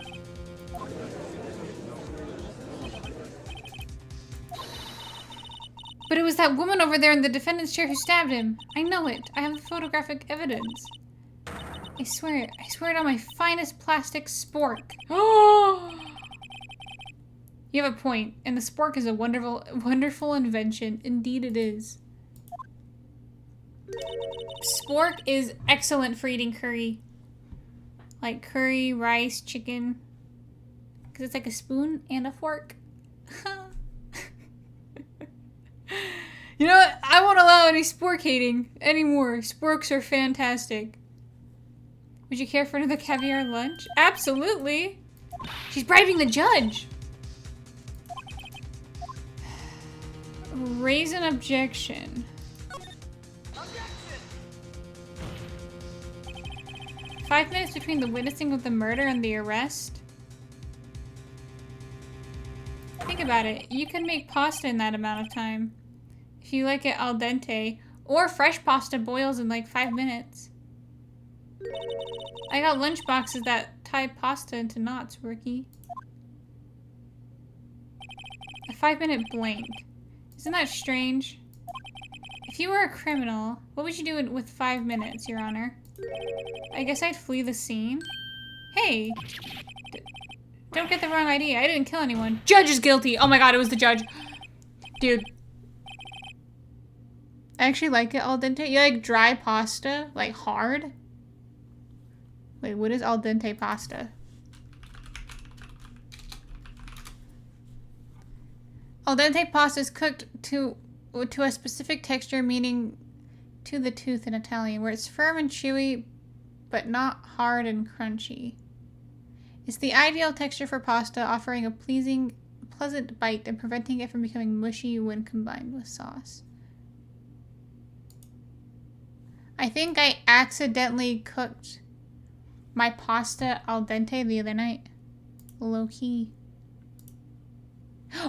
But it was that woman over there in the defendant's chair who stabbed him. I know it. I have the photographic evidence. I swear it on my finest plastic spork. Oh! You have a point, and the spork is a wonderful invention. Indeed it is. Spork is excellent for eating curry. Like curry, rice, chicken. Because it's like a spoon and a fork. You know what? I won't allow any spork hating anymore. Sporks are fantastic. Would you care for another caviar lunch? Absolutely. She's bribing the judge. Raise an objection. 5 minutes between the witnessing of the murder and the arrest? Think about it. You can make pasta in that amount of time. If you like it al dente. Or fresh pasta boils in like 5 minutes. I got lunch boxes that tie pasta into knots, rookie. A 5-minute blank. Isn't that strange? If you were a criminal, what would you do with 5 minutes, Your Honor? I guess I'd flee the scene. Hey! Don't get the wrong idea. I didn't kill anyone. Judge is guilty! Oh my god, it was the judge. Dude. I actually like it al dente. You like dry pasta? Like hard? Wait, what is al dente pasta? Al dente pasta is cooked to a specific texture, meaning to the tooth in Italian, where it's firm and chewy, but not hard and crunchy. It's the ideal texture for pasta, offering a pleasant bite and preventing it from becoming mushy when combined with sauce. I think I accidentally cooked my pasta al dente the other night. Low key.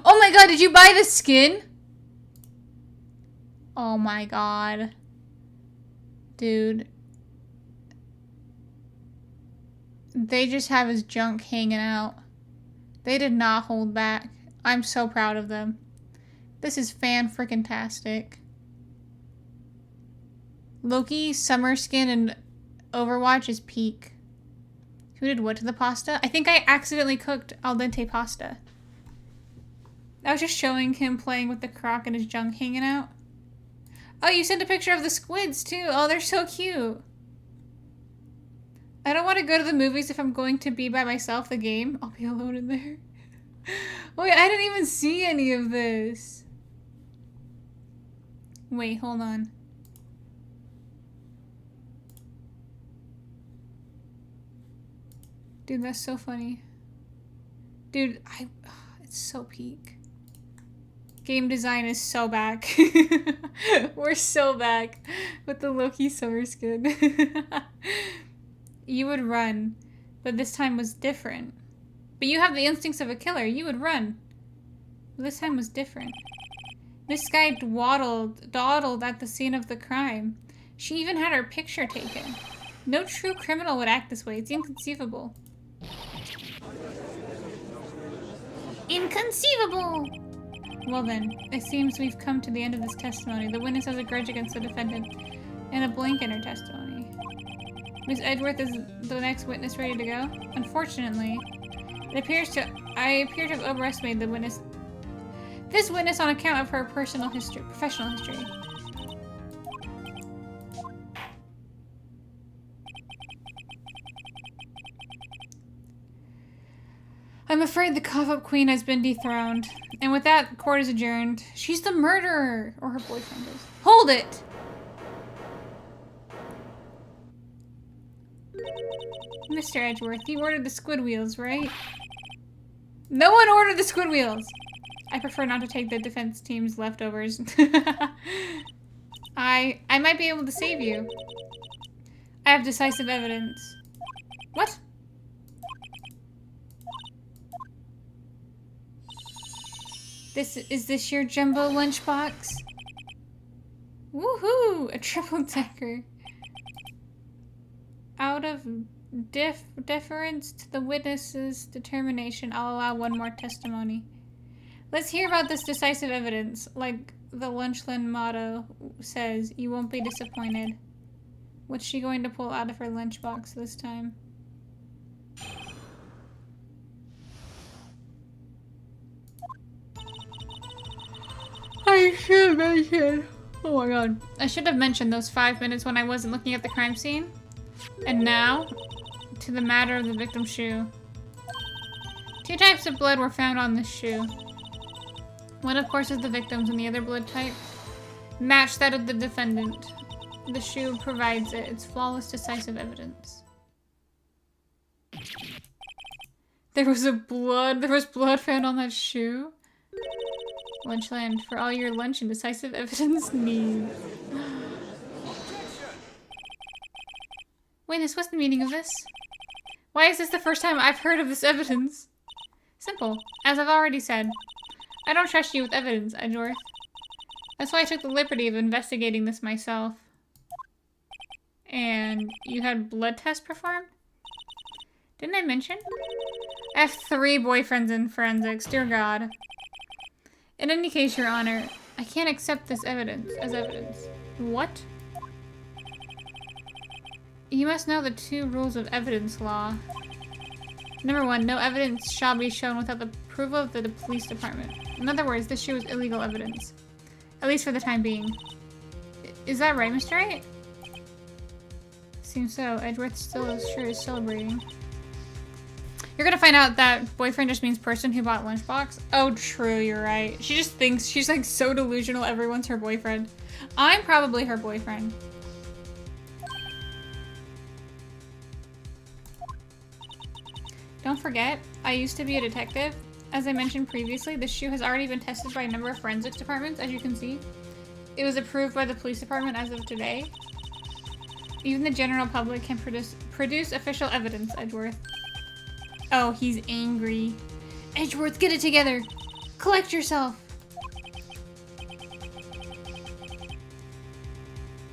Oh my god, did you buy the skin? Oh my god. Dude. They just have his junk hanging out. They did not hold back. I'm so proud of them. This is fan-frickin-tastic. Loki, summer skin, and Overwatch is peak. Who did what to the pasta? I think I accidentally cooked al dente pasta. I was just showing him playing with the crock and his junk hanging out. Oh, you sent a picture of the squids too. Oh, they're so cute. I don't want to go to the movies if I'm going to be by myself, the game. I'll be alone in there. Wait, I didn't even see any of this. Wait, hold on. Dude, that's so funny. Dude, it's so peak. Game design is so back. We're so back with the Loki summer skin. You would run, but this time was different. But you have the instincts of a killer. You would run. But this time was different. This guy dawdled at the scene of the crime. She even had her picture taken. No true criminal would act this way. It's inconceivable. Inconceivable! Well then, it seems we've come to the end of this testimony. The witness has a grudge against the defendant and a blank in her testimony. Miss Edgeworth is the next witness ready to go? Unfortunately, I appear to have overestimated the witness. This witness on account of her professional history. I'm afraid the cough-up queen has been dethroned. And with that, court is adjourned. She's the murderer! Or her boyfriend is. Hold it! Mr. Edgeworth, you ordered the squid wheels, right? No one ordered the squid wheels! I prefer not to take the defense team's leftovers. I might be able to save you. I have decisive evidence. What? Is this your jumbo lunchbox? Woohoo! A triple decker. Out of deference to the witness's determination, I'll allow one more testimony. Let's hear about this decisive evidence. Like the Lunchland motto says, you won't be disappointed. What's she going to pull out of her lunchbox this time? I should mention. Oh my god. I should have mentioned those 5 minutes when I wasn't looking at the crime scene. And now, to the matter of the victim's shoe. 2 types of blood were found on this shoe. One, of course, is the victim's, and the other blood type matched that of the defendant. The shoe provides it. It's flawless, decisive evidence. There was blood found on that shoe? Lunchland, for all your lunch and decisive evidence needs. Witness, what's the meaning of this? Why is this the first time I've heard of this evidence? Simple. As I've already said, I don't trust you with evidence, Edgeworth. That's why I took the liberty of investigating this myself. And you had blood tests performed? Didn't I mention? I have 3 boyfriends in forensics, dear God. In any case, Your Honor, I can't accept this evidence as evidence. What? You must know the 2 rules of evidence law. Number 1, no evidence shall be shown without the approval of the police department. In other words, this shoe is illegal evidence. At least for the time being. Is that right, Mr. Wright? Seems so. Edgeworth sure is celebrating. You're gonna find out that boyfriend just means person who bought lunchbox. Oh, true, you're right. She just thinks she's like so delusional everyone's her boyfriend. I'm probably her boyfriend. Don't forget, I used to be a detective. As I mentioned previously, this shoe has already been tested by a number of forensics departments, as you can see. It was approved by the police department as of today. Even the general public can produce official evidence, Edgeworth. Oh, he's angry. Edgeworth, get it together! Collect yourself!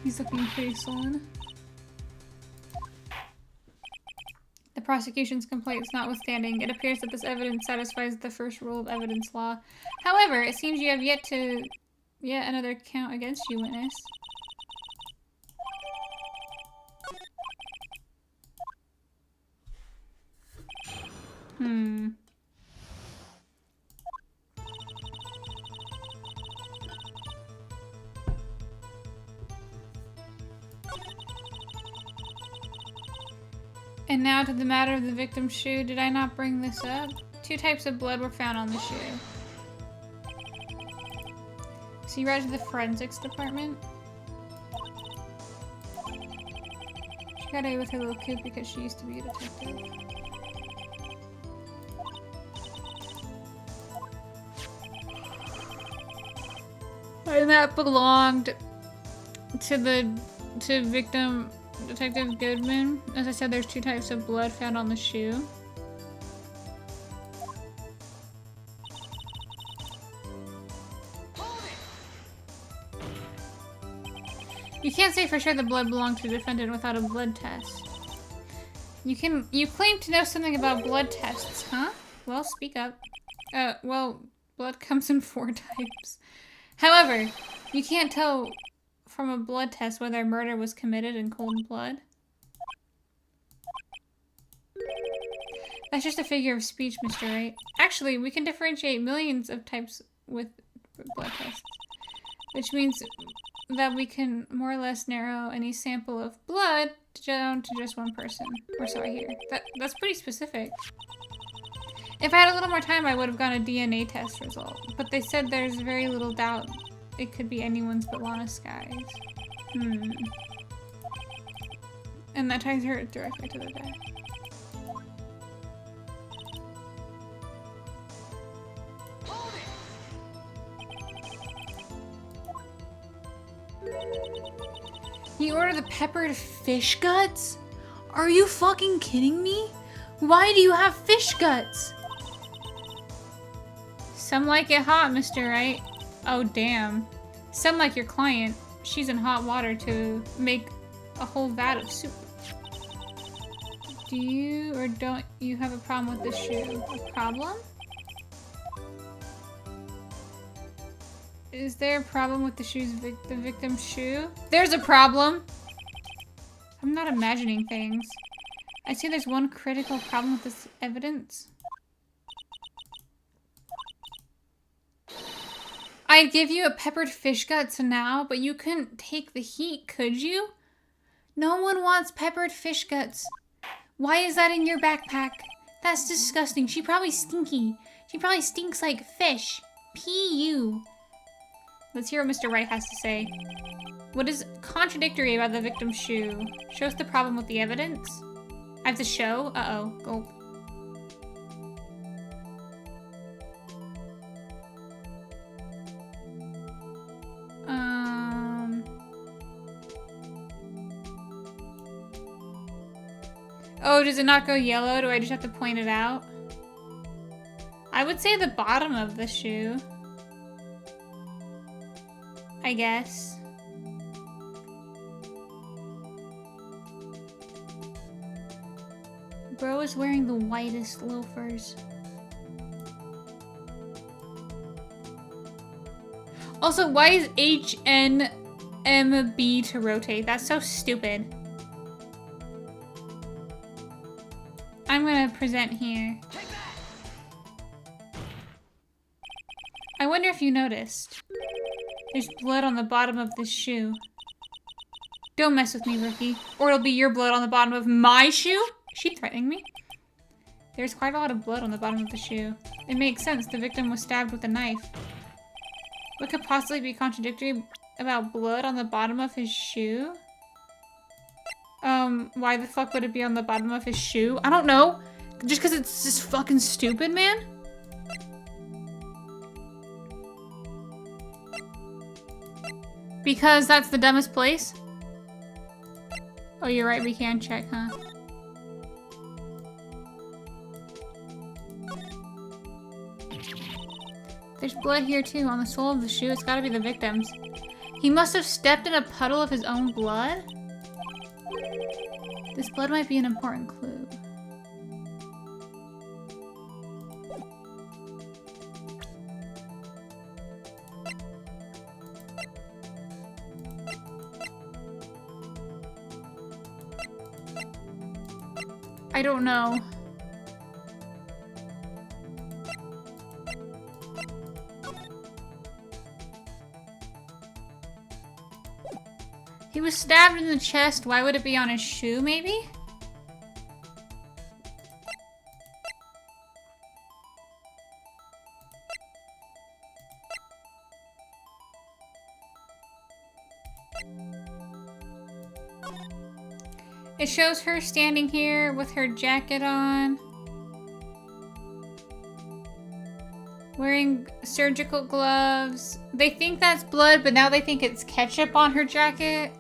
He's looking pretty sullen. The prosecution's complaints notwithstanding, it appears that this evidence satisfies the first rule of evidence law. However, it seems you have yet another count against you, witness. And now to the matter of the victim's shoe. Did I not bring this up? 2 types of blood were found on the shoe. So you brought it to the forensics department? She got away with her little coup because she used to be a detective. And that belonged to victim Detective Goodman. As I said, there's 2 types of blood found on the shoe. You can't say for sure the blood belonged to the defendant without a blood test. You claim to know something about blood tests, huh? Well, speak up. Well, blood comes in 4 types. However, you can't tell from a blood test whether murder was committed in cold blood. That's just a figure of speech, Mr. Wright. Actually, we can differentiate millions of types with blood tests, which means that we can more or less narrow any sample of blood down to just 1 person. Or so I hear. That's pretty specific. If I had a little more time, I would have gotten a DNA test result, but they said there's very little doubt it could be anyone's but Lana Sky's. And that ties her directly to the death. You order the peppered fish guts? Are you fucking kidding me? Why do you have fish guts? Some like it hot, Mr. Wright. Oh, damn. Some like your client. She's in hot water to make a whole vat of soup. Do you or don't you have a problem with this shoe? A problem? Is there a problem with the victim's shoe? There's a problem! I'm not imagining things. I see there's one critical problem with this evidence. I'd give you a peppered fish guts now, but you couldn't take the heat, could you? No one wants peppered fish guts. Why is that in your backpack? That's disgusting. She probably stinky. She probably stinks like fish. P.U. Let's hear what Mr. Wright has to say. What is contradictory about the victim's shoe? Shows the problem with the evidence? I have to show? Uh-oh. Gulp. Oh, does it not go yellow? Do I just have to point it out? I would say the bottom of the shoe. I guess. Bro is wearing the whitest loafers. Also, why is HNMB to rotate? That's so stupid. I'm gonna present here. I wonder if you noticed. There's blood on the bottom of this shoe. Don't mess with me, rookie, or it'll be your blood on the bottom of my shoe? Is she threatening me? There's quite a lot of blood on the bottom of the shoe. It makes sense. The victim was stabbed with a knife. What could possibly be contradictory about blood on the bottom of his shoe? Why the fuck would it be on the bottom of his shoe? I don't know. Just because it's just fucking stupid, man? Because that's the dumbest place? Oh, you're right, we can check, huh? There's blood here too, on the sole of the shoe. It's gotta be the victim's. He must have stepped in a puddle of his own blood? This blood might be an important clue. I don't know. He was stabbed in the chest. Why would it be on his shoe, maybe? It shows her standing here with her jacket on. Wearing surgical gloves. They think that's blood, but now they think it's ketchup on her jacket.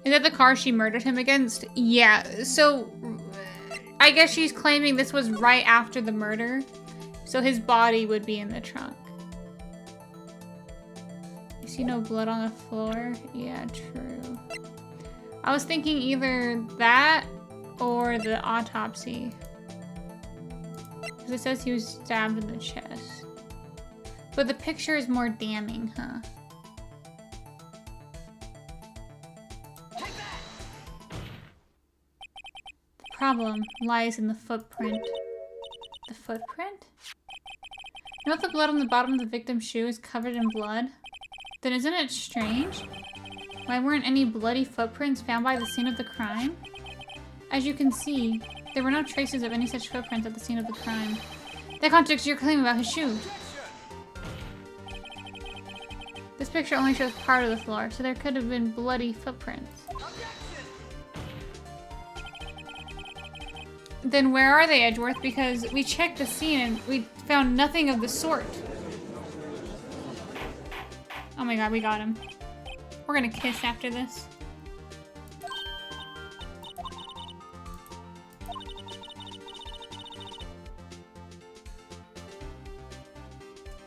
Is that the car she murdered him against? Yeah, so I guess she's claiming this was right after the murder, so his body would be in the trunk. You see no blood on the floor? Yeah, true. I was thinking either that or the autopsy. Because it says he was stabbed in the chest. But the picture is more damning, huh? The problem lies in the footprint. The footprint? Note the blood on the bottom of the victim's shoe is covered in blood? Then isn't it strange? Why weren't any bloody footprints found by the scene of the crime? As you can see, there were no traces of any such footprints at the scene of the crime. That contradicts your claim about his shoe. This picture only shows part of the floor, so there could have been bloody footprints. Then where are they, Edgeworth? Because we checked the scene and we found nothing of the sort. Oh my god, we got him. We're gonna kiss after this.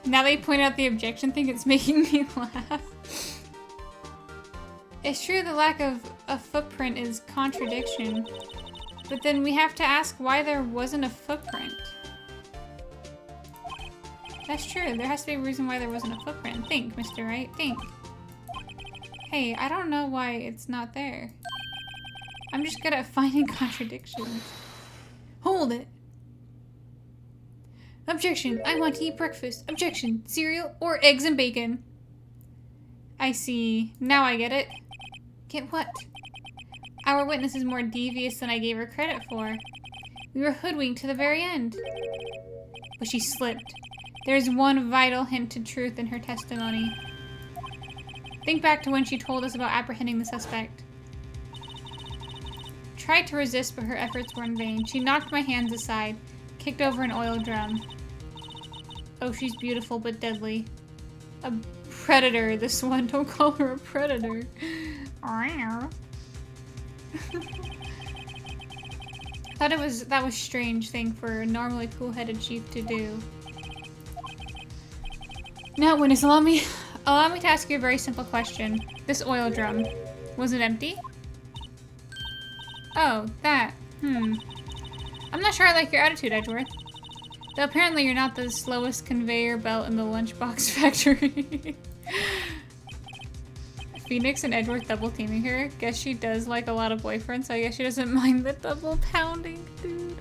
Now they point out the objection thing, it's making me laugh. It's true the lack of a footprint is contradiction. But then we have to ask why there wasn't a footprint. That's true. There has to be a reason why there wasn't a footprint. Think, Mr. Wright. Think. Hey, I don't know why it's not there. I'm just good at finding contradictions. Hold it! Objection! I want to eat breakfast. Objection! Cereal or eggs and bacon. I see. Now I get it. Get what? Our witness is more devious than I gave her credit for. We were hoodwinked to the very end. But she slipped. There is one vital hint to truth in her testimony. Think back to when she told us about apprehending the suspect. Tried to resist, but her efforts were in vain. She knocked my hands aside, kicked over an oil drum. Oh, she's beautiful but deadly. A predator, this one. Don't call her a predator. Thought that was strange thing for a normally cool-headed chief to do. Now, Witness, allow me to ask you a very simple question. This oil drum, was it empty? Oh, that. I'm not sure I like your attitude, Edgeworth. Though apparently you're not the slowest conveyor belt in the lunchbox factory. Phoenix and Edgeworth double teaming her. Guess she does like a lot of boyfriends, so I guess she doesn't mind the double pounding, dude.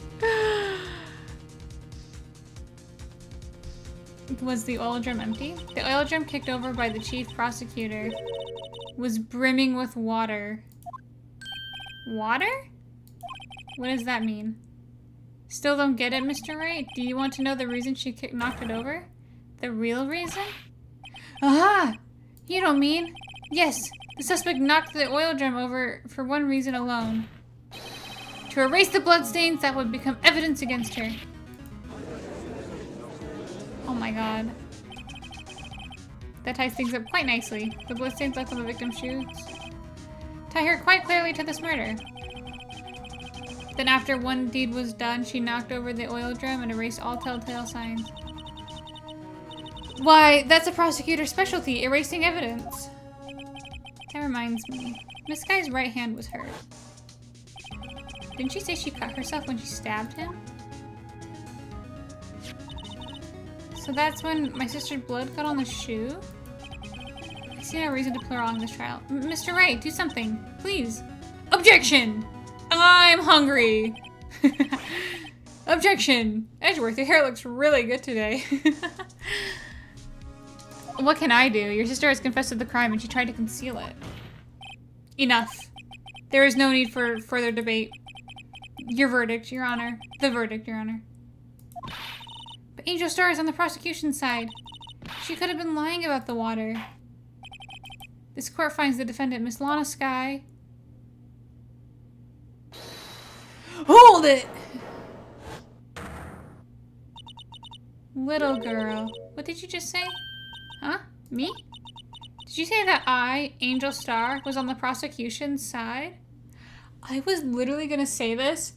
Was the oil drum empty? The oil drum kicked over by the chief prosecutor was brimming with water. Water? What does that mean? Still don't get it, Mr. Wright? Do you want to know the reason she knocked it over? The real reason? Aha! You don't mean... Yes, the suspect knocked the oil drum over for one reason alone. To erase the bloodstains that would become evidence against her. Oh my god. That ties things up quite nicely. The bloodstains left on the victim's shoes tie her quite clearly to this murder. Then after one deed was done, she knocked over the oil drum and erased all telltale signs. Why, that's a prosecutor's specialty, erasing evidence. That reminds me. This guy's right hand was hurt. Didn't she say she cut herself when she stabbed him? So that's when my sister's blood got on the shoe? I see no reason to prolong this trial. Mr. Wright, do something, please. Objection! I'm hungry! Objection! Edgeworth, your hair looks really good today. What can I do? Your sister has confessed to the crime and she tried to conceal it. Enough. There is no need for further debate. Your verdict, Your Honor. The verdict, Your Honor. But Angel Star is on the prosecution's side. She could have been lying about the water. This court finds the defendant, Miss Lana Sky. Hold it! Little girl. What did you just say? Huh? Me? Did you say that I, Angel Star, was on the prosecution's side? I was literally gonna say this.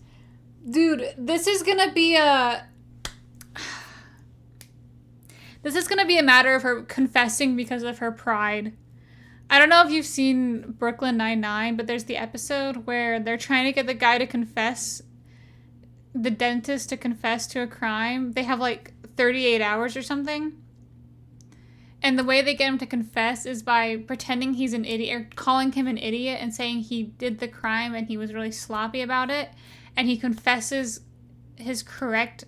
Dude, this is gonna be a... This is gonna be a matter of her confessing because of her pride. I don't know if you've seen Brooklyn Nine-Nine, but there's the episode where they're trying to get the guy to confess, the dentist to confess to a crime. They have like 38 hours or something. And the way they get him to confess is by pretending he's an idiot, or calling him an idiot and saying he did the crime and he was really sloppy about it. And he confesses his correct...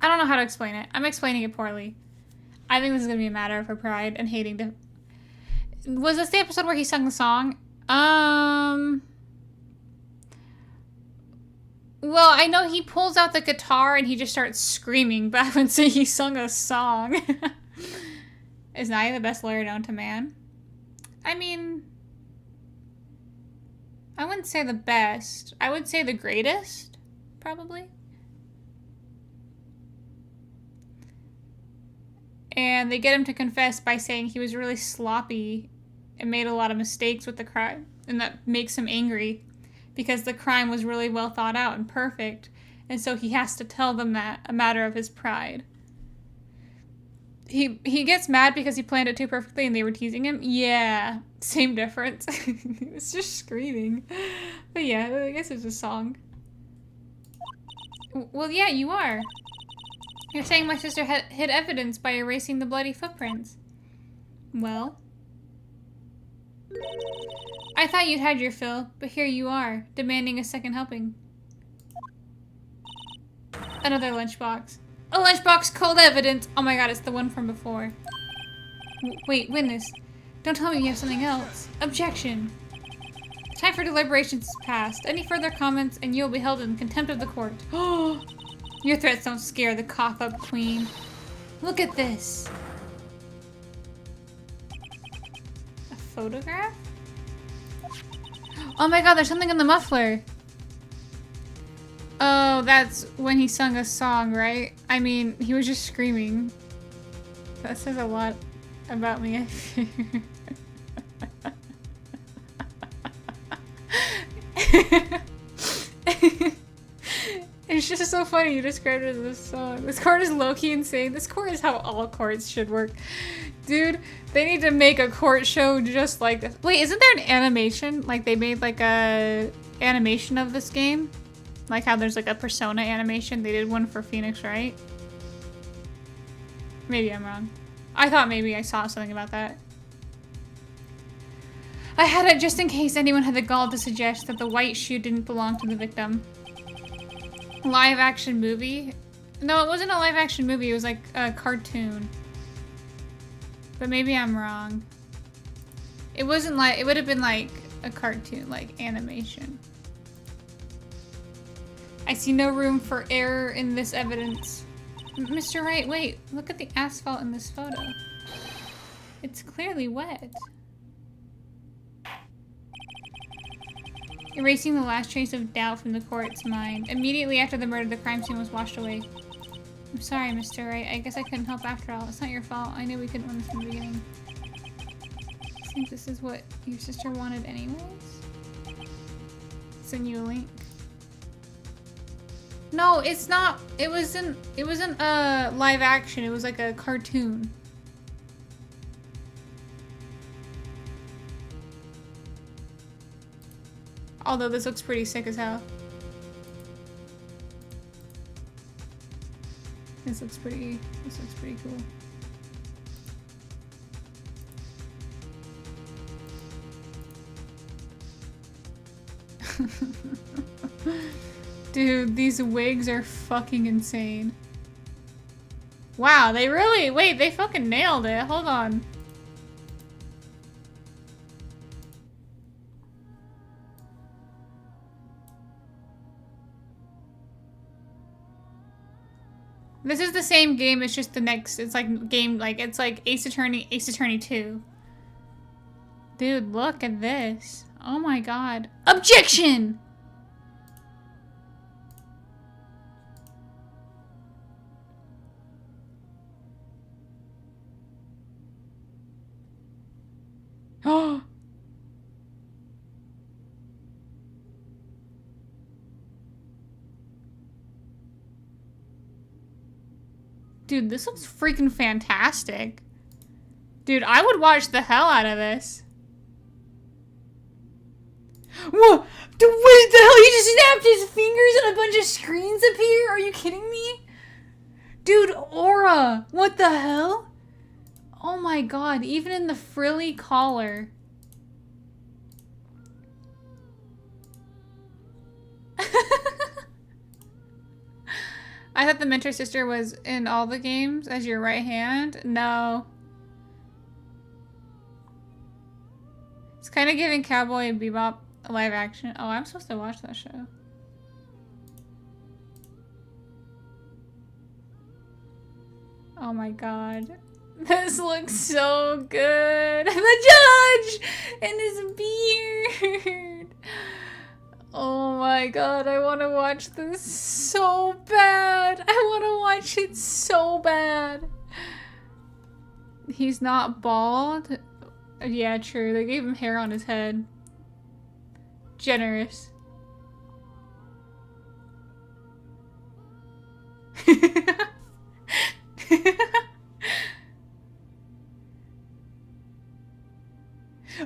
I don't know how to explain it. I'm explaining it poorly. I think this is going to be a matter of her pride and hating to... Was this the episode where he sung the song? Well, I know he pulls out the guitar and he just starts screaming, but I wouldn't say he sung a song. Is Naya the best lawyer known to man? I mean... I wouldn't say the best. I would say the greatest, probably. And they get him to confess by saying he was really sloppy and made a lot of mistakes with the crime. And that makes him angry because the crime was really well thought out and perfect. And so he has to tell them that, a matter of his pride. He gets mad because he planned it too perfectly and they were teasing him. Yeah, same difference. He was just screaming. But yeah, I guess it's a song. Well, yeah, you are. You're saying my sister hid evidence by erasing the bloody footprints. Well, I thought you'd had your fill, but here you are, demanding a second helping. Another lunchbox. A lunchbox cold evidence! Oh my god, it's the one from before. Wait, witness. Don't tell me you have something else. Objection. Time for deliberations is past. Any further comments and you'll be held in contempt of the court. Oh! Your threats don't scare the cough-up queen. Look at this. A photograph? Oh my god, there's something in the muffler. Oh, that's when he sung a song, right? I mean, he was just screaming. That says a lot about me, I figure. It's just so funny you described it as a song. This chord is low-key insane. This chord is how all chords should work. Dude, they need to make a chord show just like this. Wait, isn't there an animation? Like they made like a animation of this game? Like how there's like a Persona animation. They did one for Phoenix, right? Maybe I'm wrong. I thought maybe I saw something about that. I had it just in case anyone had the gall to suggest that the white shoe didn't belong to the victim. Live action movie? No, it wasn't a live action movie. It was like a cartoon. But maybe I'm wrong. It wasn't like, it would have been like a cartoon, like animation. I see no room for error in this evidence. Mr. Wright, wait, look at the asphalt in this photo. It's clearly wet. Erasing the last trace of doubt from the court's mind. Immediately after the murder, the crime scene was washed away. I'm sorry, Mr. Wright. I guess I couldn't help after all. It's not your fault. I knew we couldn't win this from the beginning. I think this is what your sister wanted anyways. Send you a link. No, it's not. It wasn't live action. It was like a cartoon. Although this looks pretty sick as hell. This looks pretty cool. Dude, these wigs are fucking insane. Wow, they really, wait, they fucking nailed it. Hold on. This is the same game, it's just the next, it's like game, like, it's like Ace Attorney 2. Dude, look at this. Oh my god. Objection! Oh! Dude, this looks freaking fantastic. Dude, I would watch the hell out of this. Whoa! Dude, what the hell? He just snapped his fingers and a bunch of screens appear? Are you kidding me? Dude, aura! What the hell? Oh my god, even in the frilly collar. I thought the mentor sister was in all the games as your right hand. No. It's kind of giving Cowboy Bebop a live action. Oh, I'm supposed to watch that show. Oh my god. This looks so good. The judge and his beard. Oh my god, I want to watch this so bad. I want to watch it so bad. He's not bald. Yeah, true. They gave him hair on his head. Generous.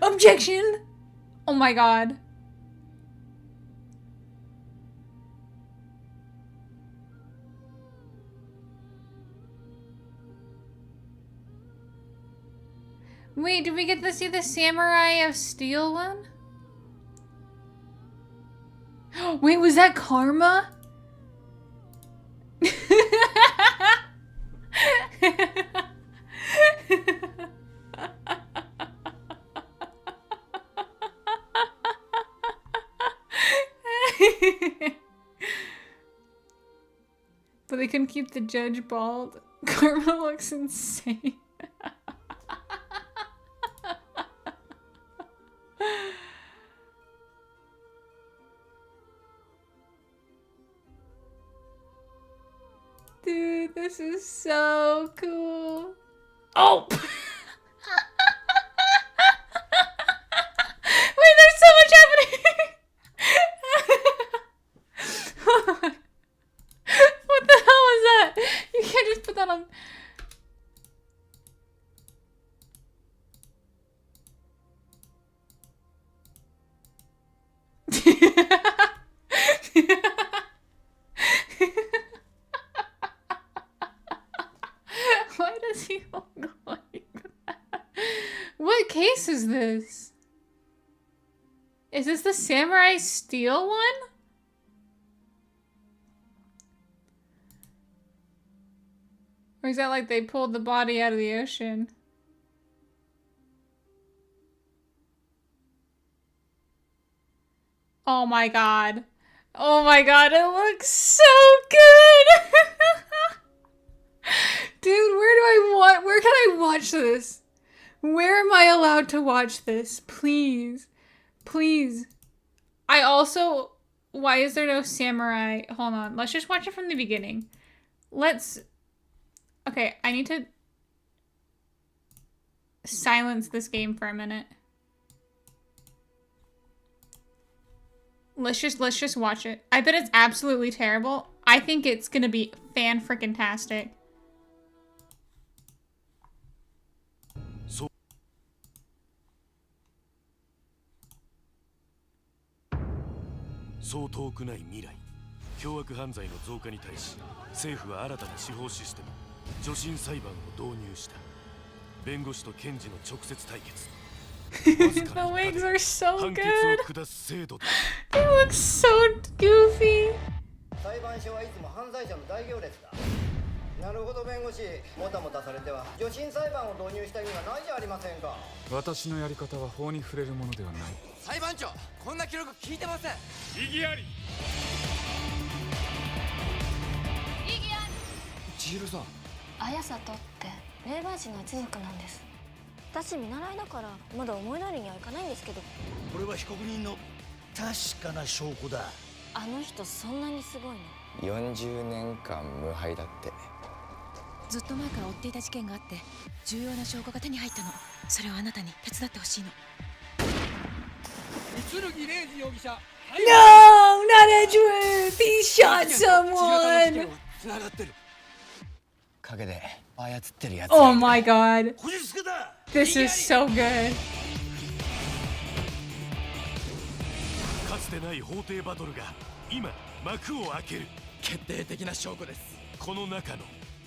Objection! Oh my god. Wait, did we get to see the Samurai of Steel one? Wait, was that Karma? But they couldn't keep the judge bald. Karma looks insane. This is so cool. Oh! Wait, there's so much happening! What the hell was that? You can't just put that on... Why does he look like that? What case is this? Is this the samurai steel one? Or is that like they pulled the body out of the ocean? Oh my god. Oh my god, it looks so good! Dude, where can I watch this? Where am I allowed to watch this? Please. Please. I also... Why is there no samurai? Hold on. Let's just watch it from the beginning. Okay, I need to silence this game for a minute. Let's just watch it. I bet it's absolutely terrible. I think it's gonna be fan-frickin-tastic.そう遠くない未来、凶悪犯罪の増加に対し、政府は新たな司法システム、助審裁判を導入した。弁護士と検事の直接対決。The wigs are so good. They look so goofy. 裁判所はいつも犯罪者の大行列だ。なるほど弁護士、もたもたされては助審裁判を導入した意味がないじゃありませんか。私のやり方は法に触れるものではない。裁判長、こんな記録聞いてません。異議あり。異議あり。千尋さん。綾里って霊媒師の一族なんです。私見習いだからまだ思い通りにはいかないんですけど。これは被告人の確かな証拠だ。あの人そんなにすごいの？40年間無敗だって。ずっと前から追っていた事件があって重要な証拠が手に入ったの。それをあなたに手伝ってほしいの。三剣礼二容疑者。No, not Edgeworth. He shot someone. 繋がってる。陰で操ってるやつ。Oh my god. こじつけだ。This is so good. かつてない法廷バトルが今幕を開ける。決定的な証拠です。この中の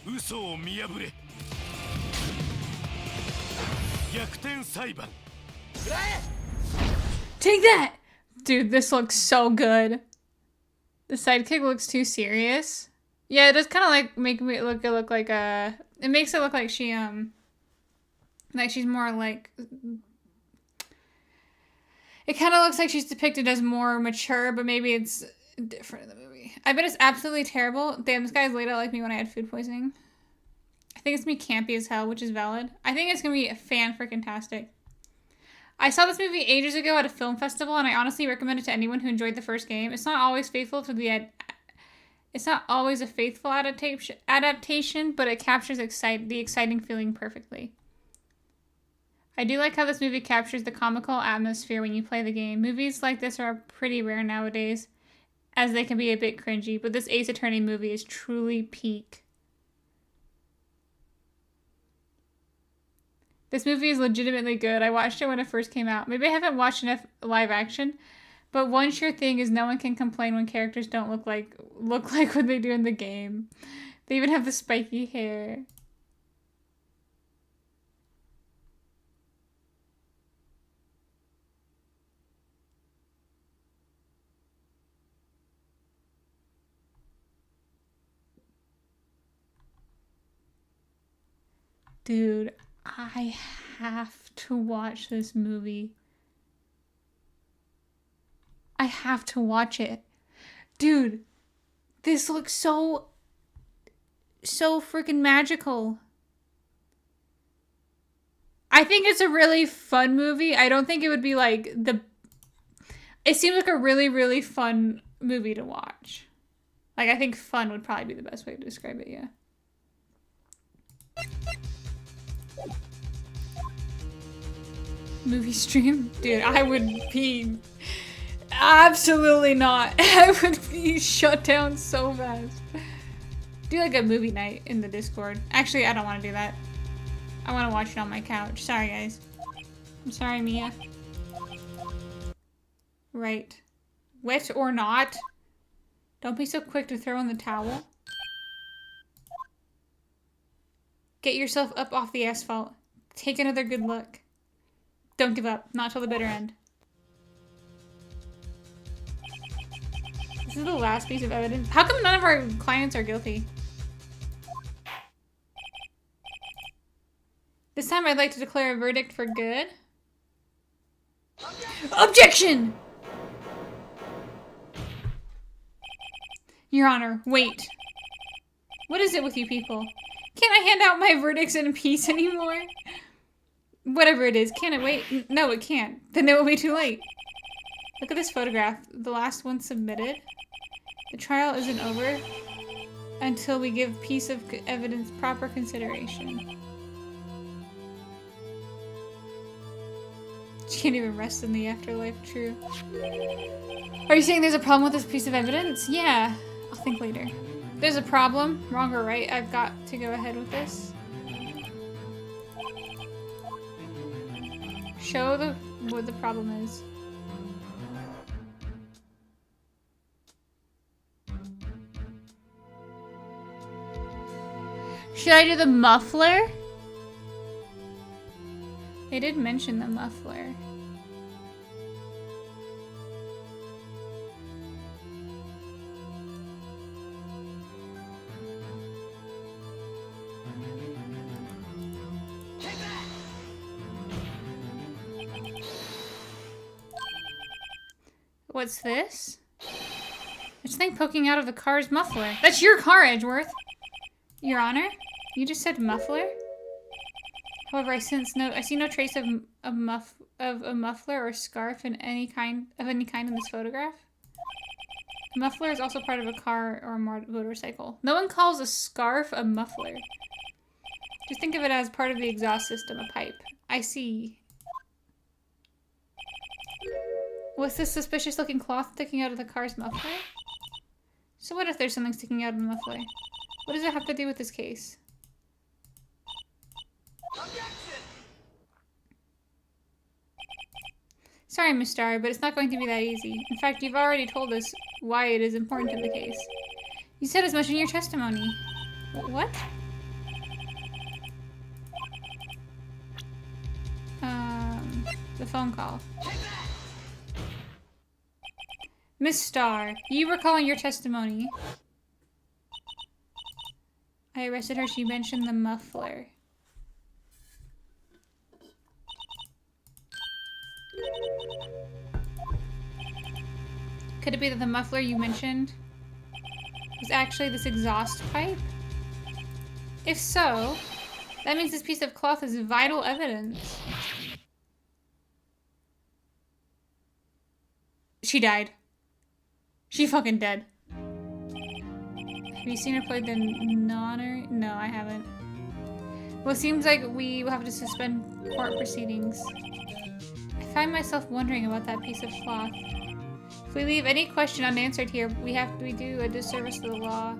嘘を見破れ。逆転裁判。Take that! Dude, this looks so good. The sidekick looks too serious. Yeah, it does kind of like make me look like it makes it look like she like she's more like, it kind of looks like she's depicted as more mature, but maybe it's different in the movie. I bet it's absolutely terrible. Damn, this guy's laid out like me when I had food poisoning. I think it's gonna be campy as hell, which is valid. I think it's gonna be fan-frickin-tastic. I saw this movie ages ago at a film festival, and I honestly recommend it to anyone who enjoyed the first game. It's not always faithful to the it's not always a faithful adaptation, but it captures the exciting feeling perfectly. I do like how this movie captures the comical atmosphere when you play the game. Movies like this are pretty rare nowadays, as they can be a bit cringy, but this Ace Attorney movie is truly peak. This movie is legitimately good. I watched it when it first came out. Maybe I haven't watched enough live action, but one sure thing is no one can complain when characters don't look like what they do in the game. They even have the spiky hair. Dude, I have to watch this movie. I have to watch it. Dude, this looks so freaking magical. I think it's a really fun movie. I don't think it would be like it seems like a really, really fun movie to watch. Like, I think fun would probably be the best way to describe it, yeah. Movie stream? Dude, I would be... Absolutely not. I would be shut down so fast. Do like a movie night in the Discord. Actually, I don't want to do that. I want to watch it on my couch. Sorry, guys. I'm sorry, Mia. Right. Wet or not? Don't be so quick to throw in the towel. Get yourself up off the asphalt. Take another good look. Don't give up. Not till the bitter end. This is the last piece of evidence. How come none of our clients are guilty? This time I'd like to declare a verdict for good. Objection! Your Honor, wait. What is it with you people? Can't I hand out my verdicts in peace anymore? Whatever it is, can it wait? No, it can't. Then it will be too late. Look at this photograph. The last one submitted. The trial isn't over until we give piece of evidence proper consideration. She can't even rest in the afterlife, true. Are you saying there's a problem with this piece of evidence? Yeah, I'll think later. There's a problem, wrong or right, I've got to go ahead with this. Show what the problem is. Should I do the muffler? They did mention the muffler. What's this? There's something poking out of the car's muffler. That's your car, Edgeworth! Your Honor? You just said muffler? However, I see no trace of a muffler or scarf in any kind in this photograph. A muffler is also part of a car or a motorcycle. No one calls a scarf a muffler. Just think of it as part of the exhaust system, a pipe. I see. What's this suspicious looking cloth sticking out of the car's muffler? So what if there's something sticking out of the muffler? What does it have to do with this case? Sorry, Miss Starr, but it's not going to be that easy. In fact, you've already told us why it is important to the case. You said as much in your testimony. What? The phone call. Miss Starr, you recall in your testimony. I arrested her. She mentioned the muffler. Could it be that the muffler you mentioned was actually this exhaust pipe? If so, that means this piece of cloth is vital evidence. She died. She fucking dead. Have you seen her play the nonner? No, I haven't. Well, it seems like we will have to suspend court proceedings. I find myself wondering about that piece of cloth. If we leave any question unanswered here, we do a disservice to the law.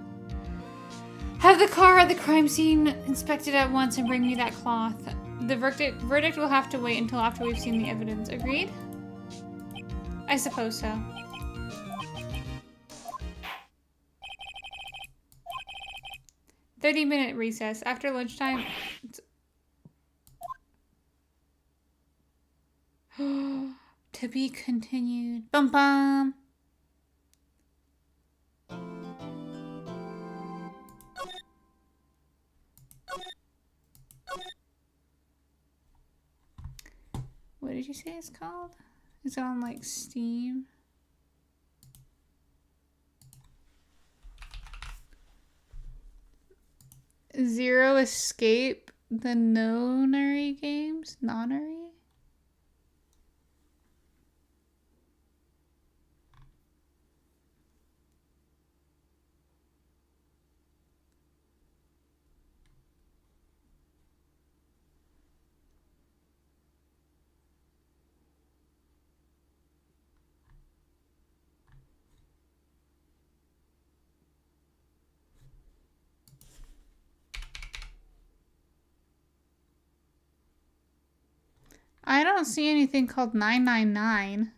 Have the car at the crime scene inspected at once and bring me that cloth. The verdict will have to wait until after we've seen the evidence. Agreed? I suppose so. "30-minute recess. After lunchtime..." To be continued. Bum bum! What did you say it's called? Is it on like Steam? Zero Escape, the Nonary games? Nonary? I don't see anything called 999.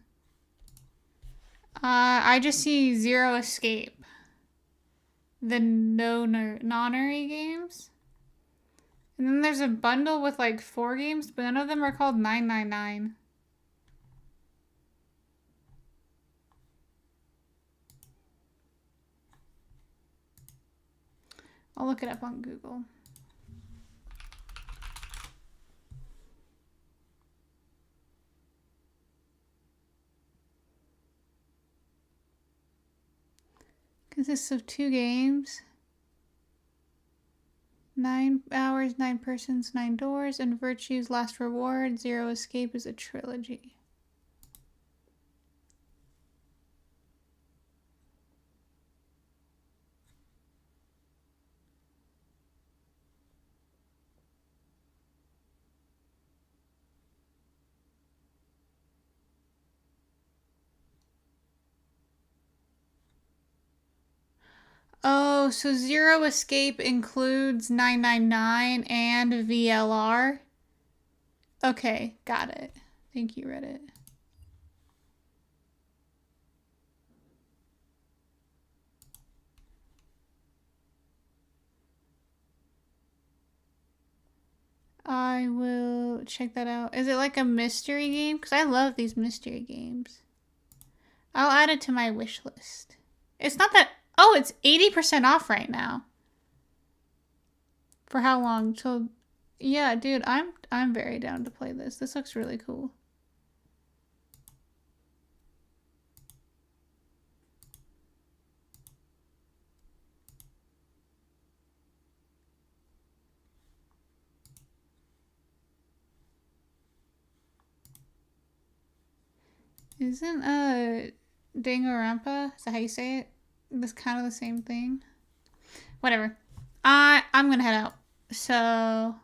I just see Zero Escape. The nonary games. And then there's a bundle with like 4 games, but none of them are called 999. I'll look it up on Google. Consists of 2 games. 9 hours, 9 persons, 9 doors, and Virtue's Last Reward. Zero Escape is a trilogy. Oh, so Zero Escape includes 999 and VLR? Okay, got it. Thank you, Reddit. I will check that out. Is it like a mystery game? Because I love these mystery games. I'll add it to my wish list. It's not that... Oh, it's 80% off right now. For how long? Till... Yeah, dude, I'm very down to play this. This looks really cool. Isn't Danganronpa, is that how you say it? That's kind of the same thing. Whatever. I'm gonna head out. So,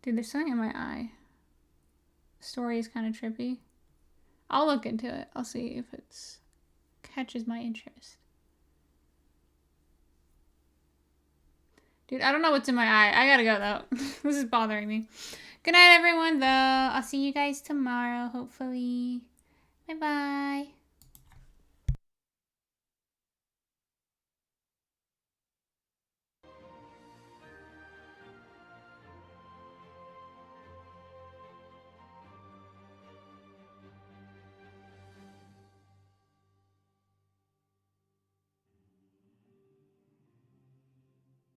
dude, there's something in my eye. Story is kind of trippy. I'll look into it. I'll see if it's catches my interest. Dude, I don't know what's in my eye. I gotta go though. This is bothering me. Good night, everyone, though. I'll see you guys tomorrow, hopefully. Bye-bye.